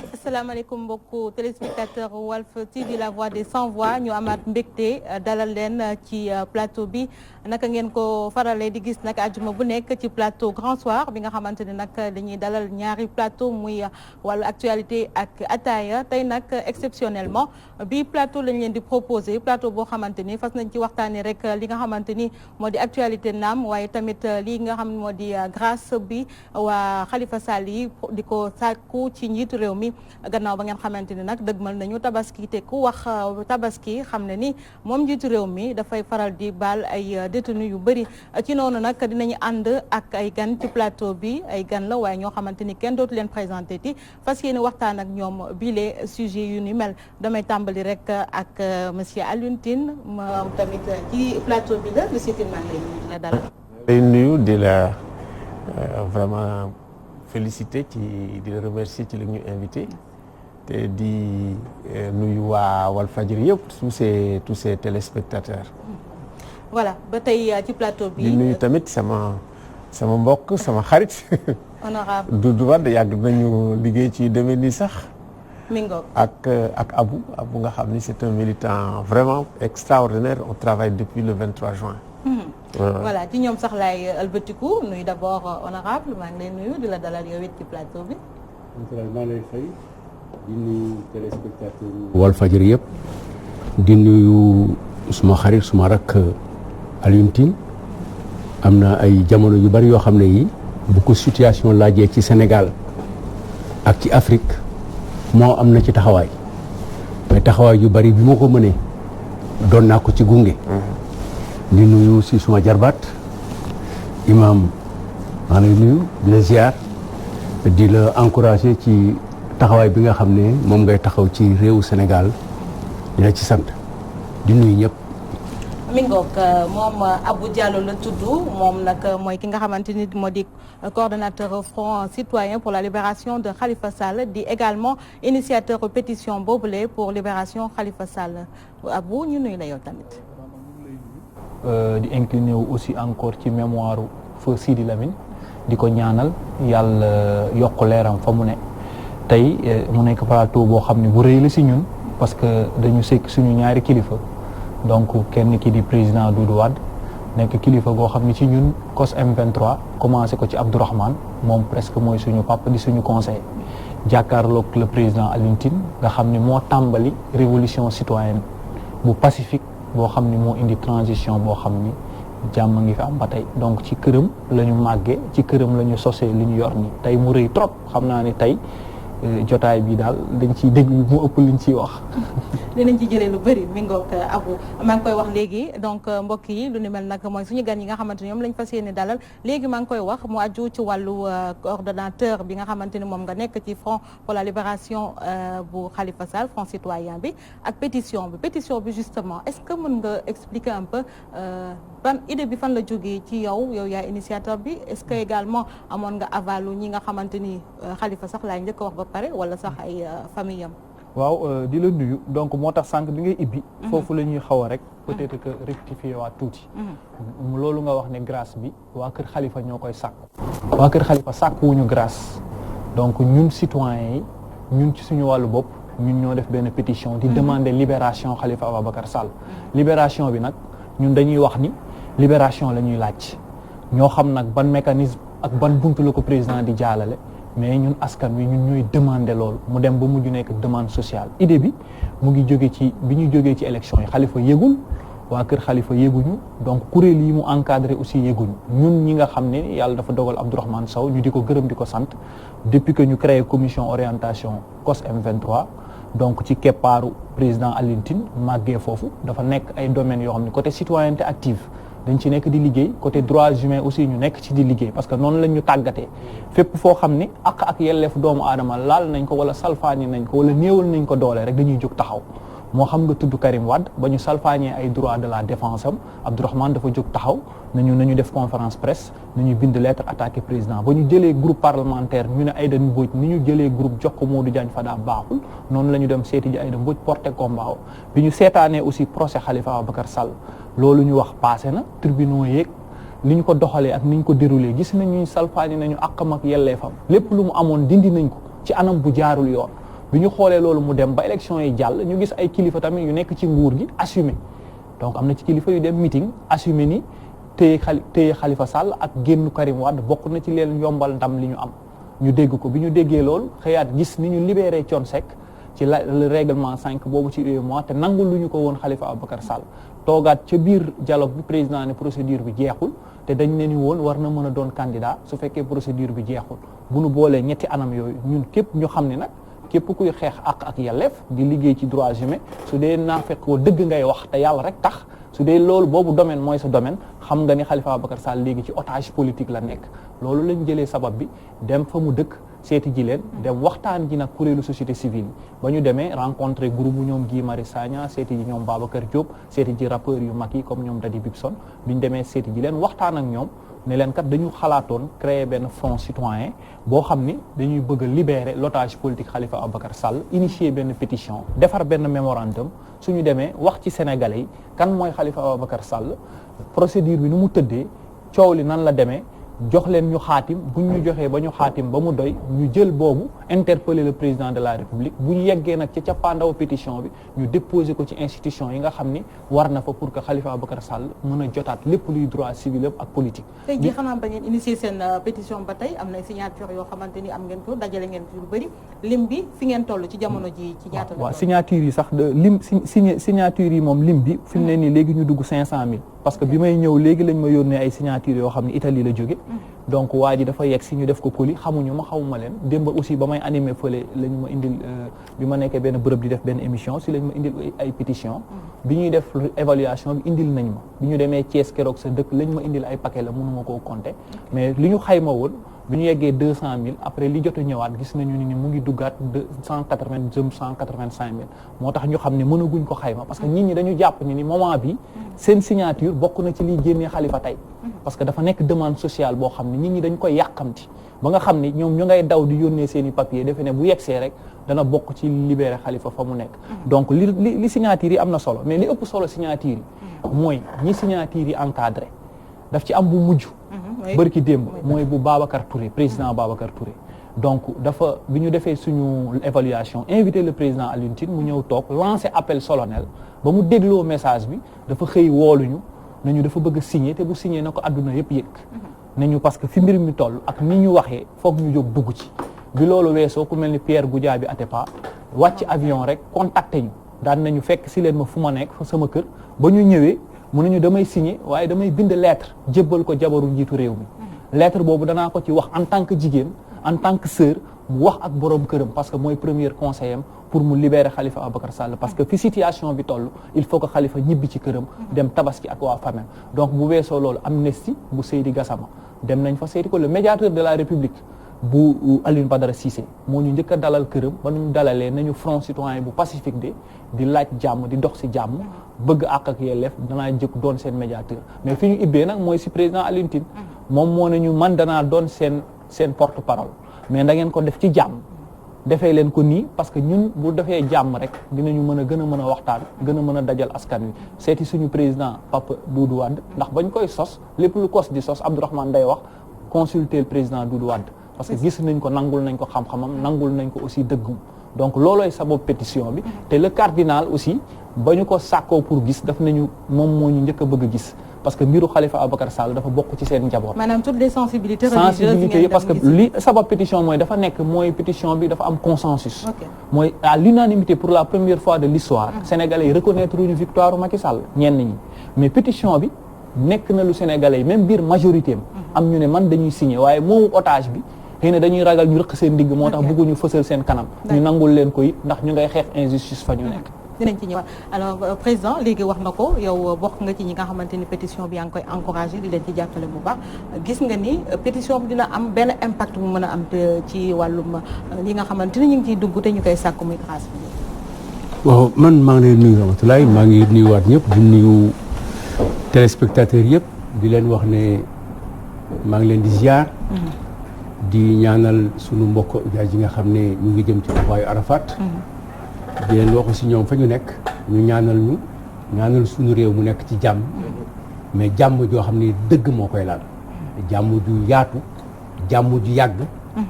asalaamaaleykum mbokku téléspectateur Walf TV la voix des sans voix ñu amaat mbégte dalal leen ci plateau bi naka ngeen ko faralee di gis nag àjjuma bu nekk ci plateau Grand Soir bi nga xamante ne nag dañuy dalal ñaari plateau muy wàllu actualité ak ataaya tey nag exceptionnellement bi plateau lañ leen di proposé plateau boo xamante ni fas nañ ci waxtaanee rek li nga xamante ni moo di actualité naam waaye tamit li nga xam moo di grâce bi waa Khalifa Sall yi di ko sàkku ci njiitu réew mi gannaaw ba ngeen xamante ni nag dëgmal nañu tabaski te ku wax tabaski xam ne ni moom njiitu réew mi dafay faral di baal ay détenu yu bëri ci noonu nag dinañu ànd ak ay gan ci plateau bi ay gan la waaye ñoo xamante ni kenn dootu leen présenté ti fas yéene waxtaan ak ñoom bile sujet yu ni mel damay tàmbali rek ak monsieur Alioune Tine moom tamit ci plateau bi la monsieur Tine maa ngi lay nuyu di la dalal. lay nuyu di la vraiment félicité ci di la remercier ci li ñu invité te di nuyu waa Walfadjri yëpp tous ces téléspectateurs. voilà ba tey ci plateau bi. di nuyu tamit sama mbokk sama xarit. honorable Doudou Wade yàgg nañu liggéey ci demee nii sax. Mingo ak Abou nga xam ni c'est un militant vraiment extraordinaire on travaille depuis le 23 juin. voilà ci ñoom sax laay ëlbatiku nuyu d'abord honorable maa ngi lay nuyu di la dalal yow it ci plateau bi. maa ngi lay fay di nuyu téléspectateur Walfadjri yëpp di nuyu suma xarit suma rakk Alioune Tine am na ay jamono yu bari yoo xam ne yi bu ko situation laajee ci Sénégal ak ci Afrique moo am na ci taxawaay mais taxawaay yu bari bi ma ko mënee doon naa ko ci gunge. di nuyu si suma jarbaat imam maa ngi nuyu di la ziar di la encourager ci taxawaay bi nga xam ne moom ngay taxaw ci réewu Sénégal di la ci sant di nuyu ñëpp. mi ngoog moom Abou Diallo la tudd moom nag mooy ki nga xamante ni moo di coordonnateur Front Citoyen pour la libération de Khalifa Sall di également initiateur pétition boobule pour libération Khalifa Sall Abou ñu nuyu la yow tamit. di incliné wu aussi encore ci mémoire feu Sidi Lamine di ko ñaanal yàlla yokk leeram fa mu ne tey mu nekk plateau boo xam ne bu rëy la si ñun parce que dañu sekk suñu ñaari kilifa donc kenn ki di président Doudou Wade nekk kilifa goo xam ne ci ñun COS M23 commencé ko ci Abdourahmane moom presque mooy suñu papa di suñu conseil jàkkaarloog le président Alioune Tine nga xam ne moo tàmbali révolution citoyenne bu pacifique boo xam ni moo indi transition boo xam ni jàmm ngi fi am ba tey donc ci këram la ñu màggee ci këram la ñu sosee li ñu yor nii tey mu rëy trop xam naa ne tey jotaay bi daal dañ ciy déglu mu ëpp liñ ciy wax. dinañ ci jëlee lu bëri mi ngoog Abou maa ngi koy wax léegi donc mbokk yi lu ni mel nag mooy suñu gan yi nga xamante ni ñoom lañ fas yéene dalal léegi maa ngi koy wax mu aju ci wàllu coordonnateur bi nga xamante ni moom nga nekk ci Front pour la libération bu Khalifa Sall Front Citoyen bi ak pétition bi justement est-ce que mën nga expliquer un peu ban idée bi fan la jógee ci yow yaa initiateur bi est-ce que également amoon nga avalu ñi nga xamante ni Khalifa sax laay njëkk wax ba pare wala sax ay famille am. waaw di la nuyu donc moo tax sànq bi ngay ibbi. foofu la ñuy xaw a rek. peut-être que rectifier waa tuuti. loolu nga wax ne grâce bi waa kër Khalifa ñoo koy sàkku. waa kër Khalifa sàkkuwuñu grâce donc ñun citoyens yi ñun ci suñu wàllu bopp ñun ñoo def benn pétition di demander libération Khalifa Ababacar Sall. libération bi nag ñun dañuy wax ni libération la ñuy laaj ñoo xam nag ban mécanisme ak ban buntu la ko président di jaalale. mais ñun askan wi ñun ñooy demander loolu mu dem ba mujj nekk demande sociale idée bi mu ngi jóge ci bi ñu jógee ci élection yi Khalifa yëgul waa kër Khalifa yëguñu donc kuréel yi mu encadré aussi yëguñu ñun ñi nga xam ne yàlla dafa dogal Abdourahmane Sow ñu di ko gërëm di ko sant depuis que ñu créé commission orientation COS M23 donc ci keppaaru président Alioune Tine màggee foofu dafa nekk ay domaines yoo xam ne côté citoyenneté active dañ ci nekk di liggéey côté droits humains aussi ñu nekk ci di liggéey parce que noonu lañ ñu tàggatee fépp foo xam ni ak yelleef doomu aadama laal nañ ko wala salfaañi nañ ko wala néewal nañ ko doole rek dañuy jóg taxaw moo xam nga tudd Karim Wade ba ñu salfaañee ay droits de la défense am Abdourahmane dafa jóg taxaw nañu def conférence presse nañu bind lettre attaqué président ba ñu jëlee groupe parlementaire ñu ne Aïda Mbodj ni ñu jëlee groupe jox ko Modou Diagne Fada baaxul noonu la ñu dem seeti ji Aïda Mbodj porté combat bi ñu seetaanee aussi procès Khalifa Ababacar Sall loolu ñu wax passé na tribunaux yeeg ni ñu ko doxalee ak ni ñu ko déroulé gis nañu salfaañi nañu àqam ak yelleefam lépp lu mu amoon dindi nañ ko ci anam bu jaarul yoon bi ñu xoolee loolu mu dem ba élection yi jàll ñu gis ay kilifa tamit yu nekk ci nguur gi assumer donc am na ci kilifa yu dem meeting assumer ni téye Khalifa Sall ak génn Karim Wade bokk na ci leen yombal ndam li ñu am ñu dégg ko bi ñu déggee loolu xëyaat gis ni ñu libéré Thione Seck ci le règlement 5 boobu ci UEMOA te nangul lu ñu ko woon Khalifa Ababacar Sall toogaat ca biir dialogue bi président ne procédure bi jeexul te dañ ne ni woon war na mën a doon candidat su fekkee procédure bi jeexul bu nu boolee ñetti anam yooyu ñun képp ñu xam ne nag képp kuy xeex ak yelleef di liggéey ci droits humains su dee naa fekkoo dëgg ngay wax te yàlla rek tax su dee loolu boobu domaine mooy sa domaine xam nga ni Khalifa Ababacar Sall léegi ci otage politique la nekk loolu lañ jëlee sabab bi dem fa mu dëkk seeti ji leen dem waxtaan ji nag kuréelu société civile yi ba ñu demee rencontré groupe bu ñoom Guy Marius Sagna seeti ji ñoom Babacar Diop seeti ji rappeurs yu mag yi comme ñoom Daddy Bibson bi ñu demee seeti ji leen waxtaan ak ñoom ne leen kat dañu xalaatoon créer benn front citoyen boo xam ni dañuy bëgg a libérer l'otage politique Khalifa Ababacar Sall initier benn pétition defar benn mémorandum suñu demee wax ci sénégalais yi kan mooy Khalifa Ababacar Sall procédure bi nu mu tëddee coow li nan la demee jox leen ñu xaatim buñ ñu joxee ba ñu xaatim ba mu doy ñu jël boobu interpeller le président de la république bu ñu yeggee nag ca cappaandaw pétition bi ñu déposer ko ci institution yi nga xam ni war na fa pour que Khalifa Ababacar Sall mën a jotaat lépp luy droit civil ak politique. tey jii xanaa ba ngeen initier seen pétition ba tey am na signature yoo xamante ni am ngeen ko dajale ngeen ci lu bëri lim bi fi ngeen toll ci jamono ji ci ñaata la. waaw signature yi sax lim signature yi moom lim bi fi mu ne nii léegi ñu dugg 500000. parce que bi may ñëw léegi lañ ma yónnee ay signature yoo xam ne Italie la jóge donc waa ji dafa yegg si ñu def ko colis xamuñu ma xamuma leen démb aussi ba may animé fële lañ ma indil bi ma nekkee benn bërëb di def benn émission si lañ ma indil ay pétition bi ñuy def évaluation bi indil nañ ma bi ñu demee Thiès keroog sa dëkk lañ ma indil ay paquet la mënuma koo compter mais li ñu xayma woon bi ñu yeggee 200000 après li jot a ñëwaat gis nañu ni mu ngi duggaat 185000 moo tax ñu xam ne mënaguñ ko xayma parce que nit ñi dañu jàpp ni moment bi seen signature bokk na ci liy génnee Khalifa tey parce que dafa nekk demande sociale boo xam ne nit ñi dañ koy yàqamti ba nga xam ni ñoom ñu ngay daw di yónnee seen i papier defe ne bu yegsee rek dana bokk ci libéré Khalifa fa mu nekk donc li signature yi am na solo mais li ëpp solo signature yi mooy ñi signature yi encadré daf ci am bu mujj bërki démb mooy bu Babacar Touré président Babacar Touré donc dafa bi ñu defee suñu évaluation invité le président Alioune Tine mu ñëw toog lancé appel solennel ba mu dégloo message bi dafa xëy wooluñu nañu dafa bëgg a signer te bu signer na ko àdduna yëpp yëg nañu parce que fi mbir mi toll ak ni ñu waxee foog ñu jóg dugg ci bi loolu weesoo ku mel ni Pierre Goudiaby Atepa wàcc avion rek contacté ñu daan nañu fekk si leen ma fu ma nekk fa sama kër ba ñu ñëwee mu nañu damay signer waaye damay bind lettre jébbal ko jabaru njiitu réew mi lettre boobu danaa ko ci wax en tant que jigéen en tant que sœur mu wax ak borom këram parce que mooy premier conseiller am pour mu libérer Khalifa Ababacar Sall parce que fi situation bi toll il faut que Khalifa ñibbi ci këram dem tabaski ak waa famille donc bu weesoo loolu amnistie bu Seydi Gassama dem nañ fa seeti ko le médiateur de la République bu Alioune Badara Cissé moo ñu njëkk a dalal këram ba ñu dalalee nañu front citoyen bu pacifique de di laaj jàmm di dox ci jàmm bëgg àq ak yelleef danaa jëkk doon seen médiateur mais fi ñu ibbee nag mooy ci président Alioune Tine moom moo nañu man danaa doon seen porte parole mais da ngeen ko def ci jàmm defee leen ko nii parce que ñun bu defee jàmm rek dinañu mën a waxtaan gën a mën a dajal askan wi seeti suñu président Papa Doudou Wade ndax bañ koy sos lépp lu kos di sos Abdourahmane day wax consulter le président Doudou Wade parce que gis nañ ko nangul nañ ko xam-xamam nangul nañ ko aussi dëggum donc loolooy sabab pétition bi te le cardinal aussi ba ñu ko sàkkoo pour gis daf nañu moom moo ñu njëkk a bëgg a gis parce que mbiru Khalifa Ababacar Sall dafa bokk ci seen njaboot. maanaam toutes les sensibilités religieuses yi parce que li sabab pétition mooy dafa nekk mooy pétition bi dafa am consensus. mooy à l'unanimité pour la première fois de l'histoire sénégalais yi reconnaître une victoire Macky Sall ñenn ñi mais pétition bi nekk na lu sénégalais yi même biir majorité am ñu ne man dañuy signer waaye moomu otage bi xëy na dañuy ragal ñu rëq seen digg moo tax bëgguñu fësal seen kanam ñu nangul leen ko it ndax ñu ngay xeex injustice fa ñu nekk. dinañ ci ñëwaat alors président léegi wax na ko yow bokk nga ci ñi nga xamante ni pétition bi yaa ngi koy encouragé di leen ci jàppale bu baax gis nga ni pétition bi dina am benn impact bu mën a am ci wàllum li nga xamante ni ñu ngi ciy dugg te ñu koy sàkku muy grâce bi. waaw man maa ngi leen nuyu Ramatoulaye maa ngi nuyuwaat ñëpp di nuyu téléspectateurs yëpp di leen wax ne maa ngi leen di ziar. di ñaanal sunu mbokk jaay ji nga xam ne ñu ngi jëm ci waayu Arafat. di leen wax si ñoom fa ñu nekk ñu ñaanal suñu réew mu nekk ci jàmm mais jàmm joo xam ne dëgg moo koy laal jàmm ju yaatu jàmm ju yàgg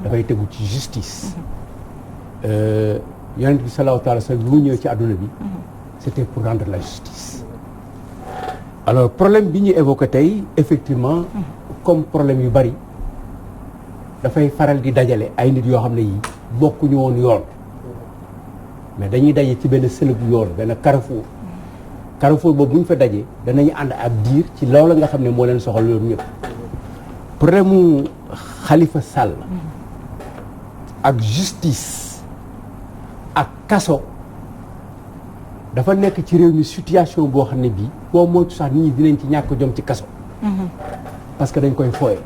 dafay tegu ci justice yonent bi sallallahu alayhi wa sallam bi mu ñëw ci àdduna bi c'était pour rendre la justice. alors problème bi ñu évoqué tey effectivement comme problème yu bari dafay faral di dajale ay nit yoo xam ne yi bokkuñu woon yoon mais dañuy daje ci benn sëlëb yoon benn carrefour boobu bu ñu fa dajee danañu ànd ak diir ci loolu nga xam ne moo leen soxal loolu ñëpp. problème mu Khalifa Sall ak justice ak kaso dafa nekk ci réew mi situation boo xam ne bii boo moytu sax nit ñi dinañ ci ñàkk jom ci kaso. parce que dañ koy fooye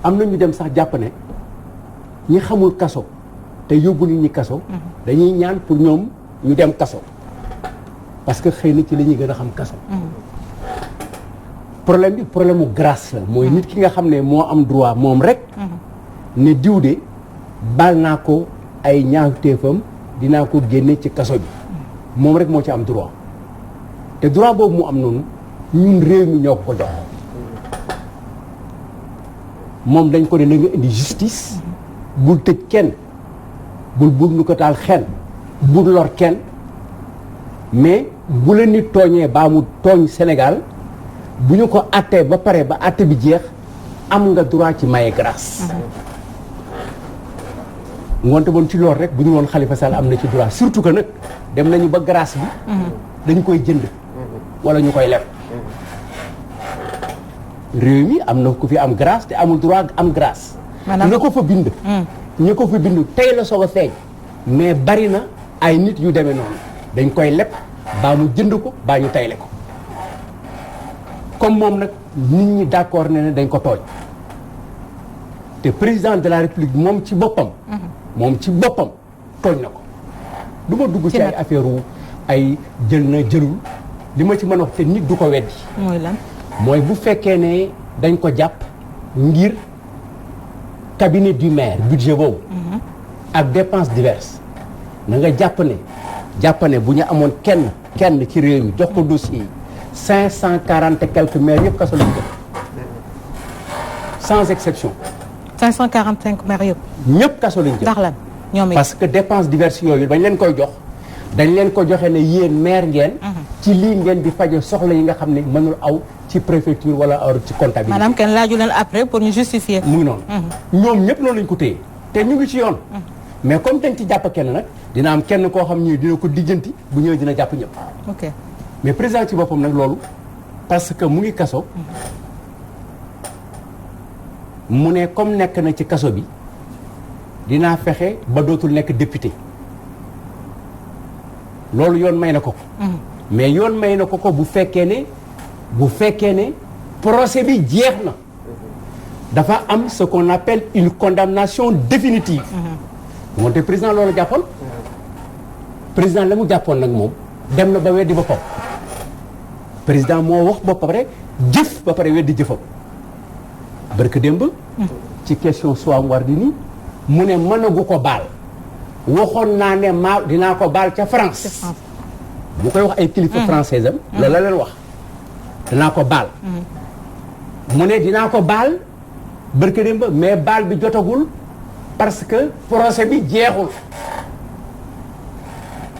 am na ñu dem sax jàpp ne ñi xamul kaso te yóbbu nit ñi kaso. dañuy ñaan pour ñoom ñu dem kaso. parce que xëy na ci la ñuy gën a xam kaso. problème bi problème mu grâce la mooy nit ki nga xam ne moo am droit moom rek. ne diw de baal naa ko ay ñaawteefam dinaa ko génne ci kaso bi moom rek moo ci am droit te droit boobu mu am noonu ñun réew mi ñoo ko jox moom dañ ko ne na nga indi justice bul tëj kenn bul nu ko taal xel bul lor kenn mais bu la nit tooñee baa mu tooñ Sénégal bu ñu ko attee ba pare ba atte bi jeex am nga droit ci maye grâce. ngoonte boon ci lool rek bu ñu woon Khalifa Sall am na ci droit surtout que nag dem nañu ba grâce bi. dañu koy jënd. wala ñu koy leb. réew mi am na ku fi am grâce te amul droit am grâce. nga ko fa bind. ñu ko fa bind tey la soog a feeñ. mais bari na ay nit yu demee noonu dañ koy leb baa mu jënd ko baa ñu tayle ko. comme moom nag nit ñi d'accord ne dañ ko tooñ te président de la république moom ci boppam. tooñ na ko. du ma dugg ci ay affaire ay jël na jëlul li ma ci mën a wax te nit du ko weddi. mooy lan. mooy bu fekkee ne dañ ko jàpp ngir cabinet du maire budget boobu. ak dépenses diverses na nga jàpp ne bu ñu amoon kenn ci réew mi jox ko dossier yi 540 et quelques maires yëpp kaso lañ jëm sans exception. 545 maires yëpp. ñëpp kaso lañ jëm. ndax lan ñoom parce que dépenses diverses yooyu dañ leen koy jox dañ leen ko joxe ne yéen maire ngeen. ci lii ngeen di faje soxla yi nga xam ne mënul aw ci préfecture wala aw ci comptabilité. maanaam kenn laaju leen après pour ñu justifier. mu ngi noonu. ñoom ñëpp loolu lañ ko téye te ñu ngi ci yoon. mais comme dañ ci jàpp kenn nag dina am kenn koo xam ñi dina ko dijjanti bu ñëwee dina jàpp ñëpp. ok mais président ci boppam nag loolu parce que mu ngi kaso. mu ne comme nekk na ci kaso bi dinaa fexe ba dootul nekk député loolu yoon may na ko ko. mais yoon may na ko ko bu fekkee ne procès bi jeex na. dafa am ce qu'on appelle une condamnation définitive. moonte président loolu jàppoon. président la mu jàppoon nag moom dem na ba weddi boppam. président moo wax boppam rek jëf ba pare weddi jëfam. barke démb. ci question Soham Wardini mu ne mënagu ko baal. waxoon naa ne dinaa ko baal ca France. bu koy wax ay kilifa français am. loolu la leen wax. dinaa ko baal. mu ne dinaa ko baal barke démb mais baal bi jotagul parce que procès bi jeexul.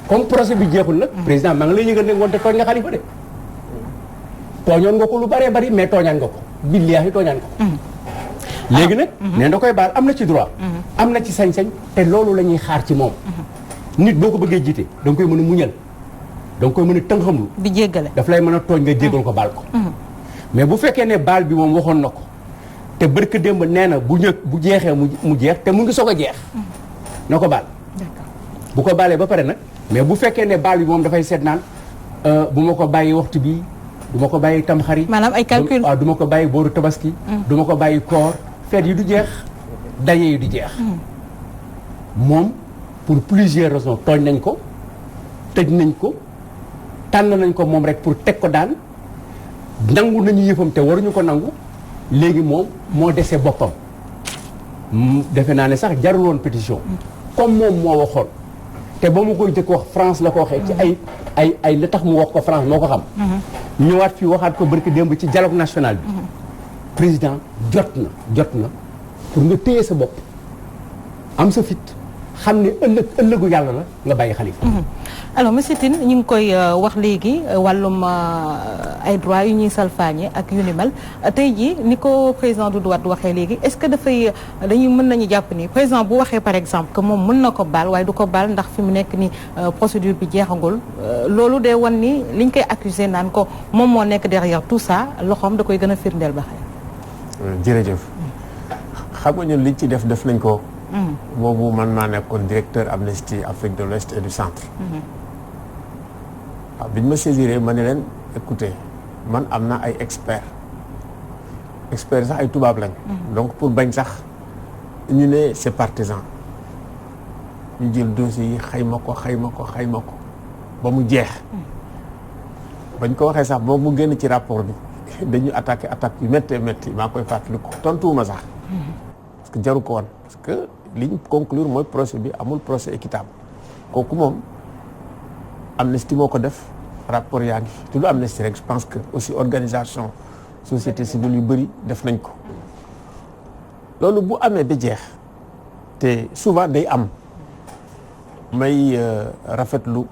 comme procès bi jeexul nag. président maa ngi lay yëgal ne ngoonte tooñ nga Khalifa de. tooñoon nga ko lu bëree bëri mais tooñaan nga ko. billaahi tooñaan nga ko. léegi nag. nee da koy baal am na ci droit. am na ci sañ-sañ te loolu la ñuy xaar ci moom. nit boo ko bëggee jiite da nga koy mën a muñal. da nga koy mën a tënxamlu. di jéggale daf lay mën a tooñ nga jéggal ko baal ko. mais bu fekkee ne baal bi moom waxoon na ko. te barke démb nee na bu jeexee mu jeex te mu ngi soog a jeex. na ko baal. bu ko baalee ba pare nag. mais bu fekkee ne baal bi moom dafay seet naan bu ma ko bàyyi waxtu bi du ma ko bàyyi tamxarit. maanaam ay calcul du ma ko bàyyi booru tabaski. du ma ko bàyyi koor feet yi du jeex daje yi du jeex. moom pour plusieurs raisons tooñ nañ ko tëj nañ ko tànn nañ ko moom rek pour teg ko daan nangu nañu yëfam te waruñu ko nangu léegi moom moo dese boppam. defe naa ne sax jarul woon pétition. comme moom moo waxoon. te ba mu koy jëkk wax France la ko waxee ci ay la tax mu wax ko France moo ko xam. ñëwaat fii waxaat ko barki démb ci dialogue national bi. président jot na pour nga téye sa bopp am sa fit xam ne ëllëgu yàlla la nga bàyyi Khalifa. alors monsieur Tine ñu ngi koy wax léegi wàllum ay droits yu ñuy salfaañe ak yu ni mel tey jii ni ko président Doudou Wade waxee léegi est-ce que mën nañu jàpp ni président bu waxee par exemple que moom mën na ko baal waaye du ko baal ndax fi mu nekk ni procédure bi jeexagul loolu day wan ni liñ koy accuser naan ko moom moo nekk derrière tout ça loxoom da koy gën a firndeel ba xëy. jërëjëf xam nga ñun liñ ci def nañ ko. boobu man maa nekkoon directeur Amnesty Afrique de l'Ouest et du Centre. waaw biñ ma saisiré ma ne leen écoutez man am na ay experts sax ay tubaab lañ. donc pour bañ sax ñu ne c'est partisan ñu jël dossier yi xayma ko ba mu jeex. bañ ko waxee sax ba mu génn ci rapport bi dañu attaque yu méttee métti maa koy fàttaliku tontuwuma sax. parce que jaru ko woon parce que liñ conclure mooy procès bi amul procès équitable kooku moom. Amnesty moo ko def rapport yaa ngi fi te lu Amnesty rek je pense que aussi organisation société civile yu bëri def nañ ko loolu bu amee ba jeex te souvent day am may rafetlu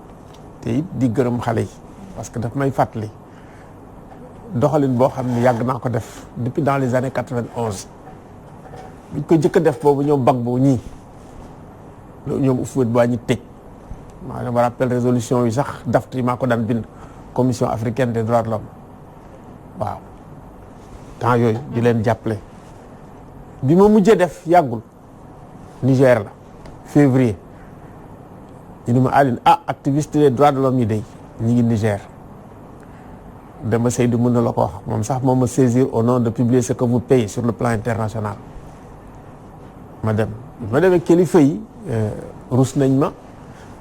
te it di gërëm xale yi parce que daf may fàttali doxalin boo xam ne yàgg naa ko def depuis dans les années 91 biñ ko jëkk a def boobu ñoom Gbagbo ñii loolu ñoom Houphouët-Boigny ñi tëj maa je me rappelle résolution yi sax daft yi maa ko daan bind commission africaine des droits de l'homme waaw temps yooyu di leen jàppale bi ma mujjee def yàggul Niger la février ñu ni ma Aline activiste des droits de l'homme yi day ñi ngi Niger Demba Seydou mën na la ko wax moom sax moom ma saisir au nom de publier ce que vous payez sur le plan international ma demee kilifa yi rus nañ ma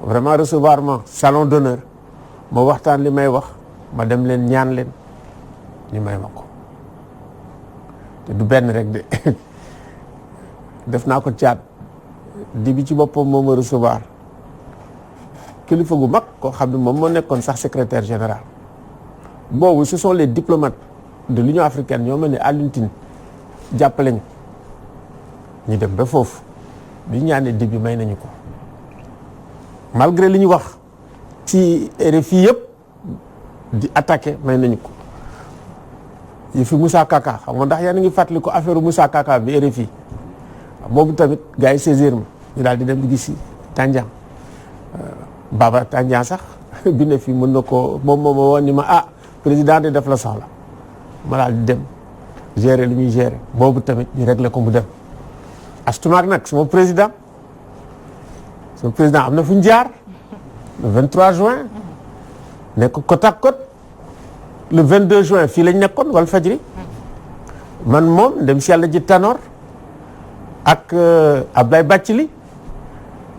vraiment recevoir ma salon d'honneur ma waxtaan li may wax ma dem leen ñaan leen ñu may ma ko te du benn rek de def naa ko caat di bi ci boppam moo ma recevoir kilifa gu mag koo xam ne moom moo nekkoon sax secrétaire général boobu ce sont les diplomates de l'Union africaine ñoo mel ne Alioune Tine jàppale ñu dem ba foofu bi ñaanee di bi may nañu ko malgré li ñu wax ci RFI yëpp di attaqué may nañu ko yi fi Moussa Kaka xam nga ndax yaa ngi fàttali ko affaire Moussa Kaka bi RFI boobu tamit gars yi saisir ma ñu daal di dem di gis Tandian Baba Tandian sax bi ne fii mën na ko moom moo ma woon ni ma président de def la soxla ma daal di dem gérer li ñuy gérer boobu tamit ñu réglé ko mu dem astumaak nag sama président am na fu ñu jaar le 23 juin nekk côte à côte le 22 juin fii lañ nekkoon Walfadjri man moom dem si yàlla ji Tanor ak Ablaye Bathily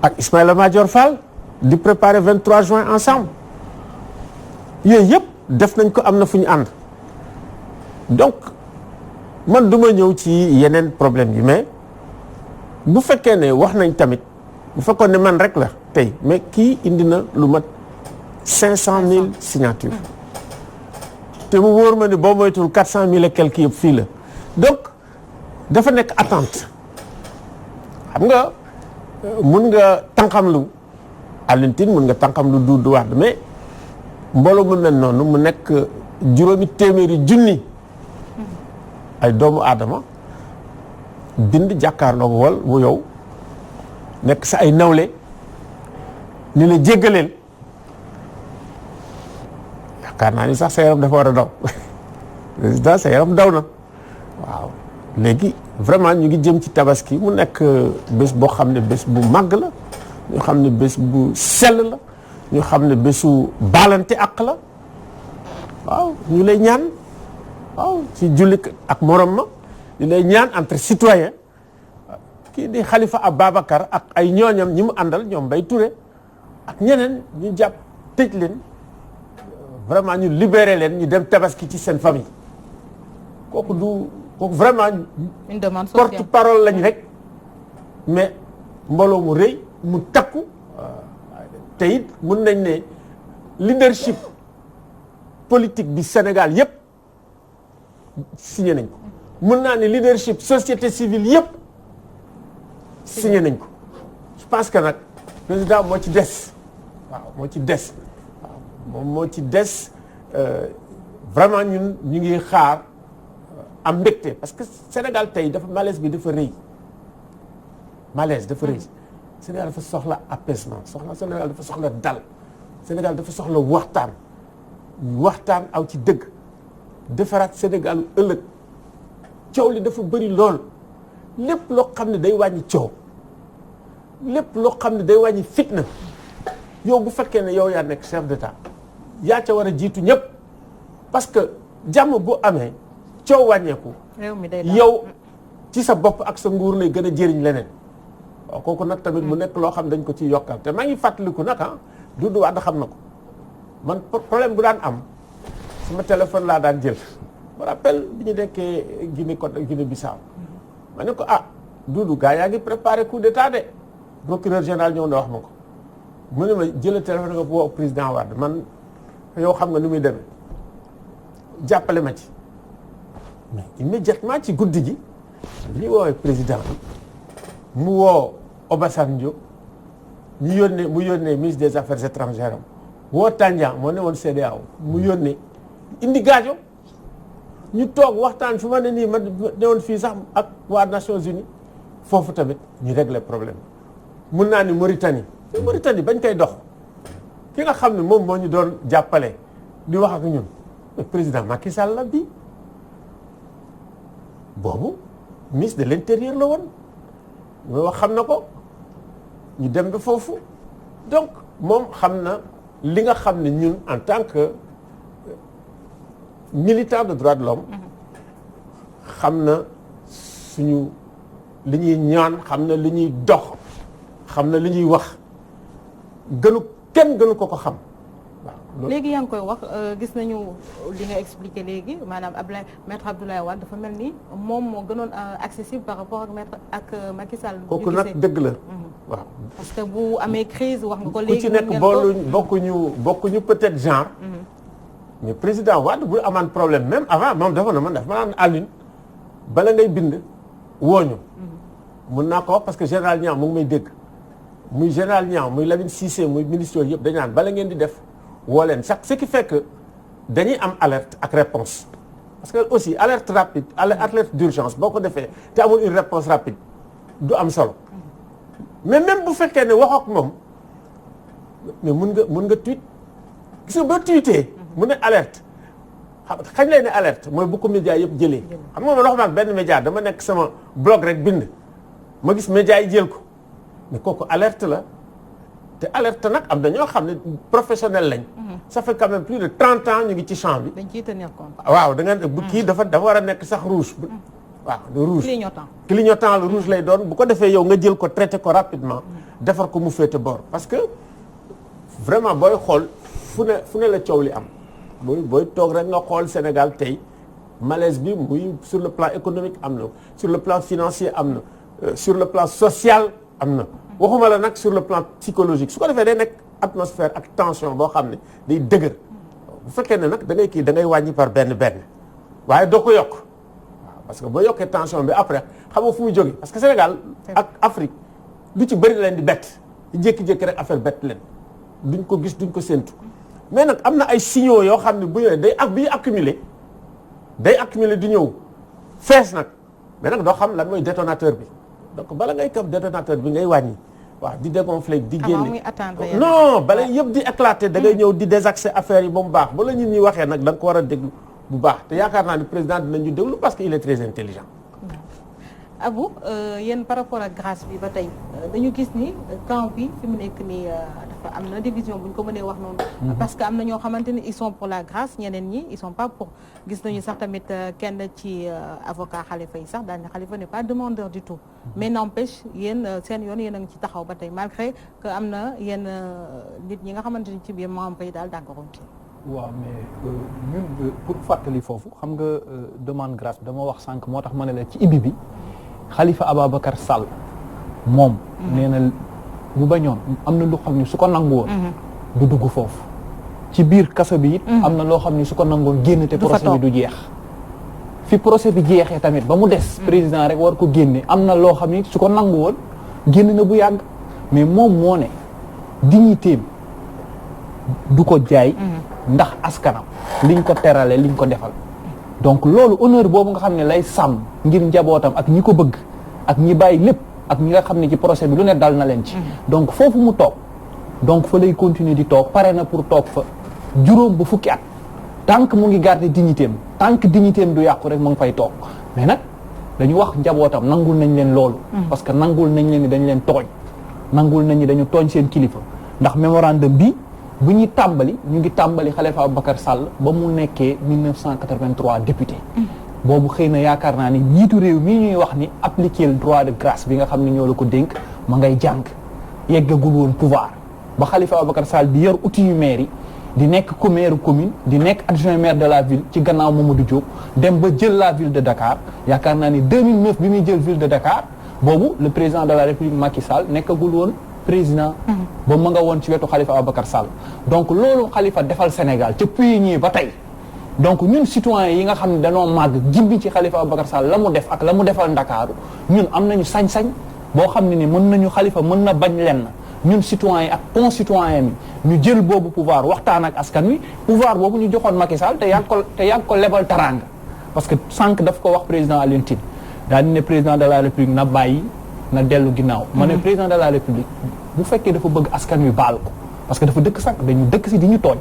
ak Ismaïla Madior Fall di préparer 23 juin ensemble yooyu yëpp def nañ ko am na fu ñu ànd donc man duma ñëw ci yeneen problème yi mais bu fekkee ne wax nañ tamit bu fekkoon ne man rek la tey mais kii indi na lu mat 500 000 signatures te mu wóor ma ni boo moytul 400 000 et quelques yëpp fii la donc dafa nekk attente xam nga mun nga tànqamlu Alioune Tine mun nga tànqamlu Doudou Wade mais mbooloo mu mel noonu mu nekk juróomi téeméeri junni ay doomu aadama bind jàkkaarloo wal bu yow nekk sa ay nawle ni la jéggaleel yaakaar naa ni sax sa yaram dafa war a daw président sa yaram daw na waaw léegi vraiment ñu ngi jëm ci tabaski mu nekk bés boo xam ne bés bu màgg la ñu xam ne bés bu sell la ñu xam ne bésu baalante ak la waaw ñu lay ñaan waaw ci jullit ak morom ma ñu lay ñaan entre citoyens kii di Khalifa Ababacar ak ay ñooñam ñi mu àndal ñoom Mbaye Touré ak ñeneen ñu jàpp tëj leen vraiment ñu libéré leen ñu dem tabaski ci seen famille kooku vraiment une demande sociale porte parole lañ rek mais mbooloo mu rëy mu takku te it mun nañ ne leadership politique bi Sénégal yëpp signé nañ ko mun naa ne leadership société civile yëpp signé nañ ko je pense que nag président moo ci des waaw moo ci des waaw moom moo ci des vraiment ñun ñu ngi xaar am mbégte parce que Sénégal tey dafa malaise bi dafa rëy malaise dafa rëy Sénégal dafa soxla apaisement Sénégal dafa soxla dal Sénégal dafa soxla waxtaan aw ci dëgg defaraat Sénégal ëllëg coow li dafa bëri lool lépp loo xam ne day wàññi coow lépp loo xam ne day wàññi fitna yow bu fekkee ne yow yaa nekk chef d'état yaa ca war a jiitu ñëpp parce que jàmm bu amee coow wàññeeku yow ci sa bopp ak sa nguur lay gën a jëriñ leneen waaw kooku nag tamit mu nekk loo xam ne dañ ko ci yokkal te maa ngi fàttaliku nag Doudou Wade xam na ko man problème bu daan am sama téléphone laa daan jël ma rappelle bi ñu nekkee Guinée Bissau ma ne ko Doudou gaa yaa ngi préparé coup d'état de procureur général ñëw na wax ma ko mu ne ma jël téléphone nga woo président Wade man yow xam nga ni muy demee jàppale ma ci mais immédiatement ci guddi gi bi ñu woowee président mu woo Obasanjo mu yónnee ministre des affaires étrangères am woo Tandian moo ne woon CEDEAO mu yónnee indi gaajo ñu toog waxtaan fu ma ne nii ma ne woon fii sax ak waa Nations Unies foofu tamit ñu régler problème mun naa ni Mauritanie bañ koy dox ki nga xam ne moom moo ñu doon jàppale di wax ak ñun président Macky Sall la bii boobu ministre de l'intérieur la woon mooy wax xam na ko ñu dem ba foofu donc moom xam na li nga xam ne ñun en tant que militant de droits de l'homme xam na suñu li ñuy ñaan xam na li ñuy dox xam na li ñuy wax kenn gënu ko xam waaw. léegi yaa ngi koy wax gis nañu li nga expliqué léegi maanaam maître Abdoulaye Wade dafa mel ni moom moo gënoon accessible par rapport ak Macky Sall. kooku nag dëgg la waaw. parce que bu amee crise wax nga ko léegi. ku ci nekk bokkuñu peut-être genre. mais président Wade bu amaan problème même avant moom dafa ma naan Alioune bala ngay bind wooñu mun naa ko wax parce que général Niang mu ngi may dégg muy général Niang muy Lamine Cissé muy ministre yëpp dañu naan bala ngeen di def woo leen sax ce qui fait que dañuy am alerte ak réponse parce que aussi alerte rapide alerte d'urgence boo ko defee te amul une réponse rapide du am solo mais même bu fekkee ne wax ak moom mais mun nga tweet gis nga ba tweetee mu ne alerte xañ lay ne alerte mooy bu ko média yëpp jëlee xam nga ma wax ma ak benn média dama nekk sama blog rek bind ma gis média yi jël ko mais kooku alerte la te alerte nag am na ñoo xam ne professionnel lañ ça fait quand même plus de 30 ans ñu ngi ci champ bi dañ ciy tenir compte waaw da nga bu kii dafa war a nekk sax rouge waaw de rouge clignotant le rouge lay doon bu ko defee yow nga jël ko traité ko rapidement defar ko mu féete bor parce que vraiment booy xool fu ne la coow li am booy toog rek nga xool Sénégal tey malaise bi muy sur le plan économique am na sur le plan financier am na sur le plan social am na waxuma la nag sur le plan psychologique su ko defee day nekk atmosphère ak tension boo xam ne day dëgër bu fekkee ne nag da ngay wàññi par benn waaye doo ko yokk waaw parce que boo yokkee tension bi après xam nga fu muy jógee parce que Sénégal ak Afrique lu ci bëri leen di bett di jékki-jékki rek affaire bett leen duñ ko gis duñ ko séntu mais nag am na ay signaux yoo xam ne bu ñëwee bi accumuler di ñëw fees nag mais nag doo xam lan mooy détonateur bi donc bala ngay kam détonateur bi ngay wàññi waaw di dégonfler di génne non bala yëpp di éclater da ngay ñëw di désaxer affaire yi ba mu baax ba la nit ñi waxee nag da nga ko war a déglu bu baax te yaakaar naa ni président dinañu déglu parce que il est très intelligent. Abou yéen par rapport ak grâce bi ba tey dañu gis ni camp bi fi mu nekk nii dafa am na division bu ñu ko mënee wax noonu. parce que am na ñoo xamante ni ils sont pour la grâce ñeneen ñi ils sont pas pour gis nañu sax tamit kenn ci avocat Khalifa yi sax daal ne Khalifa n'est pas demandeur du tout. mais n'empêche yéen seen yoon yéen a ngi ci taxaw ba tey malgré que am na yenn nit ñi nga xamante ni ci biir membre yi daal d'accord ci. waaw mais ñun pour fàttali foofu xam nga demande grâce bi dama wax sànq moo tax ma ne la ci ibi bi. Khalifa Ababacar Sall moom nee na bu bañoon am na lu xam ni su ko nangu woon du dugg foofu ci biir kaso bi it am na loo xam ni su ko nangoon génn te procès bi du jeex fi procès bi jeexee tamit ba mu des président rek war ko génne am na loo xam ni su ko nangu woon génn na bu yàgg mais moom moo ne dignité du ko jaay ndax askanam liñ ko terale liñ ko defal donc loolu honneur boobu nga xam ne lay sàmm ngir njabootam ak ñi ko bëgg ak ñi bàyyi lépp ak ñi nga xam ne ci procès bi lu ne dal na leen ci donc foofu mu toog donc fa lay continuer di toog pare na pour toog fa juróom ba fukki at tant que mu ngi garder dignité am tant que dignité am du yàqu rek mu ngi fay toog mais nag dañu wax njabootam nangul nañ leen loolu parce que nangul nañ leen ni dañ leen tooñ nangul nañ ni dañu tooñ seen kilifa ndax mémorandum bi bu ñuy tàmbali ñu ngi tàmbali Khalifa Ababacar Sall ba mu nekkee 1983 député boobu xëy na yaakaar naa ni njiitu réew mi ñuy wax ni appliquer le droit de grâce bi nga xam ne ñoo la ko dénk ma ngay jàng yeggagul woon pouvoir ba Khalifa Ababacar Sall di yor outil yu maire yi di nekk maire commune di nekk adjoint maire de la ville ci gannaaw Mamadou Diop dem ba jël la ville de Dakar yaakaar naa ni 2009 bi muy jël ville de Dakar boobu le président de la République Macky Sall nekkagul woon président ba ma nga woon ci wetu Khalifa Ababacar Sall donc loolu Khalifa defal Sénégal ca pionnier ba tey donc ñun citoyens yi nga xam ne dañoo màgg jimbi ci Khalifa Ababacar Sall la mu def ak la mu defal Ndakaaru ñun am nañu sañ-sañ boo xam ne ni mën nañu Khalifa mën na bañ lenn ñun citoyens yi ak concitoyens mi ñu jël boobu pouvoir waxtaan ak askan wi pouvoir boobu ñu joxoon Macky Sall te yàgg ko lebal taranga parce que sànq daf ko wax président Alioune Tine daal di ne président de la République na bàyyi na dellu ginnaaw ma ne président de la République bu fekkee dafa bëgg askan wi baal ko parce que dafa dëkk sax dañu dëkk si di ñu tooñ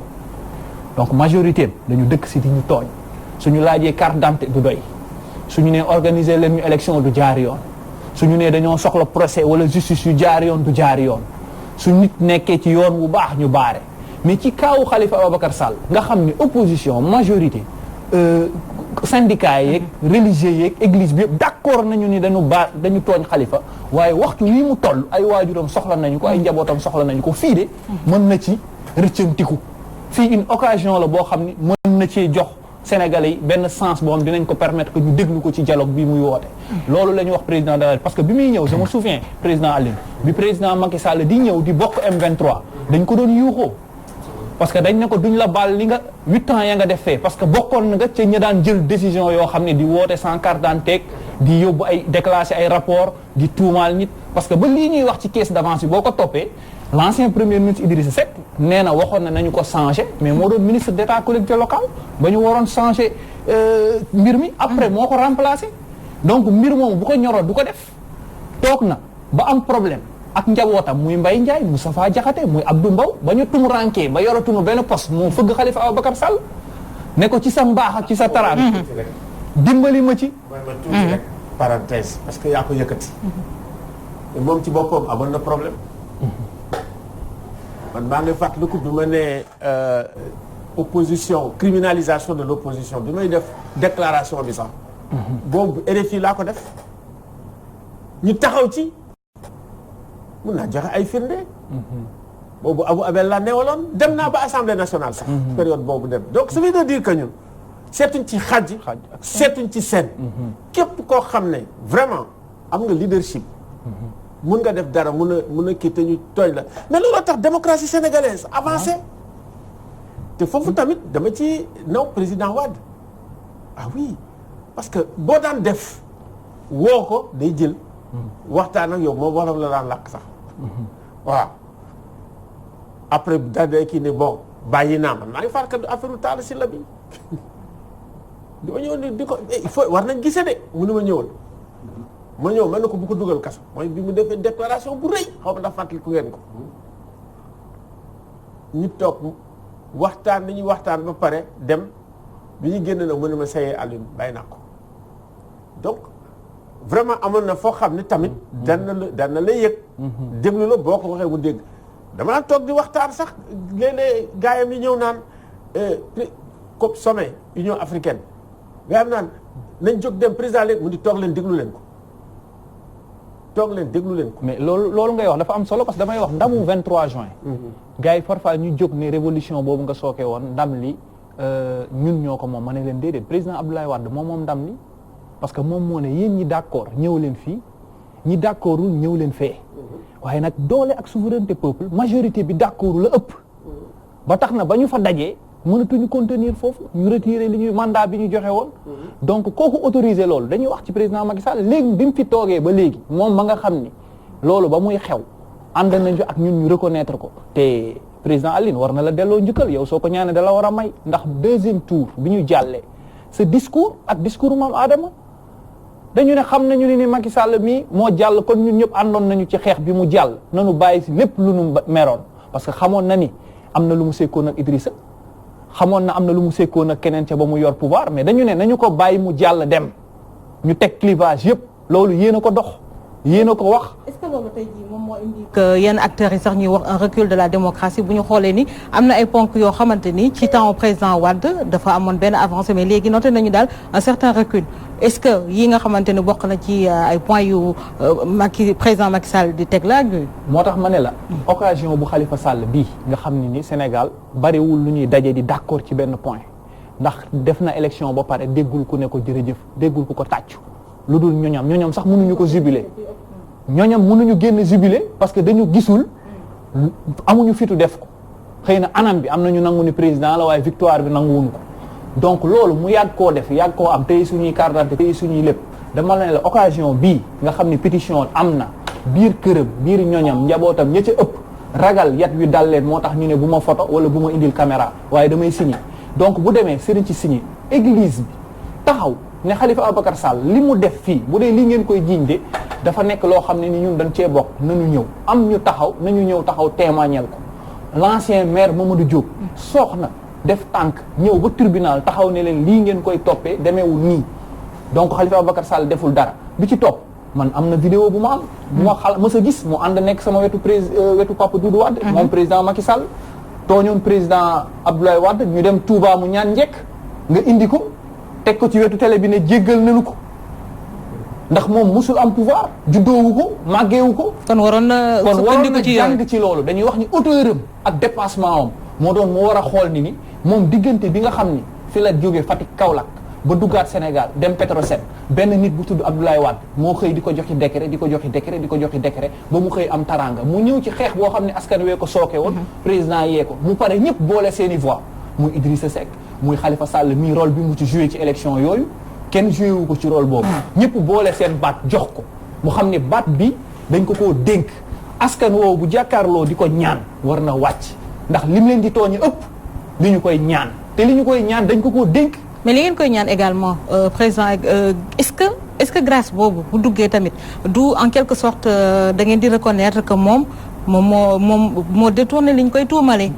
donc majorité dañu dëkk si di ñu tooñ suñu laajee carte d'identité du doy suñu nee organiser leen ñu élection du jaar yoon suñu nee dañoo soxla procès wala justice yu jaar yoon du jaar yoon su nit nekkee ci yoon bu baax ñu baare mais ci kaawu Khalifa Ababacar Sall nga xam ni opposition majorité syndicats yeeg religieux yeeg église bi yëpp d'accord nañu ni dañu tooñ Khalifa waaye waxtu wii mu toll ay waajuram soxla nañu ko ay njabootam soxla nañu ko fii de mën na ci rëccantiku fii une occasion la boo xam ni mën na cee jox Sénégalais yi benn sens boo xam dinañ ko permettre que ñu déglu ko ci dialogue bi muy woote loolu la ñu wax président de la République parce que bi muy ñëw je me souviens président Aline bi président Macky Sall di ñëw di bokk M23 dañ ko doon yuuxoo parce que dañ ne ko duñ la baal li nga 8 ans ya nga def fee parce que bokkoon nga ca ña daan jël décision yoo xam ne di woote sans carte d'identité di yóbbu ay déclarer ay rapport di tuumaal nit parce que ba lii ñuy wax ci caisse d'avance bi boo ko toppee l'ancien premier ministre Idrissa Seck nee na waxoon na nañu ko changer mais moo doon ministre d'état collectivité locale ba ñu waroon changer mbir mi après moo ko remplacer donc mbir moomu bu ko ñoroon du ko def toog na ba am problème ak njabootam muy Mbaye Ndiaye Moustapha Diakhaté muy Abdou Mbow ba ñu tumurankee ba yoratunu benn poste moo fëgg Khalifa Ababacar Sall ne ko ci sa mbaax ak ci sa taraang dimbali ma ci tuuti rek parenthèse parce que yaa ko yëkkati te moom ci boppam amoon na problème man maa ngi fàttaliku bi ma ne opposition criminalisation de l'opposition bi may def déclaration bi sax boobu RFI laa ko def ñu taxaw ci mun naa joxe ay firnde boobu Abou Abel la newaloon dem naa ba assemblée nationale sax période boobu dem donc ça veut dire que ñun seetuñ ci xaj seetuñ ci seen képp koo xam ne vraiment am nga leadership mun nga def dara mun a kii te ñu tooñ la mais loolu tax démocratie sénégalaise avancé te foofu tamit dama ci naw président Wade ah oui parce que boo daan def woo ko day jël waxtaan ak yow moom wolof la daan làkk sax waaw après daal kii ne bon bàyyi naa man maa ngi fàttali affaire Talla Sylla bi di ma ñëw di ko il faut war nañ gisee de mënu ma ñëwal ma ñëw mel na ko bu ko dugal kaso mooy bi mu defee déclaration bu rëy xaw ma ndax fàttali ku ngeen ko ñu toog waxtaan dañuy waxtaan ba pare dem bi ñu génn nag mu ne ma sayee Alioune bàyyi naa ko donc vraiment amoon na foo xam ne tamit daan na lay yëg déglu la boo ko waxee mu dégg damaa toog di waxtaan sax léeg-léeg gaayam yi ñëw naan COP sommet Union africaine gaayam naan nañ jóg dem président léegi mu di toog leen déglu leen ko mais loolu ngay wax dafa am solo parce que damay wax ndamu 23 juin gars yi parfois ñu jóg ne révolution boobu nga sooke woon ndam li ñun ñoo ko moom ma ne leen déedéet président Abdoulaye Wade moom ndam li parce que moom moo ne yéen ñi d'accord ñëw leen fii ñi d'accordul ñëw leen fee waaye nag doole ak souveraineté peuple majorité bi d'accordul la ëpp ba tax na ba ñu fa dajee mënatuñu contenir foofu ñu retirer li ñuy mandat bi ñu joxe woon donc kooku autorisé loolu dañuy wax ci président Macky Sall léegi bi mu fi toogee ba léegi moom ma nga xam ni loolu ba muy xew ànd nañu ak ñun ñu reconnaître ko te président Aline war na la delloo njukkal yow soo ko ñaanee da la war a may ndax deuxième tour bi ñu jàllee ce discours ak discours Mame Adama dañu ne xam nañu ni Macky Sall mii moo jàll kon ñun ñëpp àndoon nañu ci xeex bi mu jàll nañu bàyyi si lépp lu nu meroon parce que xamoon na ni am na lu mu sekkoon ak Idrissa xamoon na am na lu mu sekkoon ak keneen ca ba mu yor pouvoir mais dañu ne nañu ko bàyyi mu jàll dem ñu teg clivage yëpp loolu yéen a ko dox yéen a ko wax. est-ce que loolu tey jii moom moo indi que yenn acteurs yi sax ñuy wax un recul de la démocratie bu ñu xoolee ni am na ay ponk yoo xamante ni ci temps président Wade dafa amoon benn avancée mais léegi noté nañu daal un certain recul est-ce que yi nga xamante ni bokk na ci ay points yu président Macky Sall di teg la ak yooyu. moo tax ma ne la occasion bu Khalifa Sall bii nga xam ne ni Sénégal bariwul lu ñuy daje di d'accord ci benn point ndax def na élection ba pare déggul ku ne ko jërëjëf déggul ku ko tàccu lu dul ñoñam sax mënuñu ko jubiler ñoñam mënuñu génn jubiler parce que dañu gisul amuñu fitu def ko xëy na anam bi am nañu nangu ni président la waaye victoire bi nanguwuñu ko donc loolu mu yàgg koo def yàgg koo am tey suñuy carte d'identité tey suñuy lépp dama la ne la occasion bii nga xam ni pétition am na biir këram biir ñoñam njabootam ña ca ëpp ragal yat wi dal leen moo tax ñu ne bu ma photo wala bu ma indil caméra waaye damay signé donc bu demee sëriñ ci signé église bi taxaw ne Khalifa Ababacar Sall li mu def fii bu dee li ngeen koy jiiñ de dafa nekk loo xam ne ni ñun dañ cee bokk nañu ñëw am ñu taxaw nañu ñëw taxaw témoignel ko l'ancien maire Mamadou Diop soox na def tànk ñëw ba tribunal taxaw ne leen lii ngeen koy toppee demeewul nii donc Khalifa Ababacar Sall deful dara bi ci topp man am na vidéo bu ma am bu ma mës a gis mu ànd nekk sama wetu Papa Doudou Wade moom président Macky Sall tooñoon président Abdoulaye Wade ñu dem Touba mu ñaan njekk nga indi ko teg ko ci wetu télé bi ne jéggal nañu ko ndax moom musul am pouvoir juddoowu ko màggeewu ko kon waroon na jàng ci loolu dañuy wax ni auteur am ak dépassement am moo doon mu war a xool ni moom diggante bi nga xam ni fi la jógee Fatick Kaolack ba duggaat Sénégal dem Petrosen benn nit bu tudd Abdoulaye Wade moo xëy di ko joxi décret di ko joxi décret di ko joxi décret ba mu xëy am taranga mu ñëw ci xeex boo xam ne askan wee ko sooke woon président yee ko mu pare ñëpp boole seeni voix muy Idrissa Seck muy Khalifa Sall mii rôle bi mu ci joué ci élection yooyu kenn joué wu ko ci rôle boobu ñëpp boole seen baat jox ko mu xam ne baat bi dañ ko koo dénk askan woowu bu jàkkaarloo di ko ñaan war na wàcc ndax lim leen di tooñi ëpp li ñu koy ñaan te li ñu koy ñaan dañ ko koo dénk. mais li ngeen koy ñaan également président est-ce que grâce boobu bu duggee tamit du en quelque sorte da ngeen di reconnaître que moom moo détourné li ñu koy tuumale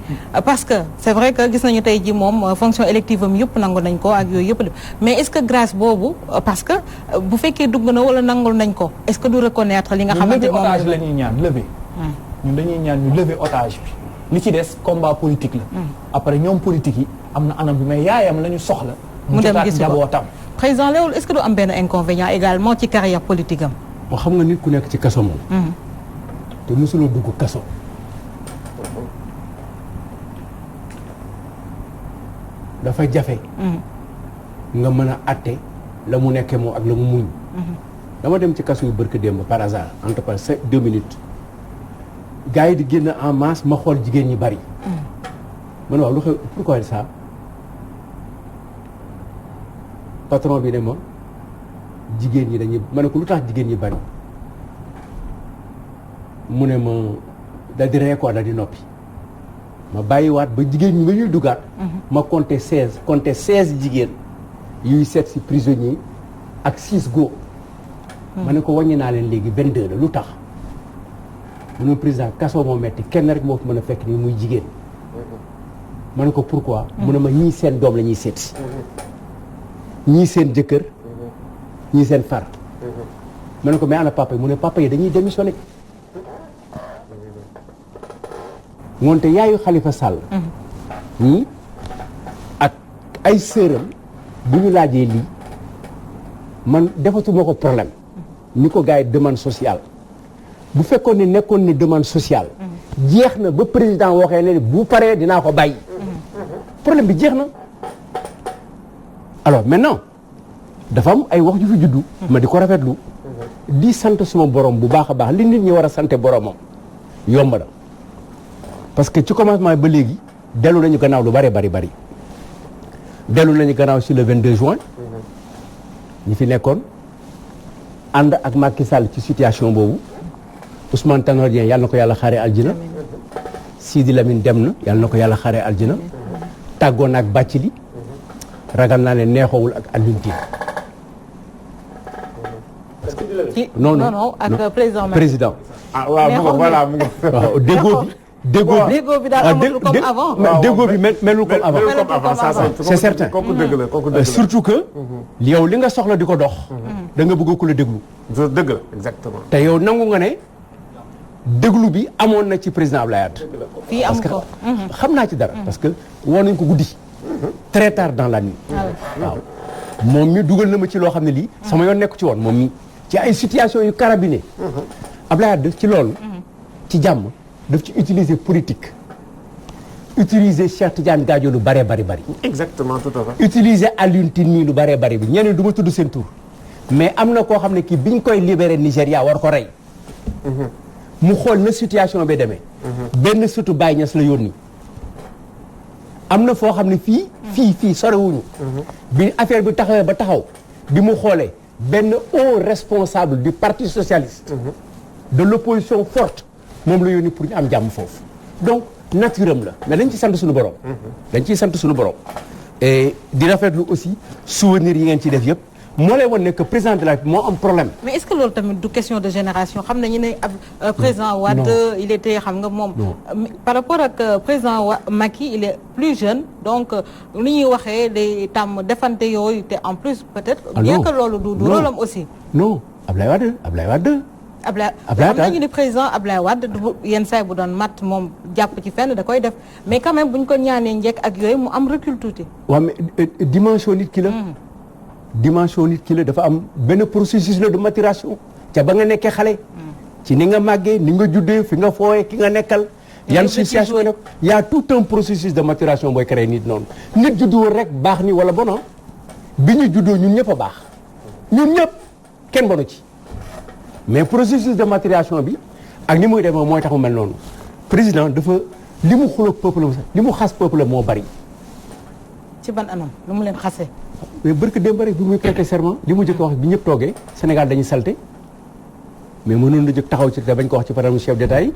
parce que c'est vrai que gis nañu tey ji moom fonction élective am yëpp nangu nañ ko ak yooyu yëpp mais est-ce que grâce boobu parce que bu fekkee dugg na wala nangul nañ ko est-ce que du reconnaître li nga xamante moom otage la ñuy ñaan lever ñun dañuy ñaan ñu lever otage bi li ci des combat politique la après ñoom politique yi am na anam bi mais yaayam la ñu soxla mu dem gis njabootam président loolu est-ce que du am benn inconvénient également ci carrière politique am moo xam nga nit ku nekk ci kaso moom te mosuloo dugg kaso dafa jafe nga mën a atte la mu nekkee moom ak la mu muñ dama dem ci kaso yu barke démb par hasard entre par 2 minutes gars yi di génn en masse ma xool jigéen ñi bari man waaw lu xew pourquoi ça patron bi ne ma jigéen ñi dañuy ma ne ko lu tax jigéen ñi bari mu ne ma da di ree quoi da di noppi ma bàyyiwaat ba jigéen ñi nga ñuy dugaat ma compter 16 jigéen yuy seet si prisonniers ak 6 góor ma ne ko wàññi naa leen léegi 22 la lu tax mu ne président kaso moo metti kenn rek moo fi mën a fekk ni muy jigéen ma ne ko pourquoi mu ne ma ñii seen doom la ñuy seet si ñii seen jëkkër ñii seen far ma ne ko mais ana papa yi mu ne papa yi dañuy démissionné moonte yaayu Khalifa Sall ñii ak ay sëram bu ñu laajee lii man defatuma ko problème ni ko gars yi demande sociale bu fekkoon ne nekkoon ne demande sociale jeex na ba président waxee ne bu paree dinaa ko bàyyi problème bi jeex na alors maintenant dafa am ay wax ju fi juddu ma di ko rafetlu di sant suma borom bu baax a baax li nit ñi war a sante boromam yomb na parce que ci commencement ba léegi dellu nañu gannaaw lu bari dellu nañu gannaaw sur le 22 juin ñi fi nekkoon ànd ak Macky Sall ci situation boobu Ousmane Tanor Dieng yàlla na ko yàlla xaaree aljina Sidi Lamine dem na yàlla na ko yàlla xaaree aljina tàggoon ak Bathily ragal naa ne neexoowul ak Alioune Tine non ak président ah waaw mu voilà mu waaw déggoo bi daal amatul comme avant déggoo bi melul comme avant c'est certain kooku dëgg la kooku dëgg la surtout que yow li nga soxla di ko dox da nga bëgg ku la déglu dëgg la exactement te yow nangu nga ne déglu bi amoon na ci président Abdoulaye Wade fii am ko xam naa ci dara parce que woo nañ ko guddi très tard dans la nuit waaw moom mi dugal na ma ci loo xam ne lii sama yoon nekku ci woon moom mi ci ay situation yu carabiné Abdoulaye Wade ci loolu ci jàmm daf ci utiliser politique utiliser Cheikh Tidiane Gadio lu bëree bari exactement tout à fait utiliser Alioune Tine nii lu bëree bëri bi ñeneen du ma tudd seen tur mais am na koo xam ne kii biñ koy libéré Nigéria war ko rey mu xool na situation bi demee benn surtout Baye Niass la yónni am na foo xam ne fii sorewuñu bi affaire bi taxawee ba taxaw bi mu xoolee benn haut responsable du parti socialiste de l'opposition forte moom la yónni pour ñu am jàmm foofu donc nature am la mais dañ ci sant suñu borom dañ ciy sant suñu borom et di rafetlu aussi souvenir yi ngeen ci def yëpp moo lay wan ne que président de la République moo am problème. mais est-ce que loolu tamit du question de génération xam nañu ne ab président Wade il était xam nga moom par rapport ak président Macky il est plus jeune donc li ñuy waxee day tàmm defante yooyu te en plus peut-être bien que loolu du rôle am aussi non Ablaye Wade xam nañu ni président Ablaye Wade yenn saa bu doon mat moom jàpp ci fenn da koy def mais quand même bu ñu ko ñaanee njëkk ak yooyu mu am recul tuuti waaw mais dimension nit ki la dimension nit ki la dafa am benn processus la de maturation ca ba nga nekkee xale ci ni nga màggee ni nga juddee fi nga fooyee ki nga nekkal yan situation nag y a tout un processus de maturation booy créé nit noonu nit judduwoon rek baax ni wala bono bi ñu juddoo ñun ñëpp a baax ñun ñëpp kenn bonu ci mais processus de maturation bi ak ni muy demee mooy tax mu mel noonu président dafa li mu xuloog peuple li mu xas peuple moo bari ci ban anam lu mu leen xasee mais barke démb rek bi muy prêter serment li mu jëkk wax bi ñëpp toogee Sénégal dañuy salté mais mënoon na jëkk taxaw ci te bañ ko wax ci par chef d'état yi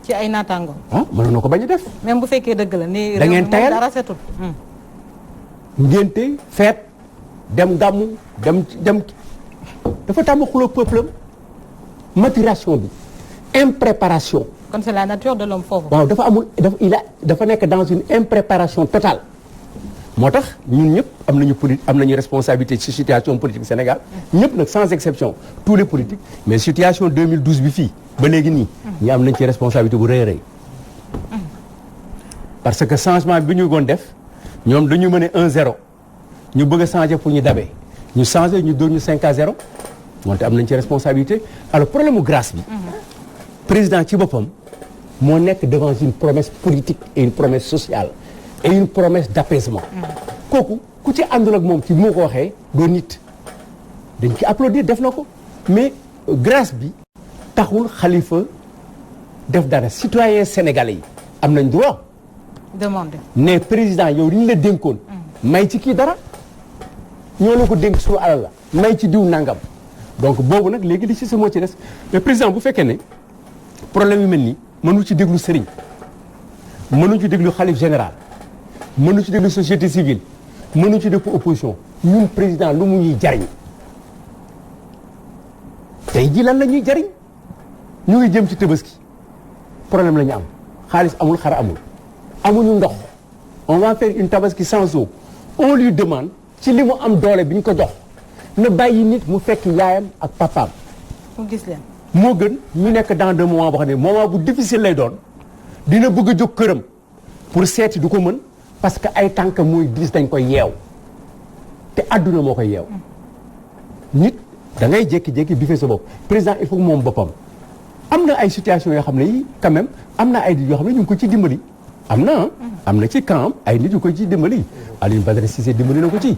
ci ay naataango mënoon na ko bañ a def même bu fekkee dëgg la ni da ngeen tayal dara setul ngénte feet dem gàmmu dem dafa tàmm xuloo peuple am maturation bi impréparation kon c'est la nature de l'homme foofu waaw dafa nekk dans une impréparation totale moo tax ñun ñëpp am nañu responsabilité ci situation politique Sénégal ñëpp nag sans exception tous les politiques mais situation 2012 bi fii ba léegi nii ñi am nañ ci responsabilité bu rëy a rëy parce que changement bi ñu goon def ñoom dañu mën a 1-0 ñu bëgg a changer pour ñu dabee ñu changer ñu dóor ñu 5-0 moonte am nañ ci responsabilité alors problème mu grâce bi président ci boppam moo nekk devant une promesse politique et une promesse sociale et une promesse d'apaisement kooku ku ci àndul ak moom ci moo ko waxee doo nit dañ ci applaudir def na ko mais grâce bi taxul Khalifa def dara citoyen sénégalais yi am nañ droit demander ne président yow li ñu la dénkoon may ci kii dara ñoo la ko dénk suñu alal la may ci diw nangam donc boobu nag léegi li ci sa moo ci des mais président bu fekkee ne problème yu mel nii mënu ci déglu sëriñ mënu ci déglu xalif général mënu ci déglu société civile mënu ci déglu opposition ñun président lu mu ñuy jariñ tey ji lan la ñuy jariñ ñu ngi jëm ci Tabaski problème la ñu am xaalis amul xar amul amuñu ndox on va faire une Tabaski sans eau on lui demande ci li mu am doole bi ñu ko jox na bàyyi nit mu fekk yaayam ak papaam mu gis leen moo gën ñu nekk dans des moments boo xam ne moment bu difficile lay doon dina bëgg a jóg këram pour seeti du ko mën parce que ay tànk mooy diis dañ koy yeew te àdduna moo koy yeew nit da ngay jékki-jékki bi fee sa bopp président il faut moom boppam am na ay situation yoo xam ne yi quand même am na ay nit yoo xam ne ñu ngi ko ci dimbali am na ci camp ay nit yu ko ci dimbali Alioune Badara Cissé dimbali na ko ci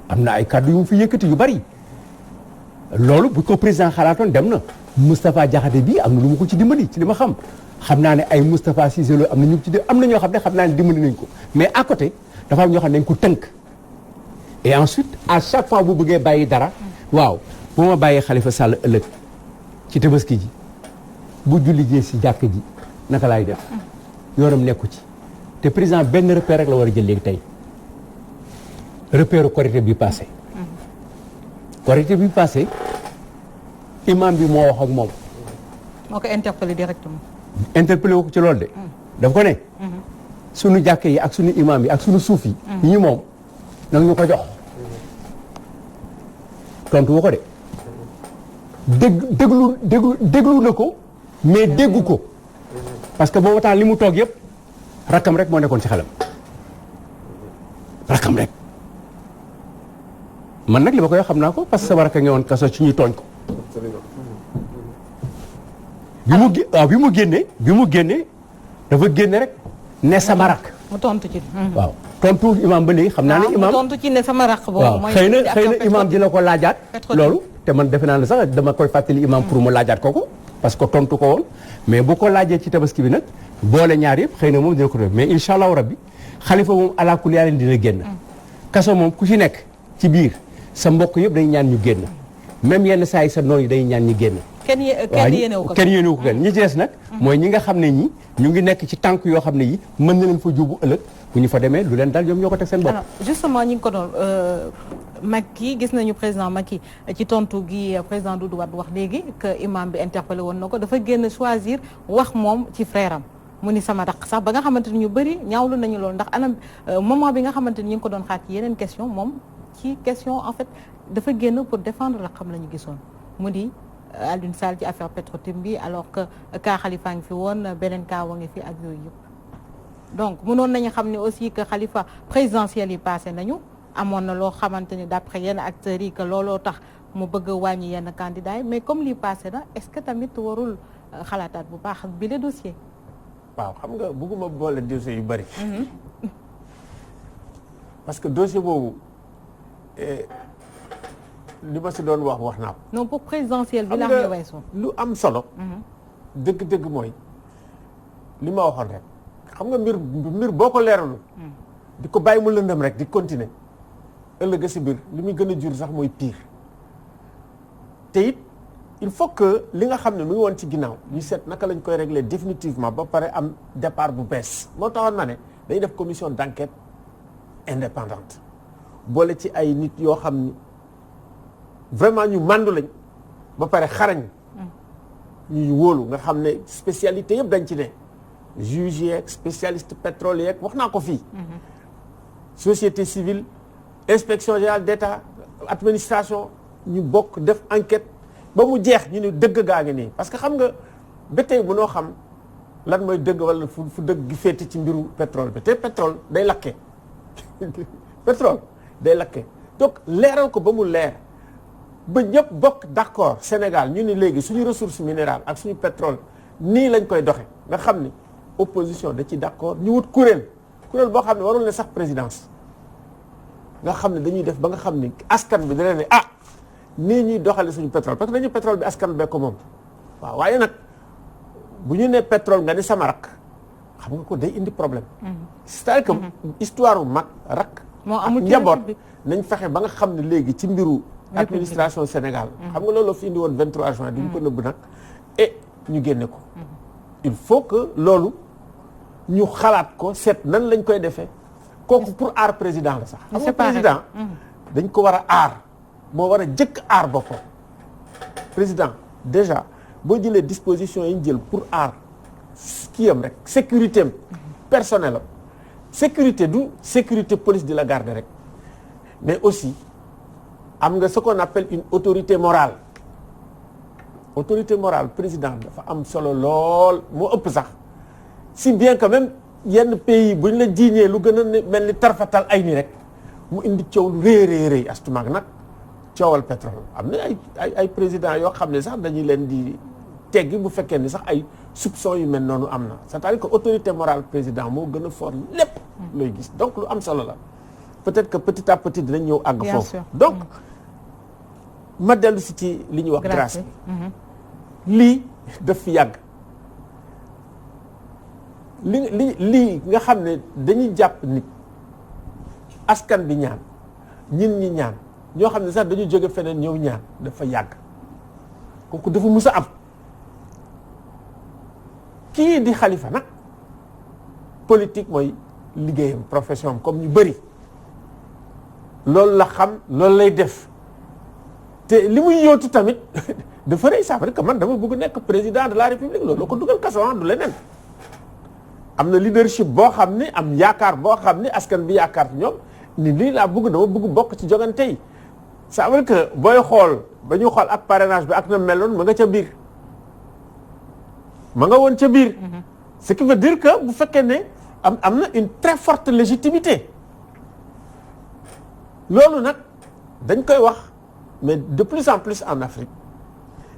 am na ay kàddu yu mu fi yëkkati yu bari loolu bu ko président xalaatoon dem na Moustapha Diakhaté bi am na lu mu ko ci dimbali ci li ma xam naa ne ay Moustapha Cissé Lo am na ñu ci am na ñoo xam ne xam naa ne dimbali nañ ko mais à côté dafa am ñoo xam ne dañ ko tënk et ensuite à chaque fois bu bëggee bàyyi dara waaw bu ma bàyyee Khalifa Sall ëllëg ci tabaski ji bu julli jee si jàkk ji naka laay def yoonam nekku ci te président benn repère rek la war a jël léegi tey repère Korité bi passé Korité bi passé imam bi moo wax ak moom moo ko interpellé directement. interpellé wu ko ci loolu de daf ko ne sunu jàkk yi ak sunu imam yi ak sunu suuf yi ñu moom nag ñu ko jox tontu wu ko de déglu na ko mais déggu ko parce que boobu temps li mu toog yëpp rakkam rek moo nekkoon ci xelam rakkam rek man nag li ma koy xam naa ko parce que sama rakk nga woon kaso ci ñuy tooñ ko bi mu génnee dafa génne rek ne sama rakk mu tontu ci. waaw tontu imam ba léegi xam naa ne imam mu tontu ci ne sama rakk boobu. waaw xëy na imam dina ko laajaat loolu te man defe naa ne sax dama koy fàttali imam pour mu laajaat ko parce que tontu ko woon mais bu ko laajee ci tabaski bi nag boole ñaar yëpp xëy na moom dina ko def mais incha allahu rabbi xalifa moom ala kulli yàlla dina génn kaso moom ku ci nekk ci biir sa mbokk yëpp day ñaan ñu génn même yenn saa yi sa noon yi day ñaan ñu génn kenn yéenewu ko kenn ñi ci des nag mooy ñi nga xam ne ñi ñu ngi nekk ci tànk yoo xam ne yi mën na leen fa jóbu ëllëg bu ñu fa demee lu leen dal ñoom ñoo ko teg seen bopp. alors justement ñi ngi ko doon Macky gis nañu président Macky ci tontu gi président Doudou Wade wax léegi que imam bi interpellé woon na ko dafa génn choisir wax moom ci frère am mu ni sama raq sax ba nga xamante ni ñu bëri ñaawlu nañu loolu ndax anam moment bi nga xamante ni ñu ngi ko doon xaar ci yeneen question moom ci question en fait dafa génn pour défendre raqam la ñu gisoon mu di Alioune Sall ci affaire Petro-Tim bi alors que cas Khalifa ngi fi woon beneen cas wa ngi fi ak yooyu yëpp donc mënoon nañu xam ne aussi que Khalifa présidentiel yi passé nañu amoon na loo xamante ni d'après yenn acteurs yi que looloo tax mu bëgg a wàññi yenn candidats yi mais comme lii passé na est-ce que tamit warul xalaataat bu baax bi le dossier. waaw xam nga bëgguma boole dossier yu bari. parce que dossier boobu li ma si doon wax naa ko. non pour présidentiel bi. la weesu lu am solo. dëgg-dëgg mooy li ma waxoon rek xam nga mbir boo ko leeralu. di ko bàyyi mu lëndëm rek di continuer ëllëg si biir li muy gën a jur sax mooy pire. te it il faut que li nga xam ne mu ngi woon ci ginnaaw ñu seet naka lañ koy régler définitivement ba pare am départ bu bees moo taxoon ma ne dañuy def commission d'enquête indépendante boole ci ay nit yoo xam ni vraiment ñu màndu lañ ba pare xarañ ñuy wóolu nga xam ne spécialité yëpp dañ ci ne juge yeeg spécialiste pétrole yeeg wax naa ko fii société civile inspection générale d'État administration ñu bokk def enquête ba mu jeex ñu ne dëgg gaa ngi nii parce que xam nga ba tey mënoo xam lan mooy dëgg wala fu dëgg gi féete ci mbiru pétrole bi te pétrole day lakke pétrole day lakke donc leeral ko ba mu leer ba ñëpp bokk d'accord Sénégal ñu ni léegi suñu ressource minérale ak suñu pétrole nii lañ koy doxe nga xam ni opposition da ci d'accord ñu wut kuréel boo xam ne warul ne sax présidence nga xam ne dañuy def ba nga xam ni askan bi dana ne nii ñuy doxale suñu pétrole parce que dañu pétrole bi askan bee ko moom waaw waaye nag bu ñu nee pétrole nga ni sama rak xam nga ko day indi problème c'est-à-dire que histoire bu mag rak ak njaboot nañ fexe ba nga xam ne léegi ci mbiru administration Sénégal xam nga loolu fi indi woon 23 juin duñu ko nëbb nag et ñu génne ko il faut que loolu ñu xalaat ko seet nan lañ koy defee kooku pour aar président la sax xam nga président dañ ko war a aar moo war a jëkk aar boppam président déjà boo jëlee disposition yi ñu jël pour aar kii am rek sécurité am personnel am sécurité du sécurité police di la garder rek mais aussi am nga ce qu'on appelle une autorité morale président dafa am solo lool moo ëpp sax si bien que même yenn pays bu ñu la jiiñee lu gën a mel ni tarfatal ay ni rek mu indi coow lu rëy astumaag nag coowal pétrole am na ay président yoo xam ne sax dañuy leen di teggi bu fekkee ni sax ay soupçons yu mel noonu am na c'est-à-dire que autorité morale président moo gën a fort lépp looy gis donc lu am solo la peut-être que petit à petit dinañ ñëw àgg foofu donc ma dellu si ci li ñuy wax grâce bi lii daf fi yàgg lii nga xam ne dañuy jàpp nit askan bi ñaan ñin ñi ñaan ñoo xam ne sax dañu jóge feneen ñëw ñaan dafa yàgg kooku dafa mus a am kii di Khalifa nag politique mooy liggéeyam profession am comme ñu bëri loolu la xam loolu lay def te li muy yóotu tamit dafa rëy ça veut dire que man dama bëgg nekk président de la république loolu ko dugal kaso du leneen am na leadership boo xam ne am yaakaar boo xam ne askan bi yaakaar ci ñoom ni lii laa bëgg dama bëgg bokk ci jogante yi ça veut dire que booy xool ba ñu xool ak parrainage bi ak na meloon ma nga ca biir ma nga woon ca biir ce qui veut dire que bu fekkee ne am na une très forte légitimité loolu nag dañ koy wax mais de plus en plus en Afrique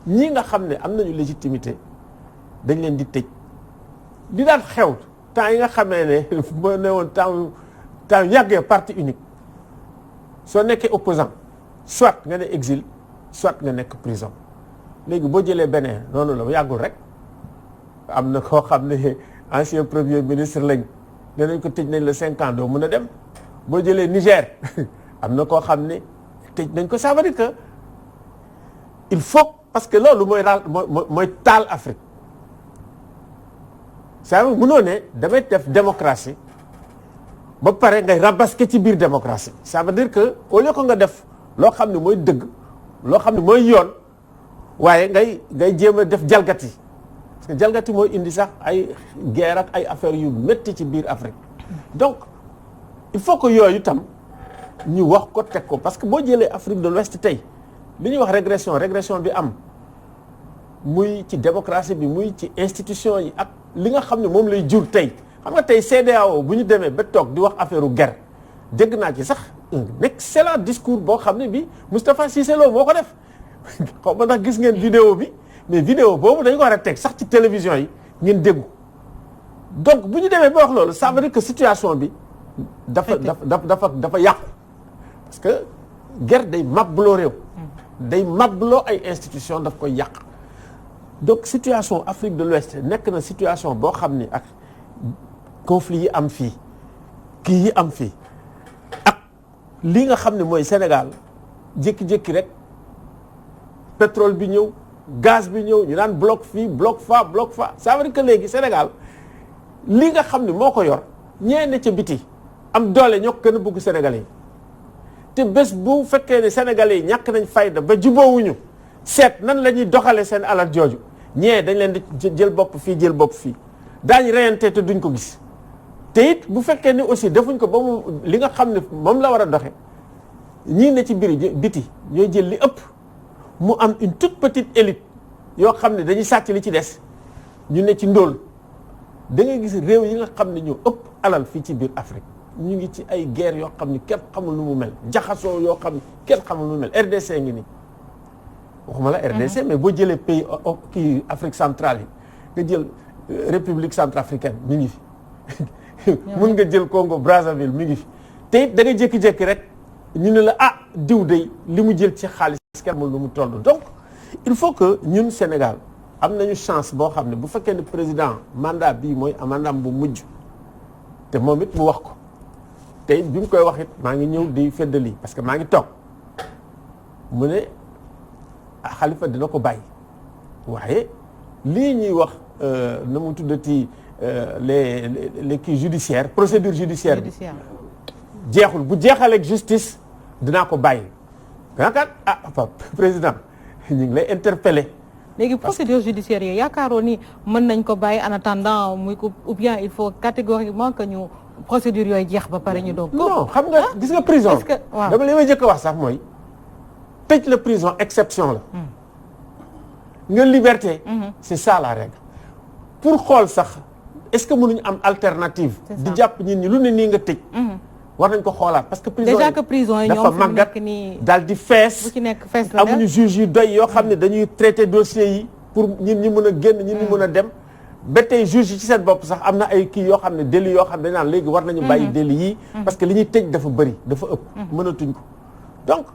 ñii nga xam ne am nañu légitimité dañ leen di tëj di daan xew temps yi nga xamee ne moo ne woon temps yàggee parti unique soo nekkee opposant soit nga ne exil soit nga nekk prison léegi boo jëlee beneen noonu la yàggul rek am na koo xam ne ancien premier ministre lañ ne nañ ko tëj nañ la 5 ans doo mën a dem boo jëlee Niger am na koo xam ne tëj nañ ko ça veut dire que il faut parce que loolu mooy taal Afrique ça veut mënoo ne damay def démocratie ba pare ngay rabasquer ci biir démocratie ça veut dire que au lieu que nga def loo xam ne mooy dëgg loo xam ne mooy yoon waaye ngay jéem a def jalgati parce que jalgati mooy indi sax ay guerre ak ay affaires yu métti ci biir Afrique donc il faut que yooyu tam ñu wax ko teg ko parce que boo jëlee Afrique de l'Ouest tey li ñuy wax régression bi am muy ci démocratie bi muy ci institution yi ak li nga xam ne moom lay jur tey xam nga tey CEDEAO bu ñu demee ba toog di wax affaire u guerre dégg naa ci sax un excellent discours boo xam ne bi Moustapha Cissé Lo moo ko def xaw ma ndax gis ngeen vidéo bi mais vidéo boobu dañ ko war a teg sax ci télévision yi ngeen déggu donc bu ñu demee ba wax loolu ça veut dire que situation bi dafa yàqu parce que guerre day mabbaloo réew day mabbaloo ay institution daf koy yàq donc situation Afrique de l'Ouest nekk na situation boo xam ni ak conflit yi am fii kii yi am fii ak li nga xam ne mooy Sénégal jékki-jékki rek pétrole bi ñëw gaz bi ñëw ñu naan bloc fii bloc fa ça veut dire que léegi Sénégal li nga xam ne moo ko yor ñee ne ca biti am doole ñoo ko gën a bëgg Sénégalais yi te bés bu fekkee ne Sénégalais yi ñàkk nañ fayda ba juboowuñu seet nan la ñuy doxalee seen alal jooju ñee dañ leen di jël bopp fii daañu reyante te duñ ko gis te it bu fekkee ni aussi defuñ ko ba mu li nga xam ne moom la war a doxe ñii ne ci biir biti ñooy jël li ëpp mu am une toute petite élite yoo xam ne dañuy sàcc li ci des ñu ne ci ndóol da ngay gis réew yi nga xam ne ñoo ëpp alal fii ci biir Afrique ñu ngi ci ay guerre yoo xam ne kenn xamul nu mu mel jaxasoo yoo xam ne kenn xamul nu mu mel RDC ngi nii waxuma la RDC mais boo jëlee pays kii Afrique centrale yi nga jël République centrafricaine mi ngi fi mun nga jël Congo Brazzaville mi ngi fi te it da nga jékki-jékki rek ñu ne la diw day li mu jël ci xaalis kenn xamul nu mu toll donc il faut que ñun Sénégal am nañu chance boo xam ne bu fekkee ne président mandat bii mooy mandat bu mujj te moom it mu wax ko te it bi mu koy wax it maa ngi ñëw di feddali parce que maa ngi toog mu ne Khalifa dina ko bàyyi waaye lii ñuy wax na mu tuddati les kii judiciaire procédure judiciaire bi jeexul bu jeexaleeg justice dinaa ko bàyyi ganakat président ñu ngi lay interpeller léegi procédure judiciaire yi yaakaaroon ni mën nañ ko bàyyi en attendant muy ko ou bien il faut catégoriquement que ñu procédure yooyu jeex ba pare ñu doog ko non xam nga gis nga prison dama li may njëkk a wax sax mooy tëj la prison exception la nga liberté c'est ça la règle pour xool sax est-ce que mënuñu am alternative di jàpp nit ñi lu ne nii nga tëj war nañ ko xoolaat parce que prison yi ñoom dafa màggat daal di fees bu ci nekk fees amuñu juge yu doy yoo xam ne dañuy traiter dossiers yi pour ñin ñi mën a génn ñin ñi mën a dem ba tey juge yi ci seen bopp sax am na ay kii yoo xam ne délit yoo xam ne dañ naan léegi war nañu bàyyi délit yi parce que li ñuy tëj dafa bëri dafa ëpp mënatuñ ko donc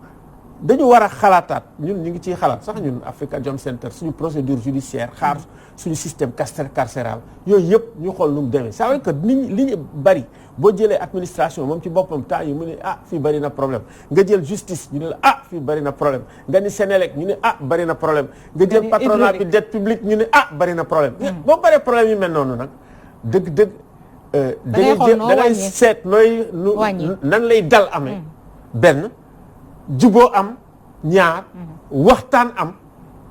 dañu war a xalaataat ñun ñu ngi ciy xalaat sax ñun Africa Jom Center suñu procédure judiciaire xaar suñu système carcéral yooyu yëpp ñu xool nu mu demee c'est vrai que li ñu bari boo jëlee administration moom ci boppam temps yi mu ne fii bari na problème nga jël justice ñu ne la fii bari na problème nga ni Sénélec ñu ne bari na problème nga jël patronat bi dette publique ñu ne bari na problème boo baree problème yu mel noonu nag dëgg da ngay seet nooy nan lay dal amee benn juboo am ñaar waxtaan am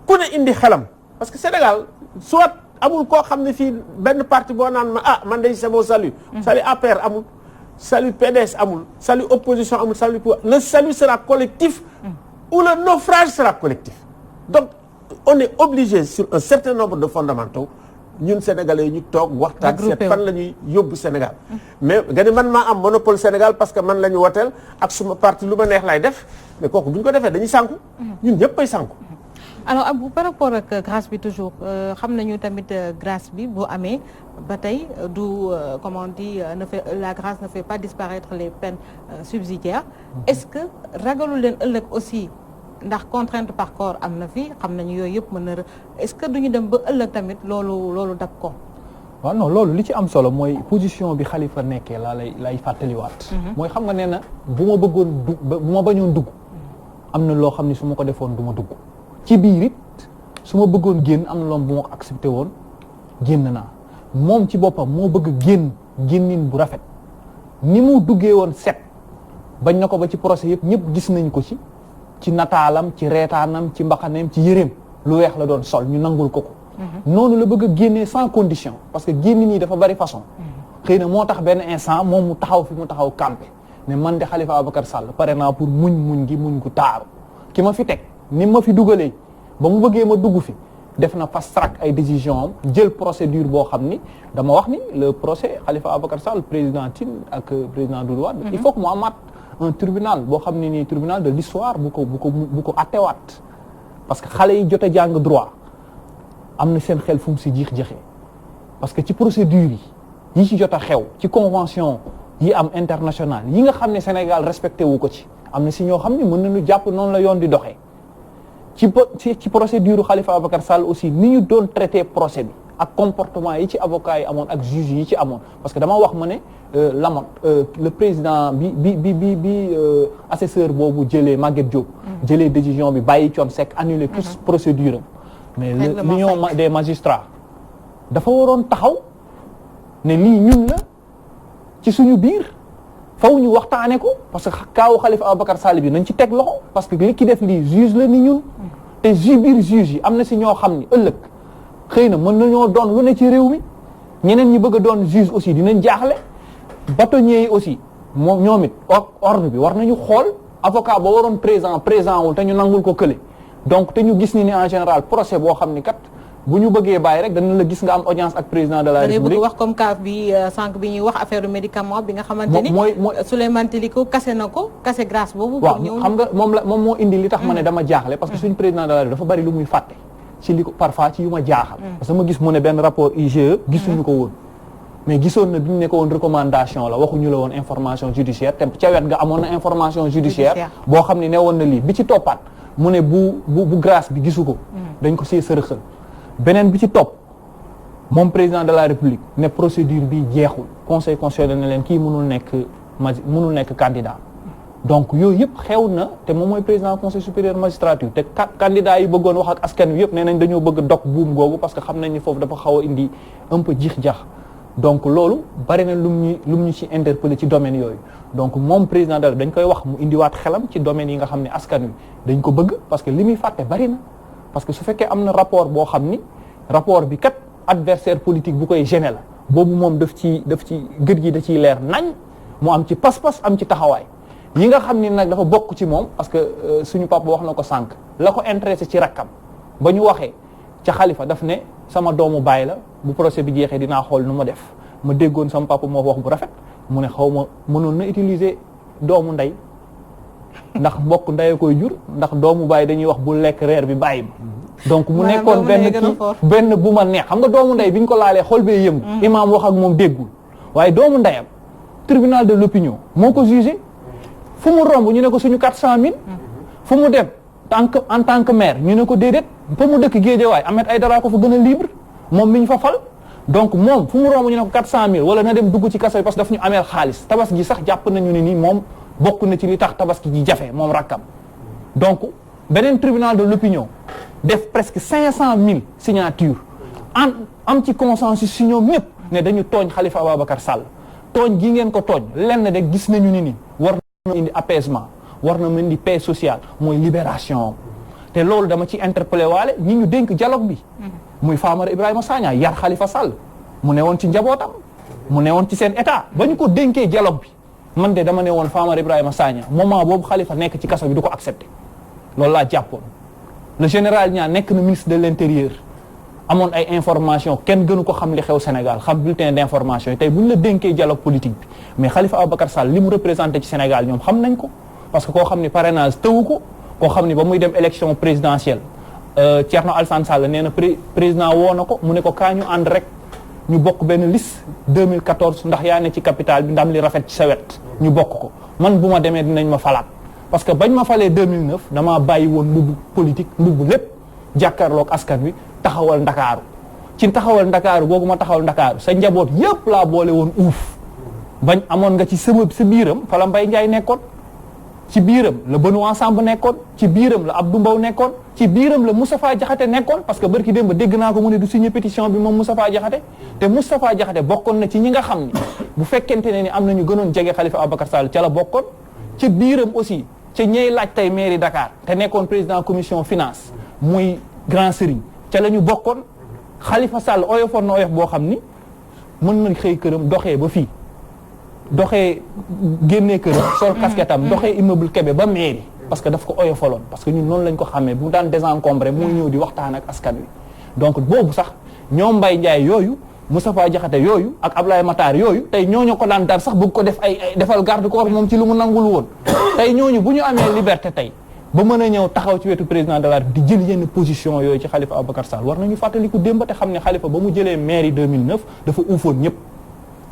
ku ne indi xelam parce que Sénégal soit amul koo xam ne fii benn parti boo naan ma man de c'est mon salut salut APR amul salut PDS amul salut opposition amul salut pouvoir le salut sera collectif ou le naufrage sera collectif donc on est obligé sur un certain nombre de fondamentaux ñun Sénégalais yi ñu toog waxtaan seet fan la ñuy yóbbu Sénégal mais nga ne man maa am monopole Sénégal parce que man la ñu woteel ak suma parti lu ma neex lay def mais kooku bu ñu ko defee dañuy sànku ñun ñëpp ay sànku alors Abou par rapport ak grâce bi toujours xam nañu tamit grâce bi boo amee ba tey du comment on dit la grâce ne fait pas disparaître les peines subsidiaires est-ce que ragalu leen ëllëg aussi ndax contrainte par corps am na fi xam nañu yooyu yëpp mën na est-ce que duñu dem ba ëllëg tamit loolu dab ko waaw non loolu li ci am solo mooy position bi Khalifa nekkee lay fàttaliwaat mooy xam nga nee na bu ma bëggoon bu ma bañoon dugg am na loo xam ne su ma ko defoon du ma dugg ci biir it su ma bëggoon génn am na loom bu ma ko accepté woon génn naa moom ci boppam moo bëgg génnin bu rafet ni mu duggee woon set bañ na ko ba ci procès yëpp ñëpp gis nañ ko ci nataalam ci reetaanam ci mbaxaneem ci yëreem lu weex la doon sol ñu nangul ko noonu la bëgg a génnee sans condition parce que génn nii dafa bari façon xëy na moo tax benn instant moom mu taxaw fi mu taxaw campé ne man de Khalifa Ababacar Sall pare naa pour muñ gu taaru ki ma fi teg ni ma fi dugalee ba mu bëggee ma dugg fi def na fast track ay décision am jël procédure boo xam ni dama wax ni le procès Khalifa Ababacar Sall président Tine ak président Doudou Wade il faut que mu amaat un tribunal boo xam ne nii tribunal de l'histoire bu ko attewaat parce que xale yi jot a jàng droit am na seen xel fu mu si jiixee parce que ci procédure yi ci jot a xew ci convention yi am international yi nga xam ne Sénégal respecté wu ko ci am na si ñoo xam ne mën nañu jàpp noonu la yoon di doxee ci procédure Khalifa Ababacar Sall aussi ni ñu doon traité procès bi ak comportement yi ci avocat yi amoon ak juge yi ci amoon parce que dama wax ma ne le président bi assesseur boobu jëlee Maguette Diop jëlee décision bi bàyyi Thione Seck annulé tous procédure am mais l'union des magistrats dafa waroon taxaw ne lii ñun la ci suñu biir faw ñu waxtaane ko parce que kaawu Khalifa Ababacar Sall bi nañ ci teg loxo parce que li ki def lii juge la ni ñun te biir juge yi am na si ñoo xam ni ëllëg xëy na mën nañoo doon lu ne ci réew mi ñeneen ñi bëgg a doon juge aussi dinañ jaaxle bâtonniers yi aussi moom ñoom it ordre bi war nañu xool avocat ba waroon présent wul te ñu nangul ko kële donc te ñu gis ni en général procès boo xam ni kat bu ñu bëggee bàyyi rek dana la gis nga am audience ak président de la République. bëgg wax comme cas bi sànq bi ñuy wax affaire médicament bi nga xamante ni mooy Souleymane Teliko kase na ko kase grâce boobu. waaw xam nga moom moo indi li tax ma ne dama jaaxle parce que suñu président de la République dafa bari lu muy fàtte ci li ko parfois ci yu ma jaaxal. parce que ma gis mu ne benn rapport IGE gisuñu ko woon. mais gisoon na bi ñu ne ko woon recommandation la waxuñu la woon information judiciaire te ca wet nga amoon na information judiciaire boo xam ne woon na lii bi ci toppaat mu ne bu grâce bi gisu ko. dañ ko see sërëxal beneen bi ci topp moom président de la république ne procédure bi jeexul conseil constitutionnel ne leen kii mënul nekk candidat donc yooyu yëpp xew na te moom mooy président conseil supérieur magistrature te candidat yi bëggoon wax ak askan wi yëpp nee nañ dañoo bëgg dog buum googu parce que xam nañ ni foofu dafa xaw a indi un peu jix-jax donc loolu bari na lu mu ñu ci interpellé ci domaine yooyu donc moom président de la dañ koy wax mu indiwaat xelam ci domaine yi nga xam ne askan wi dañ ko bëgg parce que li muy fàtte bari na parce que su fekkee am na rapport boo xam ni rapport bi kat adversaire politique bu koy gêner la boobu moom daf ci gët gi da ciy leer nañ mu am ci pas-pas am ci taxawaay yi nga xam ni nag dafa bokk ci moom parce que suñu papa wax na ko sànq la ko intéressé ci rakkam ba ñu waxee ca Khalifa daf ne sama doomu baay la bu procès bi jeexee dinaa xool nu ma def ma déggoon sama papa moo wax bu rafet mu ne xaw ma mënoon na utiliser doomu ndey ndax mbokk ndey koy jur ndax doomu baay dañuy wax bu lekk reer bi bàyyi ma donc mu nekkoon benn bu ma neex xam nga doomu ndey bi ñu ko laalee xol bee yëngu imaam wax ak moom déggul waaye doomu ndeyam tribunal de l'opinion moo ko jugé fu mu romb ñu ne ko suñu 400 000 fu mu dem en tant que maire ñu ne ko déedéet fa mu dëkk Guédiawaye Ahmed Aïdara ko fa gën a libre moom mi ñu fa fal donc moom fu mu romb ñu ne ko 400000 wala na dem dugg ci kaso bi parce que daf ñu ameel xaalis tabaski sax jàpp nañu ne ni moom bokk na ci li tax tabaski ji jafe moom rakkam donc beneen tribunal de l'opinion def presque 500000 signatures am ci consensus si ñoom ñëpp ne dañu tooñ Khalifa Ababacar Sall tooñ gi ngeen ko tooñ lenn de gis nañu ni war na indi apaisement war na indi paix sociale mooy libération te loolu dama ci interpellé waale ñi ñu dénk dialogue bi muy Famara Ibrahima Sagna yar Khalifa Sall mu ne woon ci njabootam mu ne woon ci seen état ba ñu ko dénkee dialogue bi man de dama ne woon Famara Ibrahima Sagna moment boobu Khalifa nekk ci kaso bi du ko accepté loolu laa jàppoon le général Niang nekk na ministre de l'intérieur amoon ay information kenn gënu ko xam li xew Sénégal xam bulletin d'information yi tey bu ñu la dénkee dialogue politique bi mais Khalifa Ababacar Sall li mu représenté ci Sénégal ñoom xam nañ ko parce que koo xam ni parrainage tëwu ko koo xam ni ba muy dem élection présidentielle Thierno Alassane Sall nee na président woo na ko mu ne ko kaa ñu ànd rek ñu bokk benn liste 2014 ndax yaa ne ci capital bi ndam li rafet ci sa wet ñu bokk ko man bu ma demee dinañ ma falaat parce que bañ ma falee 2009 damaa bàyyi woon mbubbu politique mbubbu lépp jàkkaarloog askan wi taxawal ndakaaru ci taxawal ndakaaru googu ma taxawal ndakaaru sa njaboot yëpp laa boole woon uuf bañ amoon nga ci sama sa biiram fa la Mbaye Ndiaye nekkoon ci biiram la Benoît Samb nekkoon ci biiram la Abdou Mbow nekkoon ci biiram la Moustapha Diakhaté nekkoon parce que barki démb dégg naa ko mu ne du signé pétition bi moom Moustapha Diakhaté te Moustapha Diakhaté bokkoon na ci ñi nga xam ni bu fekkente ne ni am na ñu gënoon jege Khalifa Ababacar Sall ca la bokkoon ci biiram aussi ca ñey laaj tey mairie Dakar te nekkoon président commission finance muy grand Serigne ca la ñu bokkoon Khalifa Sall oyofoon na oyof boo xam ni mën na xëy këram doxee ba fii doxee génnee këram sol casquette am doxee immeuble Kébé ba mairie parce que daf ko oyofaloon parce que ñun noonu lañ ko xamee bu mu daan désencombré muy ñëw di waxtaan ak askan wi donc boobu sax ñoom Mbaye Ndiaye yooyu Moustapha Diakhaté yooyu ak Ablaye Matar yooyu tey ñooñu ko daan dar sax bëgg ko def ay defal garde corps moom ci lu mu nangul woon tey ñooñu bu ñu amee liberté tey ba mën a ñëw taxaw ci wetu président de la République di jël yenn position yooyu ci Khalifa Ababacar Sall war nañu fàttaliku démb te xam ne Khalifa ba mu jëlee mairie 2009 dafa uufoon ñëpp